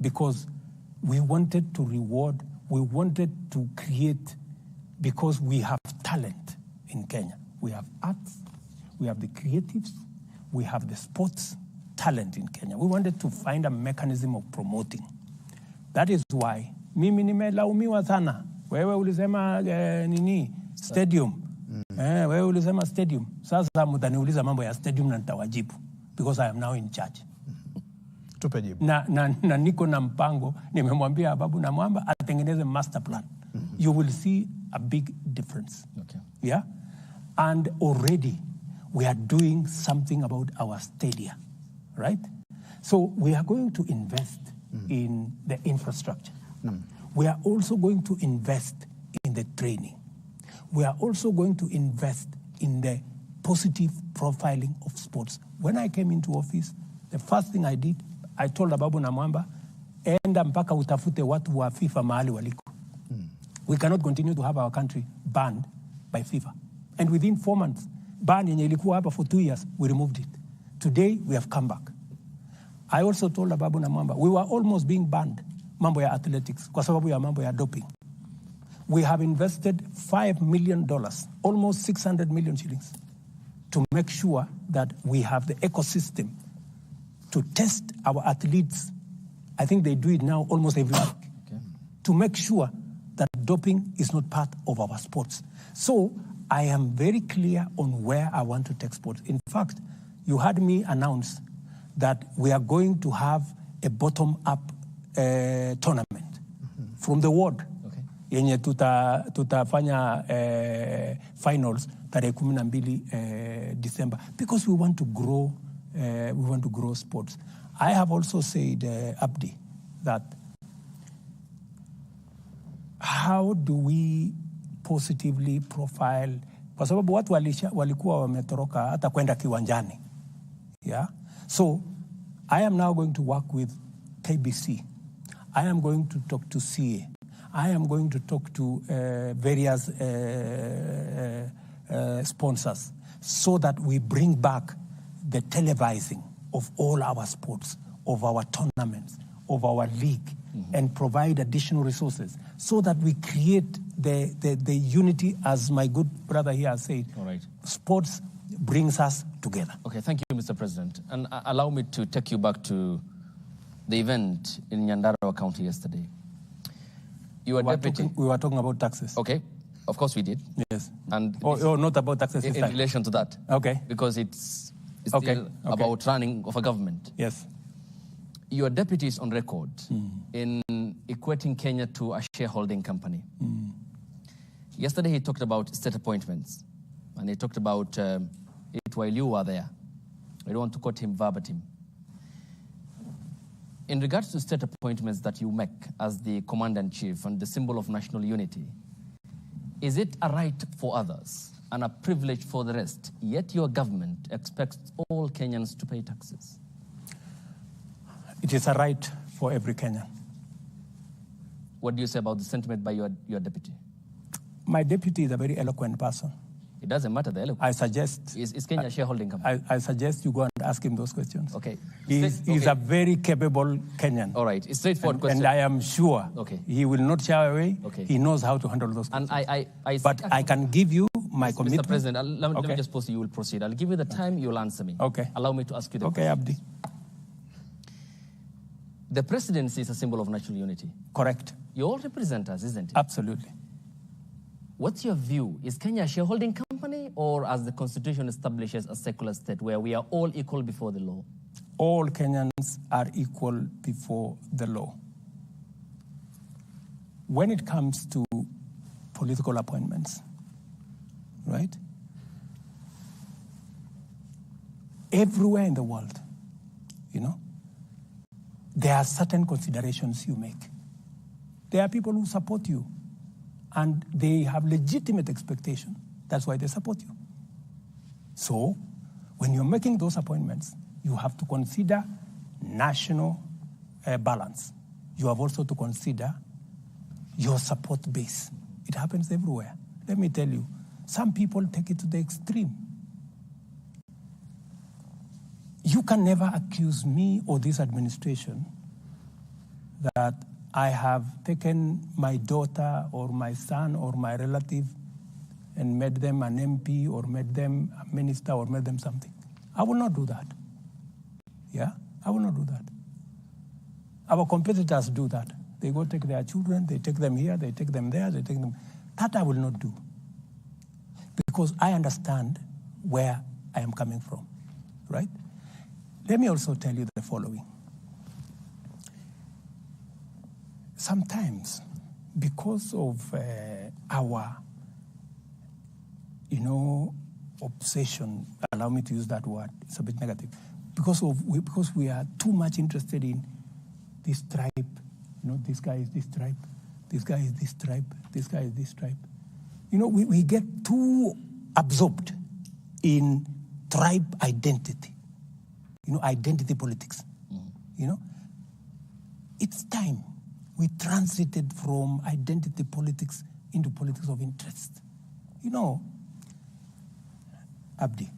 because we wanted to reward, we wanted to create, because we have talent in Kenya. We have arts, we have the creatives, we have the sports talent in Kenya. We wanted to find a mechanism of promoting. That is why mimi nimelaumiwa sana. Wewe ulisema nini? Stadium. Wewe ulisema stadium. Sasa mtaniuliza mambo ya stadium na nitawajibu because I am now in charge. Tupe jibu. Na niko na mpango, nimemwambia Babu na Mwamba atengeneze master plan. You will see a big difference. Okay. Yeah? And already we are doing something about our stadia, right? So we are going to invest in the infrastructure. We are also going to invest in the training. We are also going to invest in the positive profiling of sports. When I came into office, the first thing I did, I told Ababu na Mwamba, enda mpaka utafute watu wa FIFA mahali waliko. We cannot continue to have our country banned by FIFA. And within 4 months, ban yenye ilikuwa hapa for 2 years, we removed it. Today, we have come back. I also told Ababu na Mwamba, we were almost being banned, mambo ya athletics, kwa sababu ya mambo ya doping. We have invested $5 million, almost 600 million shillings, to make sure that we have the ecosystem to test our athletes. I think they do it now almost every week, to make sure that doping is not part of our sports. So I am very clear on where I want to take sports. In fact, you heard me announce that we are going to have a bottom-up tournament from the world. Yenye tutafanya finals tarehe 12 December, because we want to grow sports. I have also said, Abdi, that how do we positively profile, kwa sababu watu walikuwa wametoroka hata kwenda kiwanjani. Yeah? So I am now going to work with KBC. I am going to talk to CA. I am going to talk to various sponsors so that we bring back the televising of all our sports, of our tournaments, of our league, and provide additional resources so that we create the unity, as my good brother here has said. All right. Sports brings us together. Okay, thank you, Mr. President. And allow me to take you back to the event in Nyandarua County yesterday. You were deputy. We were talking about taxes. Okay, of course we did. Yes. And not about taxes in relation to that. Okay. Because it's still about running of a government. Yes. Your deputy is on record in equating Kenya to a shareholding company. Yesterday he talked about state appointments, and he talked about it while you were there. I don't want to quote him verbatim. In regards to state appointments that you make as the commander-in-chief and the symbol of national unity, is it a right for others and a privilege for the rest, yet your government expects all Kenyans to pay taxes? It is a right for every Kenyan. What do you say about the sentiment by your deputy? My deputy is a very eloquent person. It doesn't matter the eloquence. I suggest... Is Kenya a shareholding company? I suggest you go and ask him those questions. Okay. He's a very capable Kenyan. All right. It's straightforward question. And I am sure he will not shy away. Okay. He knows how to handle those questions. And but I can give you my commitment. Mr. President, let me just pause you. You will proceed. I'll give you the time. You'll answer me. Okay. Allow me to ask you the question. Okay, Abdi. The presidency is a symbol of national unity. Correct. You all represent us, isn't it? Absolutely. What's your view? Is Kenya a shareholding company, or as the Constitution establishes, a secular state where we are all equal before the law? All Kenyans are equal before the law. When it comes to political appointments, right? Everywhere in the world, there are certain considerations you make. There are people who support you, and they have legitimate expectation. That's why they support you. So, when you're making those appointments, you have to consider national balance. You have also to consider your support base. It happens everywhere. Let me tell you, some people take it to the extreme. You can never accuse me or this administration that I have taken my daughter or my son or my relative and made them an MP or made them a minister or made them something. I will not do that. Yeah? I will not do that. Our competitors do that. They go take their children, they take them here, they take them there, they take them. That I will not do. Because I understand where I am coming from, right? Let me also tell you the following. Sometimes, because of our, obsession, allow me to use that word, it's a bit negative, because we are too much interested in this tribe, this guy is this tribe, this guy is this tribe, this guy is this tribe. We get too absorbed in tribe identity, identity politics. It's time we transited from identity politics into politics of interest. Abdi,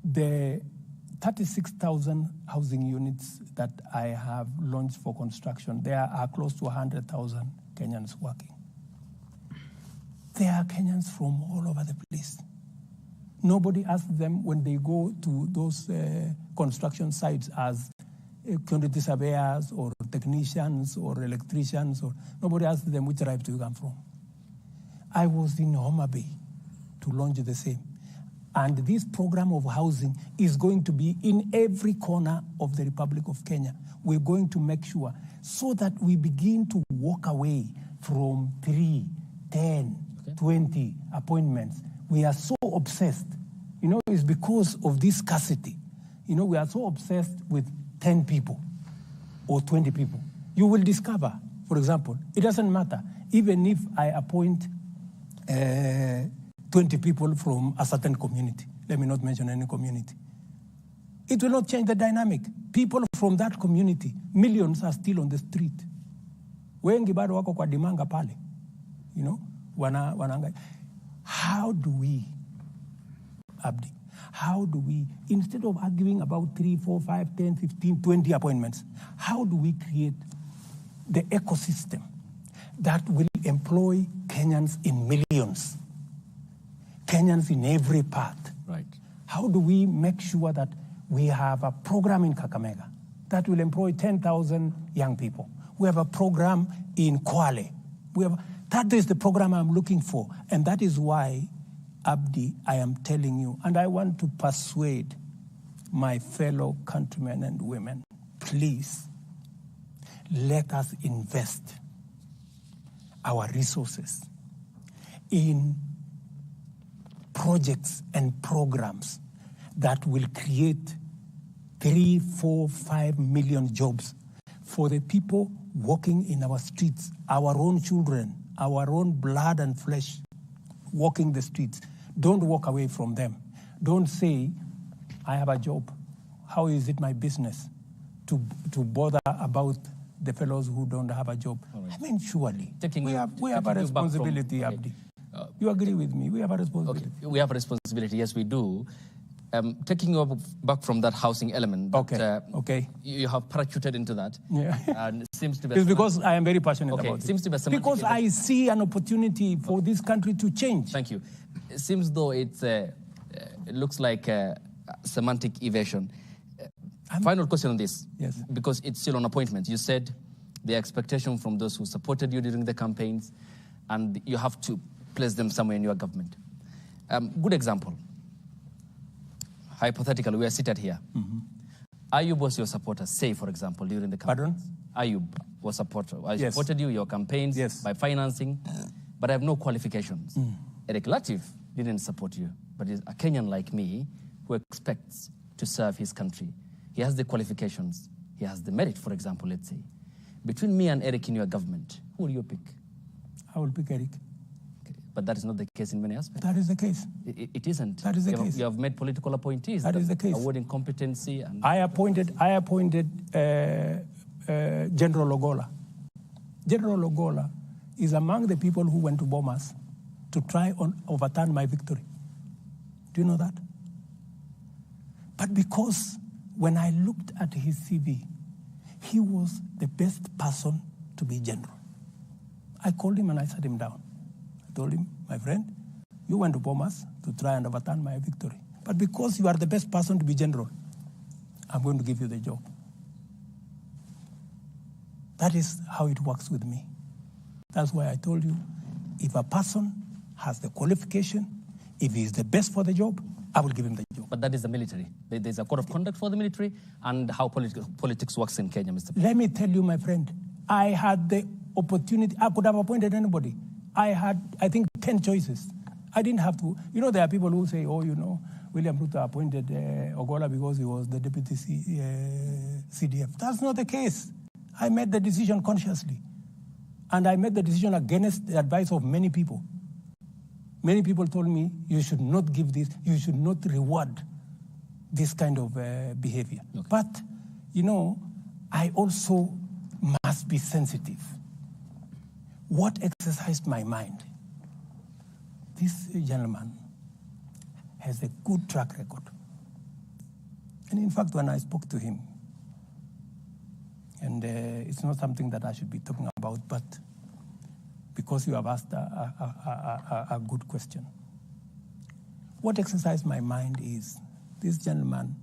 the 36,000 housing units that I have launched for construction, there are close to 100,000 Kenyans working. There are Kenyans from all over the place. Nobody asks them when they go to those construction sites as quantity surveyors or technicians or electricians, or nobody asks them which tribe do you come from. I was in Homa Bay to launch the same. And this program of housing is going to be in every corner of the Republic of Kenya. We're going to make sure so that we begin to walk away from 3, 10, 20 appointments. We are so obsessed. It's because of this scarcity. We are so obsessed with 10 people or 20 people. You will discover, for example, it doesn't matter. Even if I appoint 20 people from a certain community, let me not mention any community, it will not change the dynamic. People from that community, millions are still on the street. Wengi bado wako kwa dimanga pale. Wananga. How do we, Abdi, instead of arguing about 3, 4, 5, 10, 15, 20 appointments, how do we create the ecosystem that will employ Kenyans in millions? Kenyans in every part. Right. How do we make sure that we have a program in Kakamega that will employ 10,000 young people? We have a program in Kwale. That is the program I'm looking for. And that is why, Abdi, I am telling you, and I want to persuade my fellow countrymen and women, please, let us invest our resources in projects and programs that will create 3, 4, 5 million jobs for the people walking in our streets, our own children, our own blood and flesh walking the streets. Don't walk away from them. Don't say, I have a job. How is it my business to bother about the fellows who don't have a job? Right. I mean, surely, we have a responsibility, Abdi. You agree with me? We have a responsibility. Okay. We have a responsibility, yes, we do. Taking you back from that housing element, you have parachuted into that. Yeah. And it seems to be it's because I am very passionate about it. Seems to be because I see an opportunity for this country to change. Thank you. It seems though it looks like a semantic evasion. Final question on this. Yes. Because it's still on appointment. You said the expectation from those who supported you during the campaigns, and you have to place them somewhere in your government. Good example. Hypothetically, we are seated here. Mm-hmm. Ayub was your supporter, say, for example, during the campaign. Pardon? Ayub was supporter. I Yes. supported you, your campaigns, Yes. by financing, but I have no qualifications. Mm. Eric Latif didn't support you, but he's a Kenyan like me who expects to serve his country. He has the qualifications. He has the merit, for example, let's say. Between me and Eric in your government, who will you pick? I will pick Eric. But that is not the case in many aspects. That is the case. It isn't. That is the case. You have made political appointees. That is the case. Awarding competency. And I appointed General Ogola. General Ogola is among the people who went to Bomas to try and overturn my victory. Do you know that? But because when I looked at his CV, he was the best person to be general. I called him and I sat him down. I told him, my friend, you went to Bomas to try and overturn my victory. But because you are the best person to be general, I'm going to give you the job. That is how it works with me. That's why I told you, if a person has the qualification, if he is the best for the job, I will give him the job. But that is the military. There's a code of conduct for the military and how politics works in Kenya, Mr. President. Let me tell you, my friend, I had the opportunity. I could have appointed anybody. I had, I think, 10 choices. I didn't have to. You know, there are people who say, oh, you know, William Ruto appointed Ogola because he was the deputy CDF. That's not the case. I made the decision consciously. And I made the decision against the advice of many people. Many people told me, you should not give this, you should not reward this kind of behavior. Okay. But, you know, I also must be sensitive. What exercised my mind? This gentleman has a good track record. And in fact, when I spoke to him, and it's not something that I should be talking about, but because you have asked a good question. What exercised my mind is this gentleman,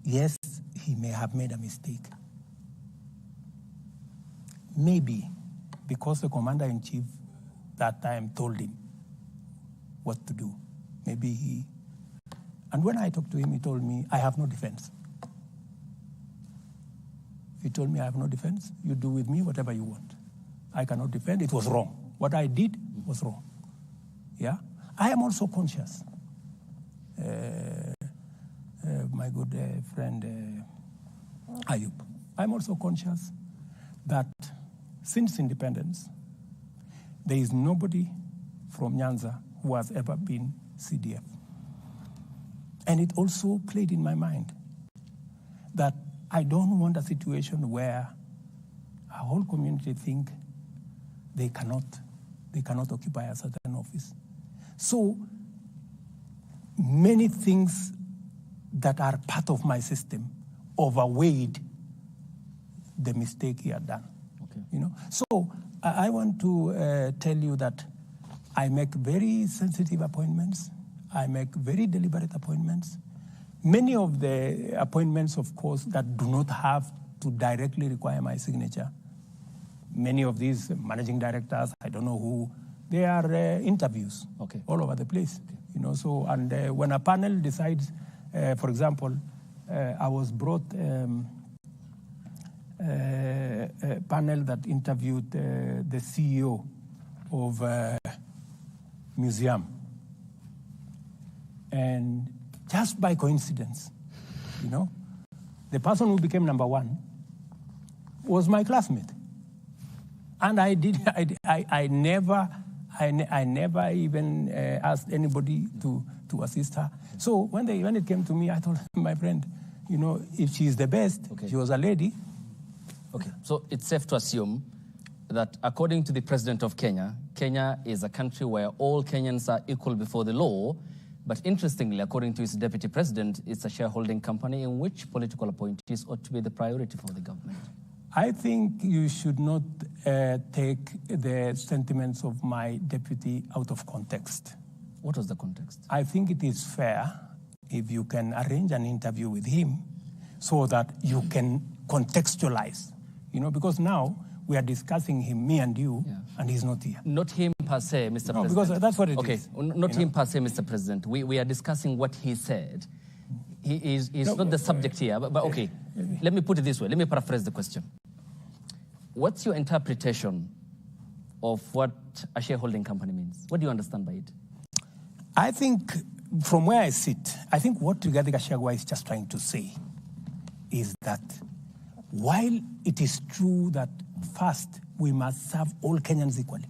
yes, he may have made a mistake. Maybe because the commander-in-chief that time told him what to do. Maybe he... And when I talked to him, he told me, I have no defense. He told me, I have no defense. You do with me whatever you want. I cannot defend. It was wrong. What I did was wrong. Yeah? I am also conscious. My good friend Ayub, I'm also conscious that since independence, there is nobody from Nyanza who has ever been CDF. And it also played in my mind that I don't want a situation where a whole community think they cannot occupy a certain office. So many things that are part of my system overweighed the mistake he had done. Okay. You know? So I want to tell you that I make very sensitive appointments. I make very deliberate appointments. Many of the appointments, of course, that do not have to directly require my signature. Many of these managing directors, I don't know who, they are interviews all over the place. Okay. You know, so, and when a panel decides, for example, I was brought a panel that interviewed the CEO of museum. And just by coincidence, you know, the person who became number one was my classmate. And I never even asked anybody to assist her. So when it came to me, I told my friend, you know, if she's the best, she was a lady. Okay, so it's safe to assume that according to the president of Kenya, Kenya is a country where all Kenyans are equal before the law. But interestingly, according to his deputy president, it's a shareholding company in which political appointees ought to be the priority for the government. I think you should not take the sentiments of my deputy out of context. What was the context? I think it is fair if you can arrange an interview with him so that you can contextualize, you know, because now we are discussing him, me and you, and he's not here. Not him per se, Mr. President. No, because that's what it is. Okay, not him per se, Mr. President. We are discussing what he said. He's not the subject here, but okay. Let me put it this way. Let me paraphrase the question. What's your interpretation of what a shareholding company means? What do you understand by it? I think, from where I sit, I think what Rigathi Gachagua is just trying to say is that while it is true that first we must serve all Kenyans equally,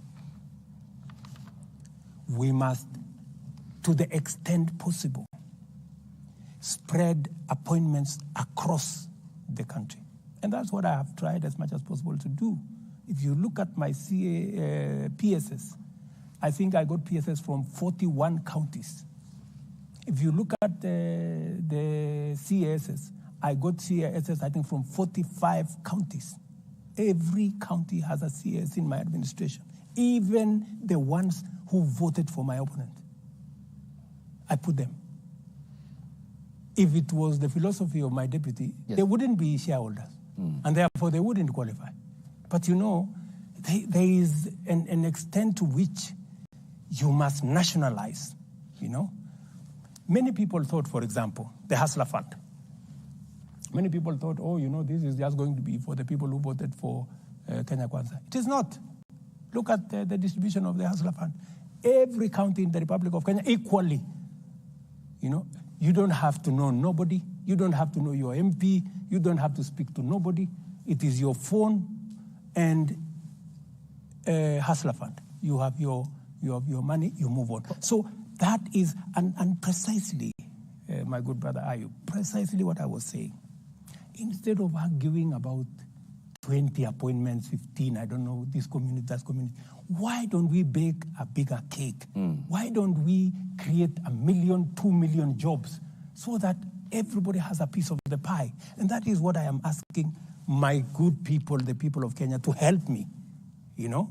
we must, to the extent possible, spread appointments across the country. And that's what I have tried as much as possible to do. If you look at my PSS, I think I got PSS from 41 counties. If you look at the CASs, I got CASs, I think, from 45 counties. Every county has a CAS in my administration, even the ones who voted for my opponent. I put them. If it was the philosophy of my deputy, they wouldn't be shareholders, and therefore they wouldn't qualify. But you know, there is an extent to which you must nationalize, you know. Many people thought, for example, the Hustler Fund. Many people thought, oh, you know, this is just going to be for the people who voted for Kenya Kwanza. It is not. Look at the distribution of the Hustler Fund. Every county in the Republic of Kenya equally. You know, you don't have to know nobody. You don't have to know your MP. You don't have to speak to nobody. It is your phone and Hustler Fund. You have your money, you move on. So that is, and precisely, my good brother Ayub, precisely what I was saying. Instead of arguing about 20 appointments, 15, I don't know, this community, that community, why don't we bake a bigger cake? Why don't we create 1 million, 2 million jobs so that everybody has a piece of the pie? And that is what I am asking my good people, the people of Kenya, to help me, you know?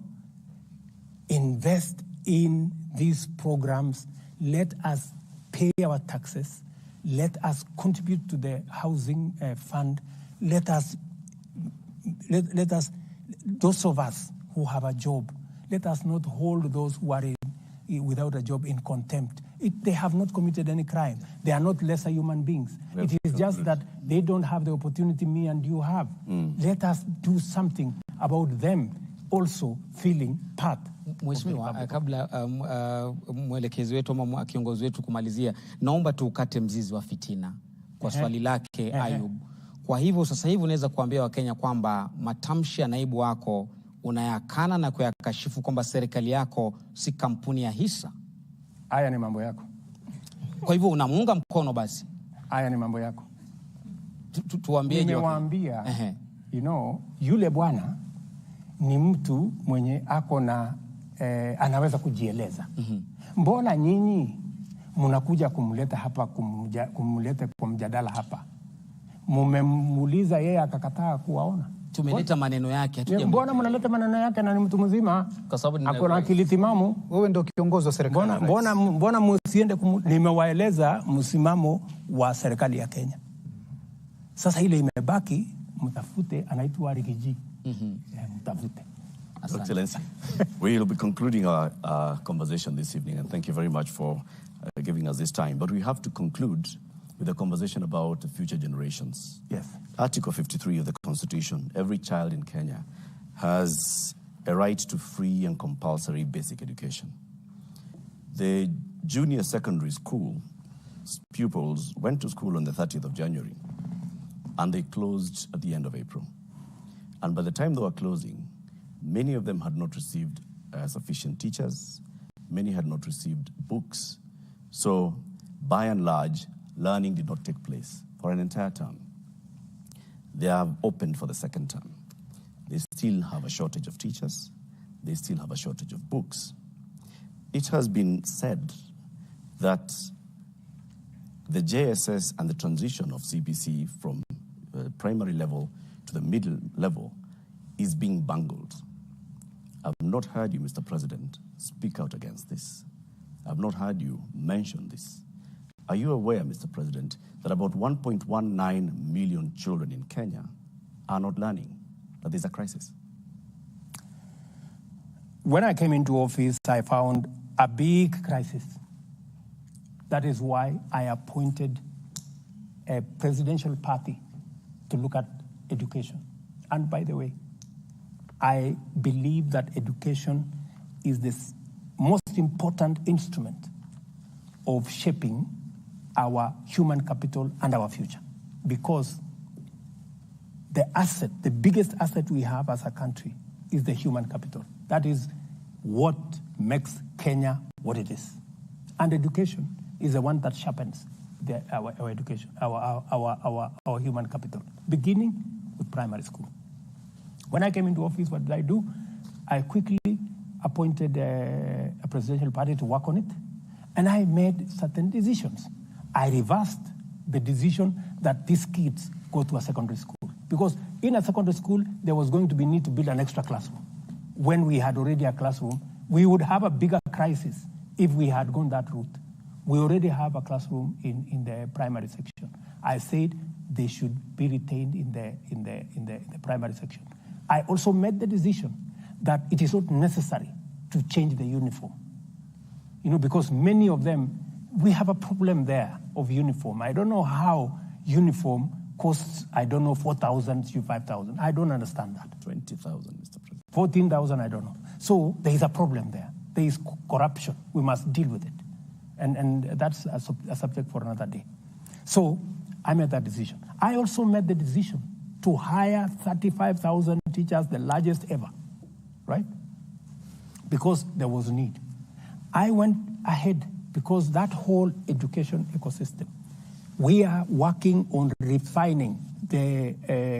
Invest in these programs. Let us pay our taxes. Let us contribute to the housing fund. Let us, those of us who have a job, let us not hold those who are without a job in contempt. They have not committed any crime. They are not lesser human beings. It is just that they don't have the opportunity me and you have. Let us do something about them also feeling part. Mheshimiwa, kabla mwelekezi wetu ama kiongozi wetu kumalizia, naomba tukate mzizi wa fitina kwa swali lake Ayub. Kwa hivyo sasa hivi unaweza kuambia Wakenya kwamba matamshi ya naibu wako unayakana na kuyakashifu kwamba serikali yako si kampuni ya hisa. Haya ni mambo yako. Kwa hivyo unamuunga mkono basi. Haya ni mambo yako. Tuambie. Nimewaambia, you know, yule bwana ni mtu mwenye ako na anaweza kujieleza. Mbona nyinyi mnakuja kumleta hapa, kumleta kwa mjadala hapa? Mumemuuliza yeye akakataa kuwaona. Tumeleta maneno yake. Mbona mnaleta maneno yake na ni mtu mzima? Kwa sababu ako na akili timamu. Wewe ndio kiongozi wa serikali. Mbona msiende nimewaeleza msimamo wa serikali ya Kenya. Sasa ile imebaki, mtafute, anaitwa Rigiji. Mtafute. Excellency, we'll be concluding our conversation this evening, and thank you very much for giving us this time. But we have to conclude with a conversation about the future generations. Yes. Article 53 of the Constitution, every child in Kenya has a right to free and compulsory basic education. The junior secondary school pupils went to school on the 30th of January, and they closed at the end of April. And by the time they were closing, many of them had not received sufficient teachers. Many had not received books. So, by and large, learning did not take place for an entire term. They have opened for the second term. They still have a shortage of teachers. They still have a shortage of books. It has been said that the JSS and the transition of CBC from primary level to the middle level is being bungled. I've not heard you, Mr. President, speak out against this. I've not heard you mention this. Are you aware, Mr. President, that about 1.19 million children in Kenya are not learning, that there's a crisis? When I came into office, I found a big crisis. That is why I appointed a presidential party to look at education. And by the way, I believe that education is the most important instrument of shaping our human capital and our future. Because the biggest asset we have as a country is the human capital. That is what makes Kenya what it is. And education is the one that sharpens our education, our human capital, beginning with primary school. When I came into office, what did I do? I quickly appointed a presidential party to work on it, and I made certain decisions. I reversed the decision that these kids go to a secondary school, because in a secondary school, there was going to be need to build an extra classroom. When we had already a classroom, we would have a bigger crisis if we had gone that route. We already have a classroom in the primary section. I said they should be retained in the primary section. I also made the decision that it is not necessary to change the uniform. You know, because many of them, we have a problem there of uniform. I don't know how uniform costs, 4,000 to 5,000. I don't understand that. 20,000, Mr. President. 14,000, I don't know. So there is a problem there. There is corruption. We must deal with it. And that's a subject for another day. So I made that decision. I also made the decision to hire 35,000 teachers, the largest ever, right? Because there was need. I went ahead because that whole education ecosystem, we are working on refining the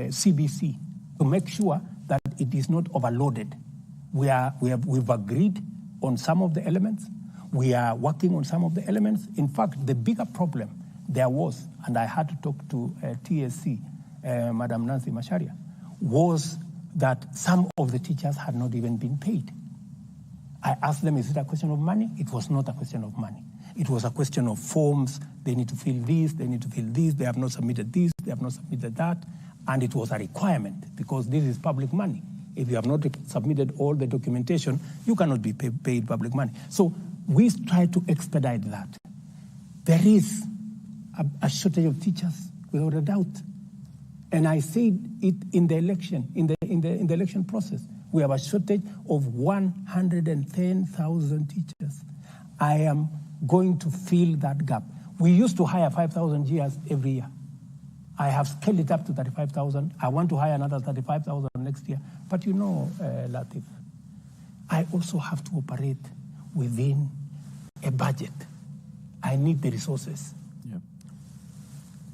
CBC to make sure that it is not overloaded. We've agreed on some of the elements. We are working on some of the elements. In fact, the bigger problem there was, and I had to talk to TSC, Madam Nancy Macharia, was that some of the teachers had not even been paid. I asked them, is it a question of money? It was not a question of money. It was a question of forms. They need to fill this, they need to fill this, they have not submitted this, they have not submitted that. And it was a requirement because this is public money. If you have not submitted all the documentation, you cannot be paid public money. So we try to expedite that. There is a shortage of teachers, without a doubt. And I said it in the election, in the election process. We have a shortage of 110,000 teachers. I am going to fill that gap. We used to hire 5,000 GRs every year. I have scaled it up to 35,000. I want to hire another 35,000 next year. But you know, Latif, I also have to operate within a budget. I need the resources. Yep.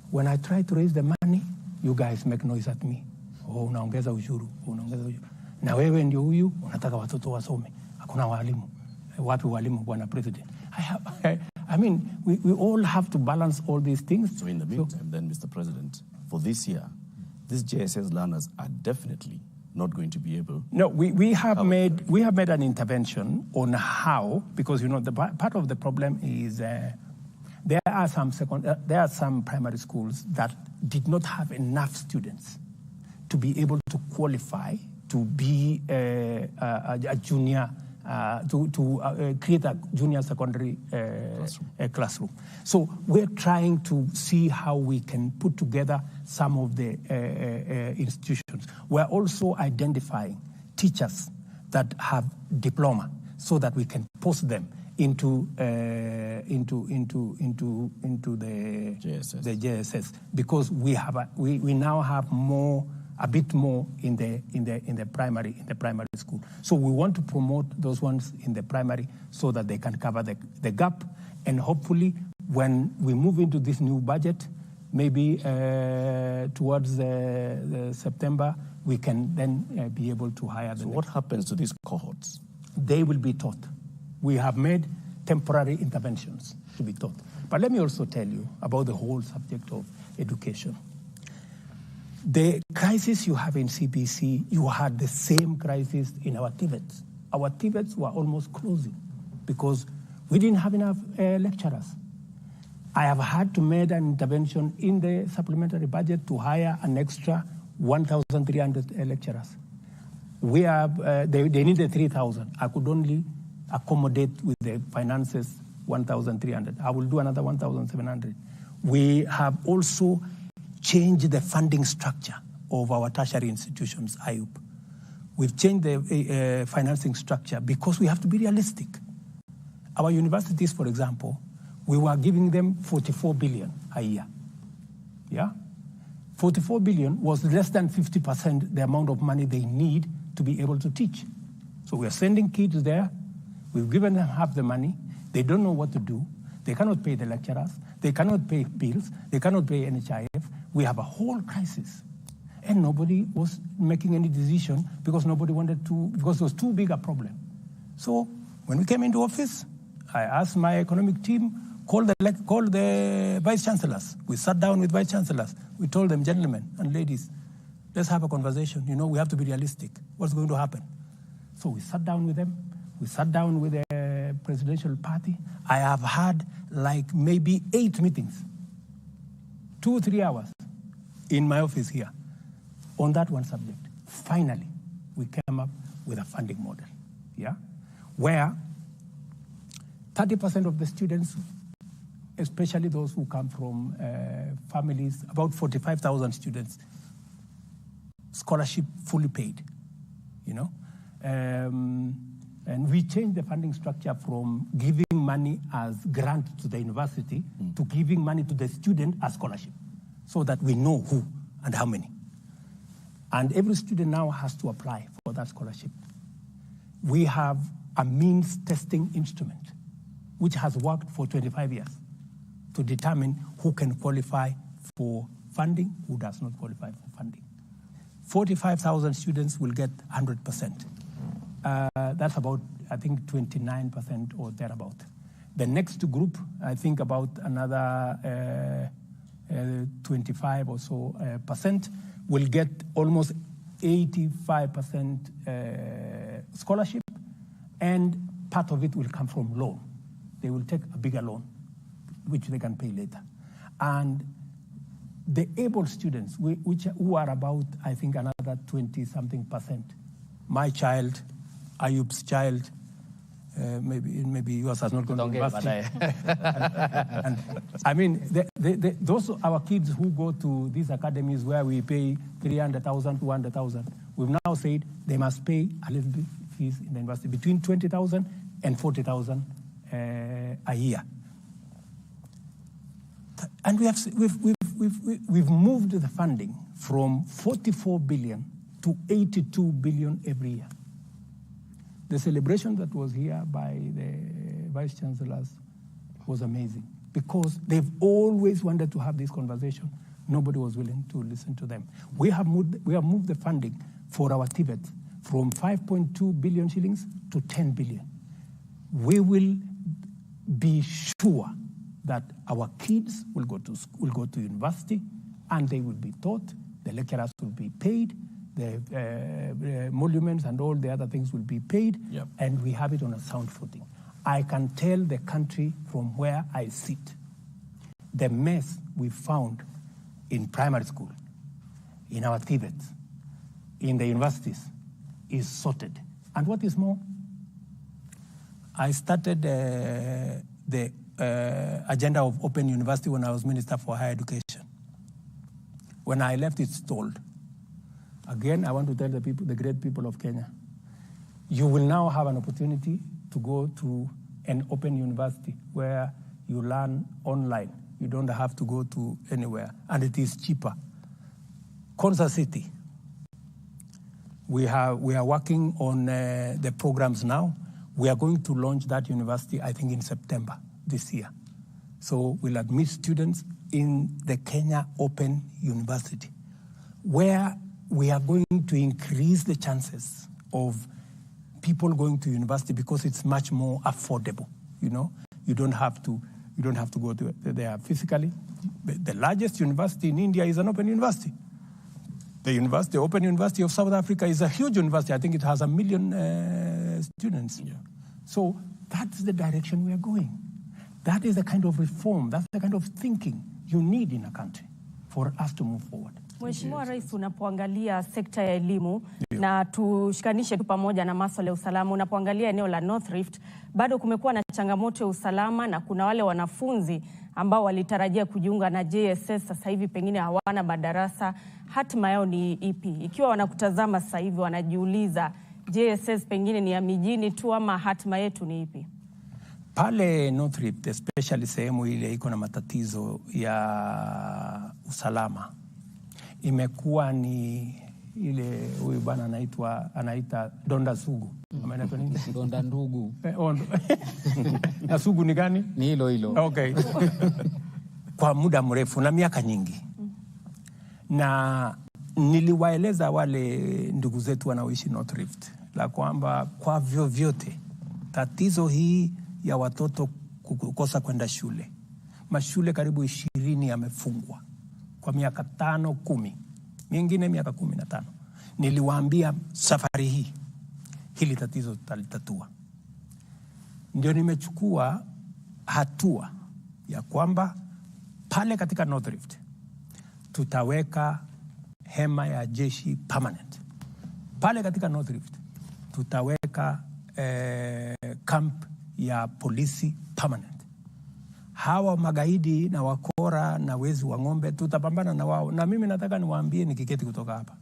When I try to raise the money, you guys make noise at me. Oh, unaongeza ushuru, unaongeza ushuru. Na wewe ndio huyu, unataka watoto wasome. Hakuna walimu. Wapi walimu, Bwana President? I mean, we all have to balance all these things. So in the meantime, then, Mr. President, for this year, these JSS learners are definitely not going to be able. No, we have made an intervention on how, because you know the part of the problem is there are some primary schools that did not have enough students to be able to qualify to be a junior. To create a junior secondary classroom. So we're trying to see how we can put together some of the institutions. We're also identifying teachers that have diploma so that we can post them into the JSS, because we now have a bit more in the primary school. So we want to promote those ones in the primary so that they can cover the gap, and hopefully when we move into this new budget, maybe towards the September, we can then be able to hire them. So what happens to these cohorts? They will be taught. We have made temporary interventions to be taught. But let me also tell you about the whole subject of education. The crisis you have in CBC, you had the same crisis in our TVETs. Our TVETs were almost closing because we didn't have enough lecturers. I have had to make an intervention in the supplementary budget to hire an extra 1,300 lecturers. We have, they needed 3,000. I could only accommodate with the finances 1,300. I will do another 1,700. We have also change the funding structure of our tertiary institutions, IUP. We've changed the financing structure because we have to be realistic. Our universities, for example, we were giving them 44 billion a year. Yeah? 44 billion was less than 50% the amount of money they need to be able to teach. So we are sending kids there. We've given them half the money. They don't know what to do. They cannot pay the lecturers. They cannot pay bills. They cannot pay NHIF. We have a whole crisis. And nobody was making any decision because nobody wanted to, because it was too big a problem. So when we came into office, I asked my economic team, call the vice chancellors. We sat down with vice chancellors. We told them, gentlemen and ladies, let's have a conversation. You know, we have to be realistic. What's going to happen? So we sat down with them. We sat down with the presidential party. I have had like maybe 8 meetings, 2 or 3 hours in my office here on that one subject. Finally, we came up with a funding model, yeah, where 30% of the students, especially those who come from families, about 45,000 students, scholarship fully paid, you know. And we changed the funding structure from giving money as grant to the university to giving money to the student as scholarship, so that we know who and how many. And every student now has to apply for that scholarship. We have a means testing instrument, which has worked for 25 years to determine who can qualify for funding, who does not qualify for funding. 45,000 students will get 100%. That's about, I think, 29% or thereabout. The next group, I think about another 25 or so percent, will get almost 85% scholarship, and part of it will come from loan. They will take a bigger loan, which they can pay later. And the able students, who are about, I think, another 20-something%. My child, Ayub's child, maybe yours has not gone to university. And I mean, those are our kids who go to these academies where we pay 300,000, 200,000. We've now said they must pay a little bit fees in the university, between 20,000 and 40,000 a year. And we've moved the funding from 44 billion to 82 billion every year. The celebration that was here by the vice chancellors was amazing, because they've always wanted to have this conversation. Nobody was willing to listen to them. We have moved the funding for our TVET from 5.2 billion shillings to 10 billion. We will be sure that our kids will go to university, and they will be taught. The lecturers will be paid. The emoluments and all the other things will be paid, and we have it on a sound footing. I can tell the country from where I sit, the mess we found in primary school, in our TVETs, in the universities, is sorted. And what is more, I started the agenda of Open University when I was Minister for Higher Education. When I left, it stalled. Again, I want to tell the people, the great people of Kenya, you will now have an opportunity to go to an open university where you learn online. You don't have to go to anywhere, and it is cheaper. Konza City, we are working on the programs now. We are going to launch that university, I think, in September this year. So we'll admit students in the Kenya Open University, where we are going to increase the chances of people going to university, because it's much more affordable. You know, you don't have to go to there physically. The largest university in India is an open university. The Open University of South Africa is a huge university. I think it has 1 million students. Yeah. So that's the direction we are going. That is the kind of reform, that's the kind of thinking you need in a country for us to move forward. Mheshimiwa Rais, unapoangalia sekta ya elimu na tushikanishe tu pamoja na masuala ya usalama, unapoangalia eneo la North Rift, bado kumekuwa na changamoto ya usalama, na kuna wale wanafunzi ambao walitarajia kujiunga na JSS sasa hivi pengine hawana madarasa. Hatima yao ni ipi? Ikiwa wanakutazama sasa hivi wanajiuliza, JSS pengine ni ya mijini tu ama hatima yetu ni ipi? Pale North Rift, especially sehemu ile iko na matatizo ya usalama, imekuwa ni ile huyu bwana anaita donda sugu. Anaitwa nini? Donda ndugu. Na sugu ni gani? Ni hilo. Okay. Kwa muda mrefu na miaka nyingi. Na niliwaeleza wale ndugu zetu wanaoishi North Rift la kwamba kwa vyovyote tatizo hii ya watoto kukosa kwenda shule, mashule karibu 20 yamefungwa kwa miaka 5-10, mingine miaka 15. Niliwaambia safari hii hili tatizo tutalitatua. Ndio nimechukua hatua ya kwamba pale katika North Rift tutaweka hema ya jeshi permanent. Pale katika North Rift tutaweka camp ya polisi permanent. Hawa magaidi na wakora na wezi wa ng'ombe tutapambana na wao. Na mimi nataka niwaambie nikiketi kutoka hapa,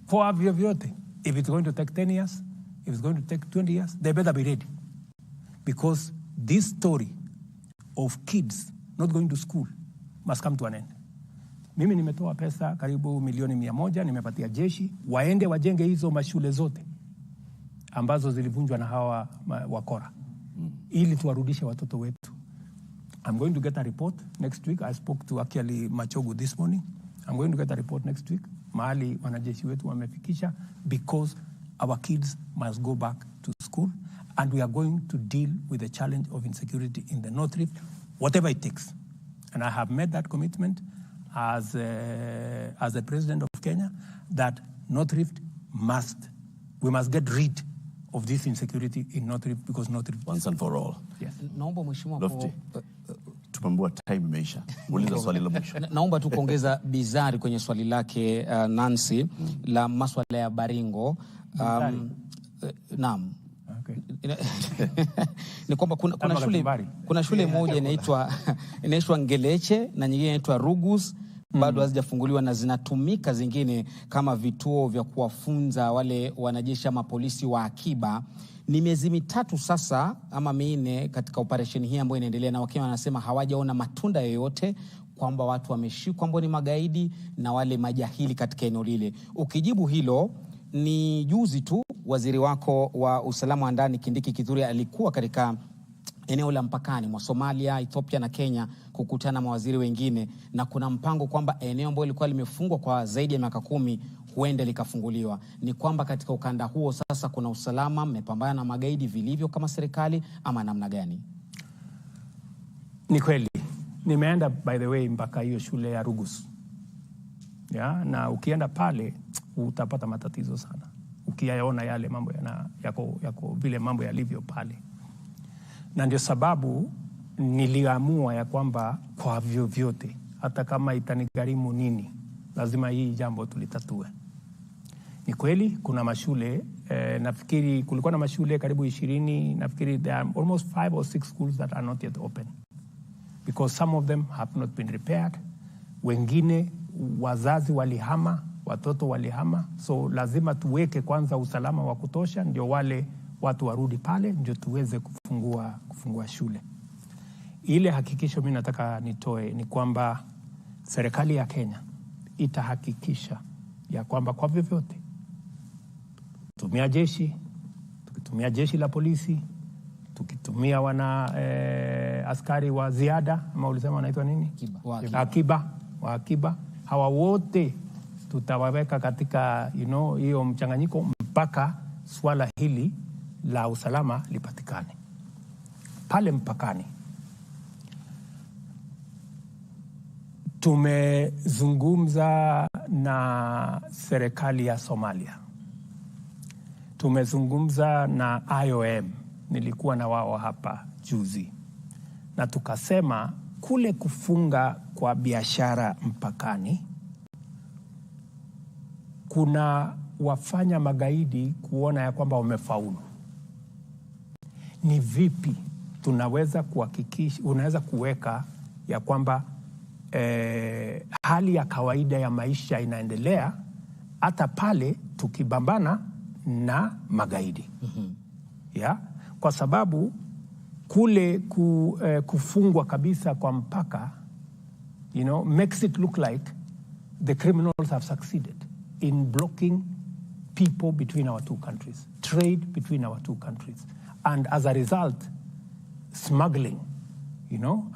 kwa vyovyote, if it's going to take 10 years, if it's going to take 20 years, they better be ready. Because this story of kids not going to school must come to an end. Mimi nimetoa pesa karibu milioni 100, nimepatia jeshi, waende wajenge hizo mashule zote ambazo zilivunjwa na hawa wakora. Ili tuwarudishe watoto wetu. I'm going to get a report next week. I spoke to actually Machogu this morning. I'm going to get a report next week. Mahali wanajeshi wetu wamefikisha, because our kids must go back to school, and we are going to deal with the challenge of insecurity in the North Rift, whatever it takes. And I have made that commitment as the president of Kenya, that North Rift we must get rid of this insecurity in North Rift, because North Rift once and for all. Yes. Naomba mheshimiwa tumemboa time imeisha. Uliza swali la mwisho. Naomba tu kuongeza bizari kwenye swali lake Nancy la masuala ya Baringo. Naam. Okay. Ni kwamba kuna shule moja inaitwa Ngeleche na nyingine inaitwa Rugus, bado hazijafunguliwa na zinatumika zingine kama vituo vya kuwafunza wale wanajeshi ama polisi wa akiba. Ni miezi mitatu sasa ama 4 katika operation hii ambayo inaendelea, na Wakenya wanasema hawajaona matunda yoyote, kwamba watu wameshikwa ambao ni magaidi na wale majahili katika eneo lile. Ukijibu hilo, ni juzi tu waziri wako wa usalama wa ndani Kindiki Kithure alikuwa katika eneo la mpakani mwa Somalia, Ethiopia na Kenya kukutana na mawaziri wengine, na kuna mpango kwamba eneo ambalo lilikuwa limefungwa kwa zaidi ya miaka 10 huenda likafunguliwa. Ni kwamba katika ukanda huo sasa kuna usalama, mmepambana na magaidi vilivyo kama serikali, ama namna gani? Ni kweli. Nimeenda by the way mpaka hiyo shule ya Rugus. Na ukienda pale utapata matatizo sana. Ukiyaona yale mambo yako vile mambo yalivyo pale. Na ndio sababu niliamua ya kwamba kwa vyovyote, hata kama itanigharimu nini, lazima hii jambo tulitatue. Ni kweli kuna mashule, nafikiri kulikuwa na mashule karibu 20, nafikiri there are almost 5 or 6 schools that are not yet open. Because some of them have not been repaired. Wengine wazazi walihama, watoto walihama. So lazima tuweke kwanza usalama wa kutosha, ndio wale watu warudi pale, ndio tuweze kufungua shule. Ile hakikisho mimi nataka nitoe ni kwamba serikali ya Kenya itahakikisha ya kwamba kwa vyovyote tukitumia jeshi la polisi, tukitumia askari wa ziada, ama ulisema wanaitwa nini? Akiba. Hawa wote tutawaweka katika hiyo mchanganyiko mpaka swala hili la usalama lipatikane. Pale mpakani tumezungumza na serikali ya Somalia. Tumezungumza na IOM, nilikuwa na wao hapa juzi. Na tukasema kule kufunga kwa biashara mpakani kuna wafanya magaidi kuona ya kwamba wamefaulu. Ni vipi tunaweza kuhakikisha, unaweza kuweka ya kwamba hali ya kawaida ya maisha inaendelea hata pale tukibambana na magaidi. Kwa sababu kule kufungwa kabisa kwa mpaka makes it look like the criminals have succeeded in blocking people between our two countries, trade between our two countries, and as a result smuggling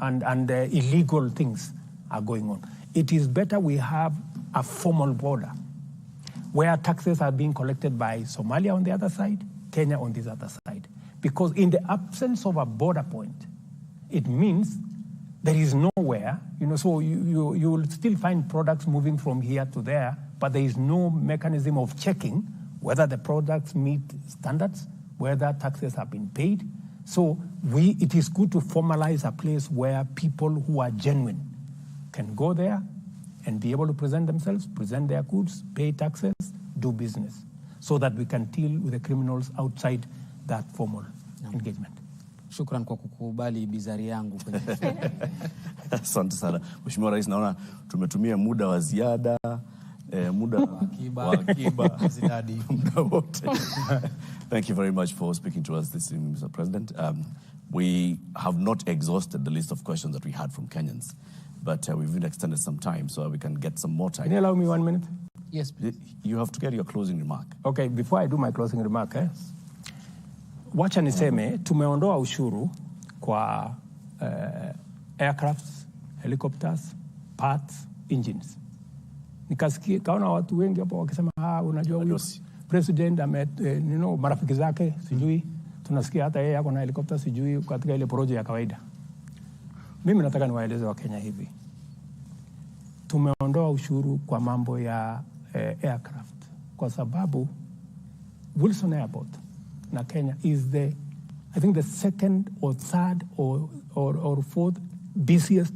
and illegal things are going on. It is better we have a formal border where taxes are being collected by Somalia on the other side, Kenya on this other side. Because in the absence of a border point, it means there is nowhere, so you will still find products moving from here to there, but there is no mechanism of checking whether the products meet standards, whether taxes have been paid. So it is good to formalize a place where people who are genuine can go there and be able to present themselves, present their goods, pay taxes, do business, so that we can deal with the criminals outside that formal engagement. Shukran kwa kukubali bizari yangu kwenye. Asante sana. Mheshimiwa Rais, naona tumetumia muda wa ziada muda wa akiba muda wote. Thank you very much for speaking to us this evening, Mr. President. We have not exhausted the list of questions that we had from Kenyans, but we've even extended some time so we can get some more time. Can you allow me 1 minute? Yes, please. You have to get your closing remark. Okay, before I do my closing remark, wacha niseme tumeondoa ushuru kwa aircrafts, helicopters, parts, engines. Nikasikia kaona watu wengi hapo wakisema unajua huyu president marafiki zake sijui tunasikia hata yeye yako na helicopter sijui katika ile project ya kawaida. Mimi nataka niwaeleze wa Kenya hivi. Tumeondoa ushuru kwa mambo ya aircraft kwa sababu Wilson Airport na Kenya is I think the second or third or fourth busiest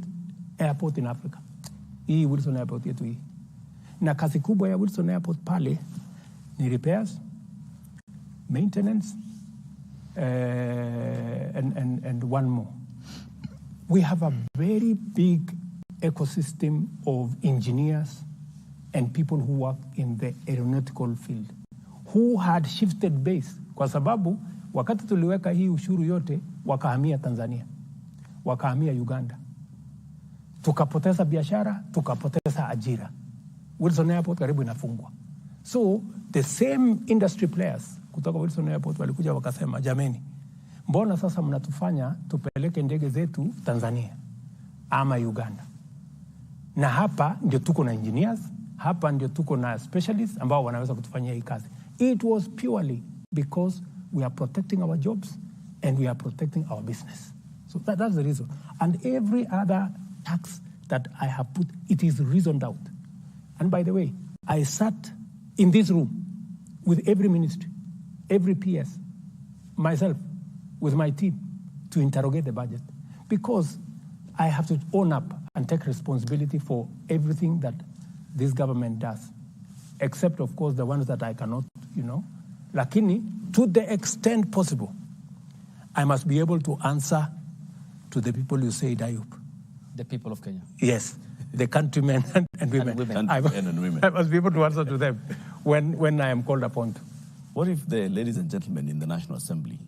airport in Africa. Hii Wilson Airport yetu hii. Na kazi kubwa ya Wilson Airport pale ni repairs, maintenance, and one more. We have a very big ecosystem of engineers and people who work in the aeronautical field who had shifted base kwa sababu wakati tuliweka hii ushuru yote wakahamia Tanzania, wakahamia Uganda. Tukapoteza biashara, tukapoteza ajira. Wilson Airport karibu inafungwa. So the same industry players kutoka Wilson Airport walikuja wakasema, jameni, mbona sasa mnatufanya tupeleke ndege zetu Tanzania ama Uganda? Na hapa ndio tuko na engineers, hapa ndio tuko na specialists ambao wanaweza kutufanyia hii kazi. It was purely because we are protecting our jobs and we are protecting our business. So that's the reason. And every other tax that I have put, it is reasoned out. And by the way, I sat in this room with every ministry, every PS, myself, with my team, to interrogate the budget. Because I have to own up and take responsibility for everything that this government does. Except, of course, the ones that I cannot, Lakini, to the extent possible, I must be able to answer to the people you say, Dayup. The people of Kenya. Yes, the countrymen and women. I must be able to answer to them when I am called upon to. What if the ladies and gentlemen in the National Assembly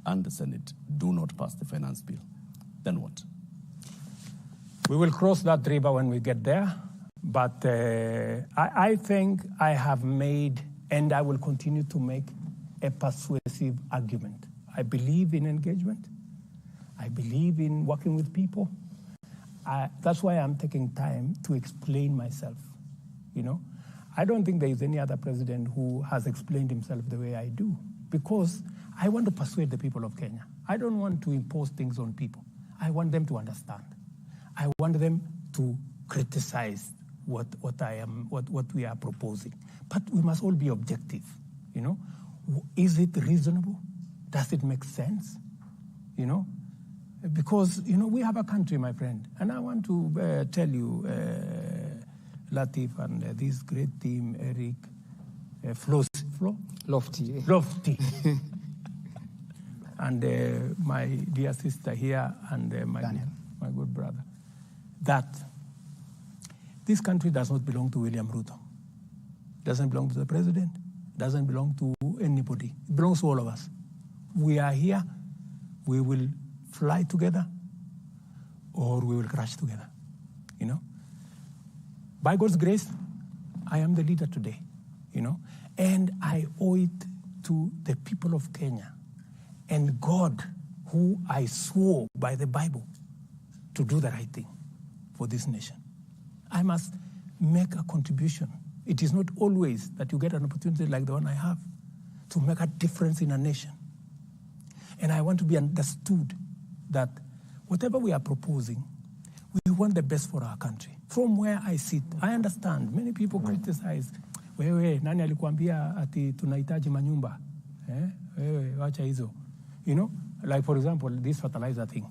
and the Senate do not pass the finance bill? Then what? We will cross that river when we get there. But I think I have made, and I will continue to make, a persuasive argument. I believe in engagement. I believe in working with people. That's why I'm taking time to explain myself. I don't think there is any other president who has explained himself the way I do, because I want to persuade the people of Kenya. I don't want to impose things on people. I want them to understand. I want them to criticize what we are proposing. But we must all be objective. Is it reasonable? Does it make sense? Because, we have a country, my friend. And I want to tell you, Latif and this great team, Eric, Lofty. And my dear sister here and my good brother, that this country does not belong to William Ruto. Doesn't belong to the president. Doesn't belong to anybody. It belongs to all of us. We are here. We will fly together or we will crash together. By God's grace, I am the leader today, and I owe it to the people of Kenya and God, who I swore by the Bible to do the right thing for this nation. I must make a contribution. It is not always that you get an opportunity like the one I have to make a difference in a nation. And I want to be understood that whatever we are proposing, we want the best for our country. From where I sit, I understand. Many people criticize, wewe, nani alikuambia ati tunahitaji manyumba? Wewe, wacha hizo. Like for example, this fertilizer thing.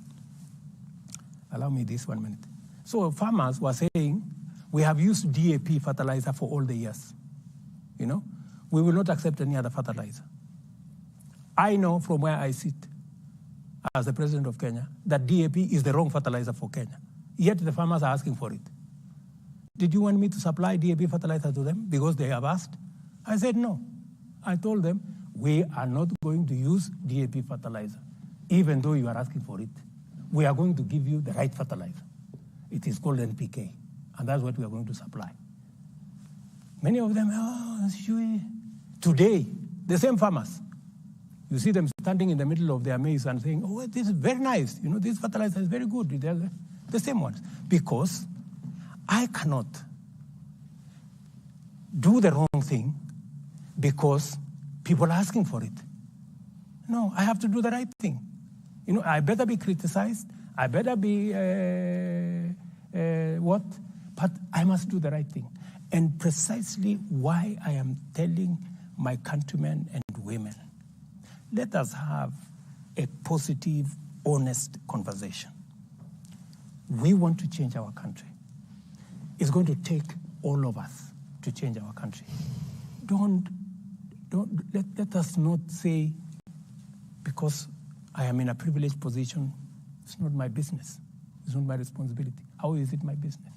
Allow me this 1 minute. So farmers were saying, we have used DAP fertilizer for all the years. We will not accept any other fertilizer. I know from where I sit as the president of Kenya that DAP is the wrong fertilizer for Kenya. Yet the farmers are asking for it. did you want me to supply DAP fertilizer to them because they have asked? I said no. I told them, we are not going to use DAP fertilizer, even though you are asking for it. We are going to give you the right fertilizer. It is called NPK, and that's what we are going to supply. Many of them, today, the same farmers, you see them standing in the middle of their maize and saying, oh, this is very nice. You know, this fertilizer is very good. They're the same ones. Because I cannot do the wrong thing because people are asking for it. No, I have to do the right thing. You know, I better be criticized. I better be but I must do the right thing. And precisely why I am telling my countrymen and women, let us have a positive, honest conversation. We want to change our country. It's going to take all of us to change our country. Let us not say, because I am in a privileged position, it's not my business. It's not my responsibility. How is it my business?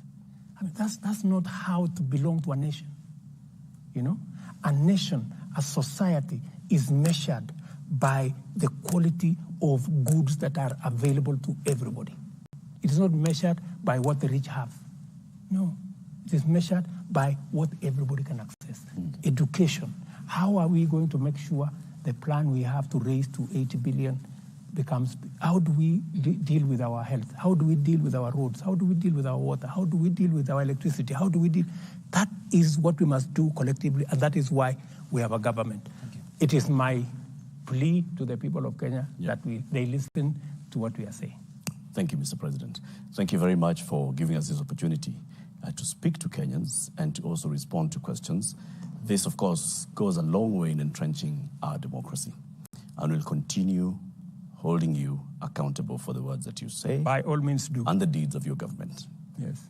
I mean, that's not how to belong to a nation. You know, a nation, a society is measured by the quality of goods that are available to everybody. It is not measured by what the rich have. No, it is measured by what everybody can access. Education. How are we going to make sure the plan we have to raise to 80 billion becomes, how do we deal with our health? How do we deal with our roads? How do we deal with our water? How do we deal with our electricity? How do we deal? That is what we must do collectively, and that is why we have a government. It is my plea to the people of Kenya that they listen to what we are saying. Thank you, Mr. President. Thank you very much for giving us this opportunity to speak to Kenyans and to also respond to questions. This, of course, goes a long way in entrenching our democracy, and will continue holding you accountable for the words that you say. By all means do. And the deeds of your government. Yes.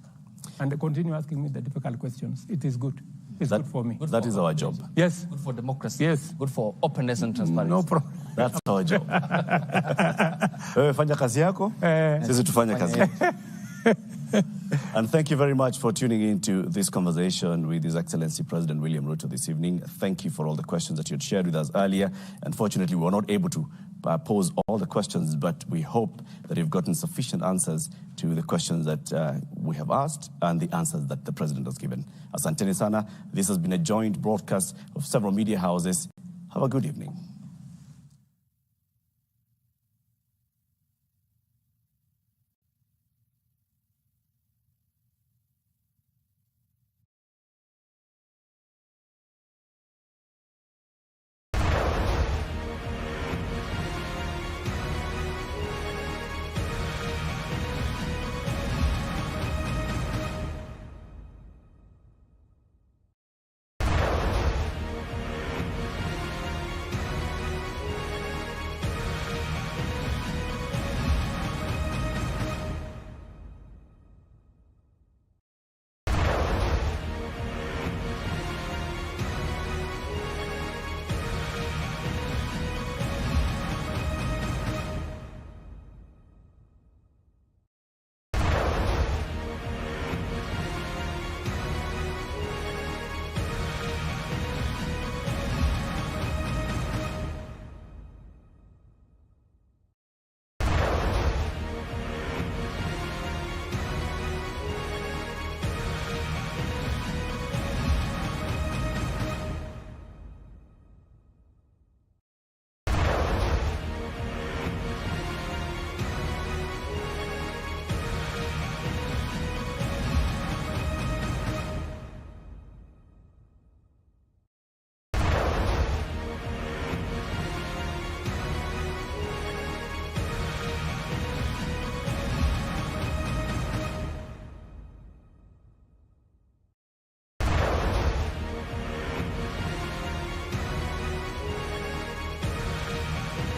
And continue asking me the difficult questions. It is good. It's good for me. That is our job. Yes. Good for democracy. Yes. Good for openness and transparency. No problem. That's our job. Wewe fanya kazi yako, sisi tufanye kazi yetu. And thank you very much for tuning into this conversation with His Excellency President William Ruto this evening. Thank you for all the questions that you had shared with us earlier. Unfortunately, we were not able to pose all the questions, but we hope that you've gotten sufficient answers to the questions that we have asked and the answers that the President has given. Asanteni sana. This has been a joint broadcast of several media houses. Have a good evening.